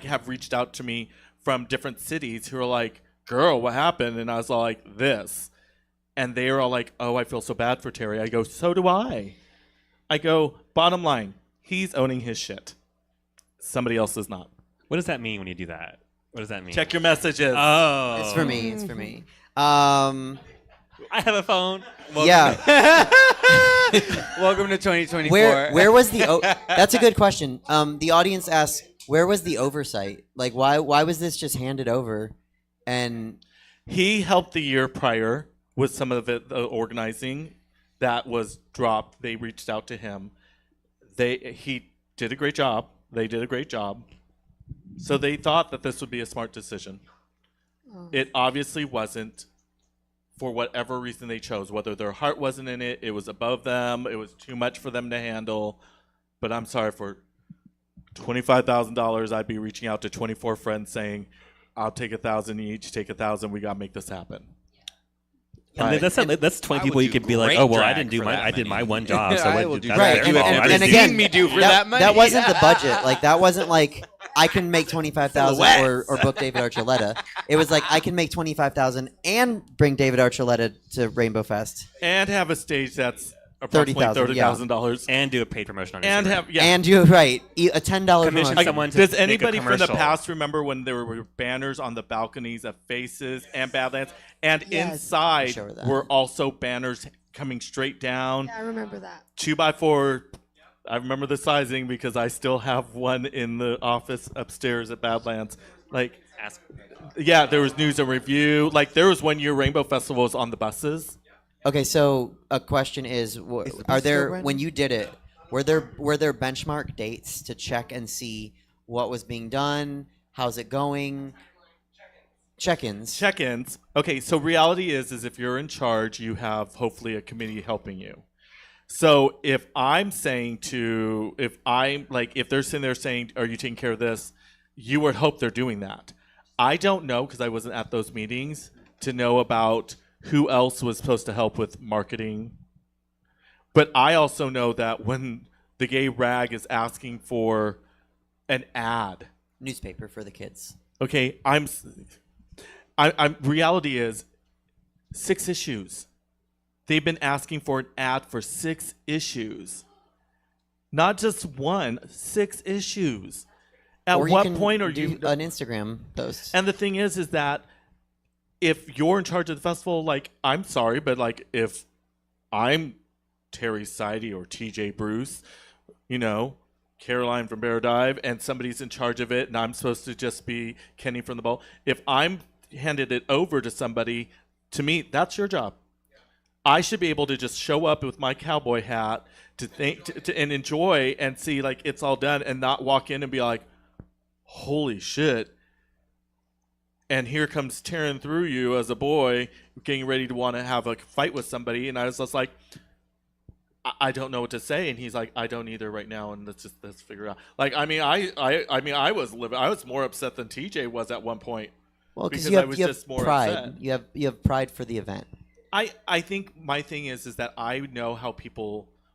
have reached out to me from different cities who are like, "Girl, what happened?" And I was all like, "This," and they are all like, "Oh, I feel so bad for Terry." I go, "So do I." I go, bottom line, he's owning his shit. Somebody else is not. What does that mean when you do that? What does that mean? Check your messages. Oh. It's for me. It's for me. I have a phone. Yeah. Welcome to 2024. Where was the? That's a good question. The audience asks, where was the oversight? Like, why was this just handed over? And He helped the year prior with some of the organizing that was dropped. They reached out to him. He did a great job. They did a great job. So they thought that this would be a smart decision. It obviously wasn't, for whatever reason they chose. Whether their heart wasn't in it, it was above them, it was too much for them to handle. But I'm sorry, for $25,000, I'd be reaching out to 24 friends saying, "I'll take 1,000 each, take 1,000. We gotta make this happen." And that's 20 I people would you do could be like, great oh well, I drag didn't do for my that I did my money. one job. So I what will did do that's right, their and, fault. and, I and didn't do again, Seen me do for that money. That wasn't the budget. Like, that wasn't like I can make 25,000 or book David Archuleta. It was like I can make 25,000 and bring David Archuleta to Rainbowfest And have a stage that's approximately $30,000. and do a paid promotion on And Instagram. have, yeah. and you're right, a $10 Commission promotion. someone to Does make a anybody from the commercial. past remember when there were banners on the balconies of Faces and Badlands? And Yes. inside Sure that. were also banners coming straight down, Yeah, I remember that. 2x4. I remember the sizing because I still have one in the office upstairs at Badlands. Like, Ask- yeah, there was news and review. Like, there was one year Rainbow Festival was on the buses. Okay, so a question is, the are bus there still running? when you did it, were there benchmark dates to check and see what was being done? How's it going? Check-ins. Check-ins. Okay, so reality is if you're in charge, you have hopefully a committee helping you. So if they're sitting there saying, "Are you taking care of this?" You would hope they're doing that. I don't know, because I wasn't at those meetings, to know about who else was supposed to help with marketing. But I also know that when the gay rag is asking for an ad, Newspaper for the kids. okay, reality is 6 issues. They've been asking for an ad for 6 issues. Not just one, 6 issues. At Or what you can point are do you? an Instagram post? And the thing is that if you're in charge of the festival, like, I'm sorry, but like, if I'm Terry Sidey or TJ Bruce, Caroline from Bear Dive, and somebody's in charge of it, and I'm supposed to just be Kenny from the Bowl, if I'm handed it over to somebody, to me, that's your job. I should be able to just show up with my cowboy hat and enjoy and see like it's all done, and not walk in and be like, "Holy shit!" And here comes Taryn Thru-U as a boy, getting ready to want to have a fight with somebody, and I was just like, I don't know what to say, and he's like, "I don't either right now," and let's figure it out. Like, I was more upset than TJ was at one point. Well, because because you I have, was you have just more pride. upset. You have pride for the event. I think my thing is that I know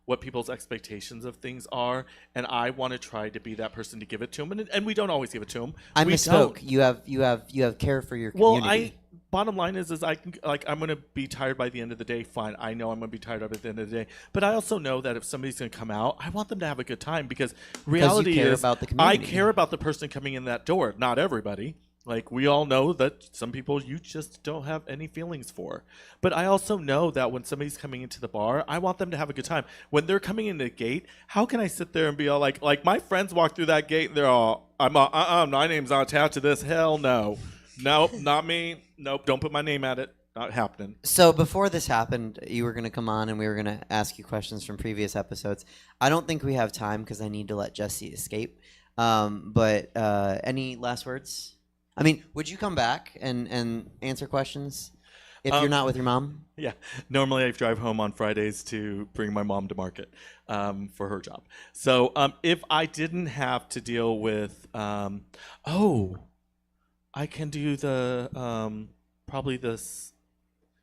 what people's expectations of things are, and I want to try to be that person to give it to them, and we don't always give it to them. I We misspoke. don't. You have care for your Well, community. bottom line is I'm gonna be tired by the end of the day. Fine, I know I'm gonna be tired of it at the end of the day, but I also know that if somebody's gonna come out, I want them to have a good time, because reality care is about the I community. care about the person coming in that door, not everybody. Like, we all know that some people you just don't have any feelings for. But I also know that when somebody's coming into the bar, I want them to have a good time. When they're coming in the gate, how can I sit there and be all like my friends walk through that gate and they're all, my name's not attached to this. Hell no. Nope, not me. Nope, don't put my name at it. Not happening. So before this happened, you were going to come on and we were going to ask you questions from previous episodes. I don't think we have time because I need to let Jesse escape. But any last words? I mean, would you come back and answer questions if you're not with your mom? Yeah. Normally I drive home on Fridays to bring my mom to market for her job. So if I didn't have to deal with, I can do the, probably this.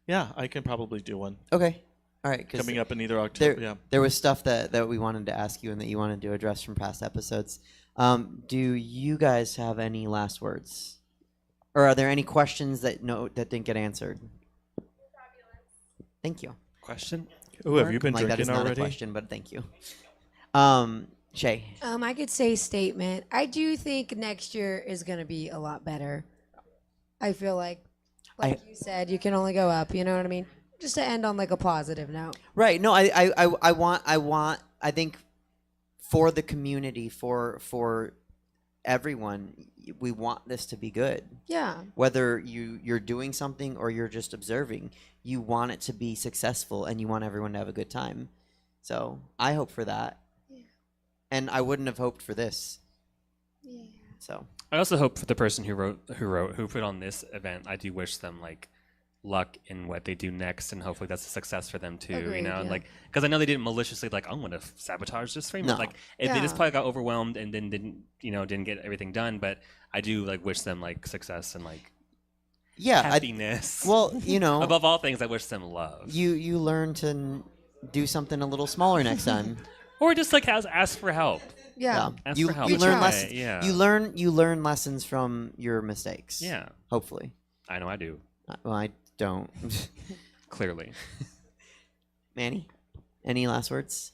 Yeah, I can probably do one. Okay. All right. Coming up in either October. There was stuff that we wanted to ask you and that you wanted to address from past episodes. Do you guys have any last words? Or are there any questions that didn't get answered? Thank you. Question? Oh, have you been Like, that is drinking not already? a question, but thank you. Shay. I could say statement. I think next year is going to be a lot better. I feel like you said, you can only go up. You know what I mean? Just to end on like a positive note. Right. No, I think for the community, for everyone, we want this to be good. Yeah. Whether you're doing something or you're just observing, you want it to be successful and you want everyone to have a good time. So I hope for that. Yeah. And I wouldn't have hoped for this. Yeah. So I also hope for the person who put on this event. I do wish them like luck in what they do next, and hopefully that's a success for them too. Agreed, you know, yeah. like because I know they didn't maliciously like I'm going to sabotage this frame. No. Like they Yeah. just probably got overwhelmed and then didn't get everything done. But I do like wish them like success and like happiness. Well, you know, above all things, I wish them love. you learn to do something a little smaller next time. Or just like ask for help. Yeah. Ask You for help. you learn try. lessons. Yeah. You learn lessons from your mistakes. Yeah. Hopefully. I know I do. Well, I don't. Clearly. Manny, any last words?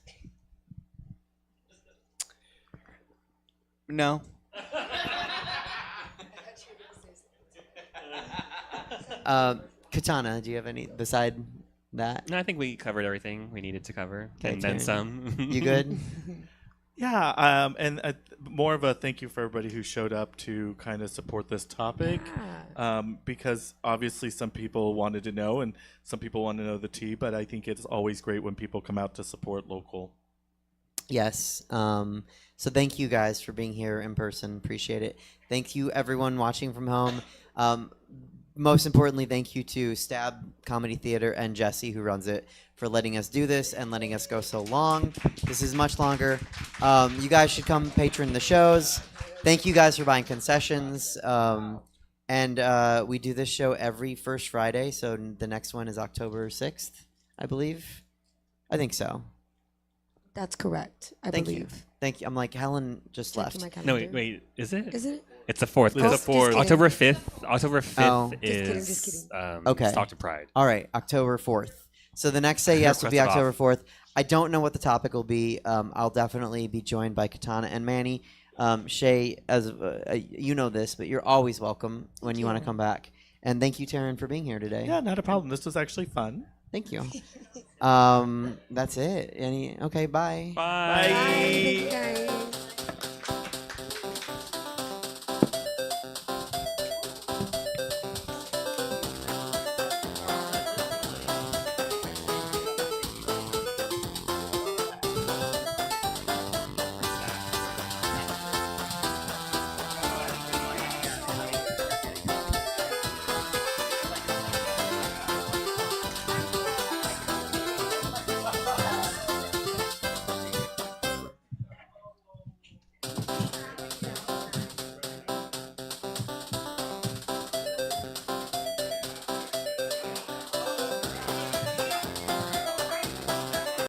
No. Katana, do you have any beside that? No, I think we covered everything we needed to cover, Okay, and then Taryn. some. You good? Yeah, and more of a thank you for everybody who showed up to kind of support this topic, because obviously some people wanted to know and some people want to know the tea, but I think it's always great when people come out to support local. Yes. So thank you guys for being here in person. Appreciate it. Thank you everyone watching from home. Most importantly, thank you to Stab Comedy Theater and Jesse, who runs it, for letting us do this and letting us go so long. This is much longer. You guys should come patron the shows. Thank you guys for buying concessions. And we do this show every first Friday, so the next one is October 6th, I believe. I think so. That's correct. I Thank believe. you. Thank you. I'm like, Helen just Checking left. my No, calendar. wait, is it? Is it? It's the 4th. It's the just 4th. kidding. October 5th. October 5th Oh. is Just kidding. Okay. Stockton Pride. All right, October 4th. So the next Say Yes will be Request it October 4th. I don't know what the topic will be. I'll definitely be joined by Katana and Manny. Shay, as you know this, but you're always welcome when you want to come back. And thank you, Taryn, for being here today. Yeah, not a problem. This was actually fun. Thank you. That's it. Okay, bye. Bye. Bye. Thank you guys.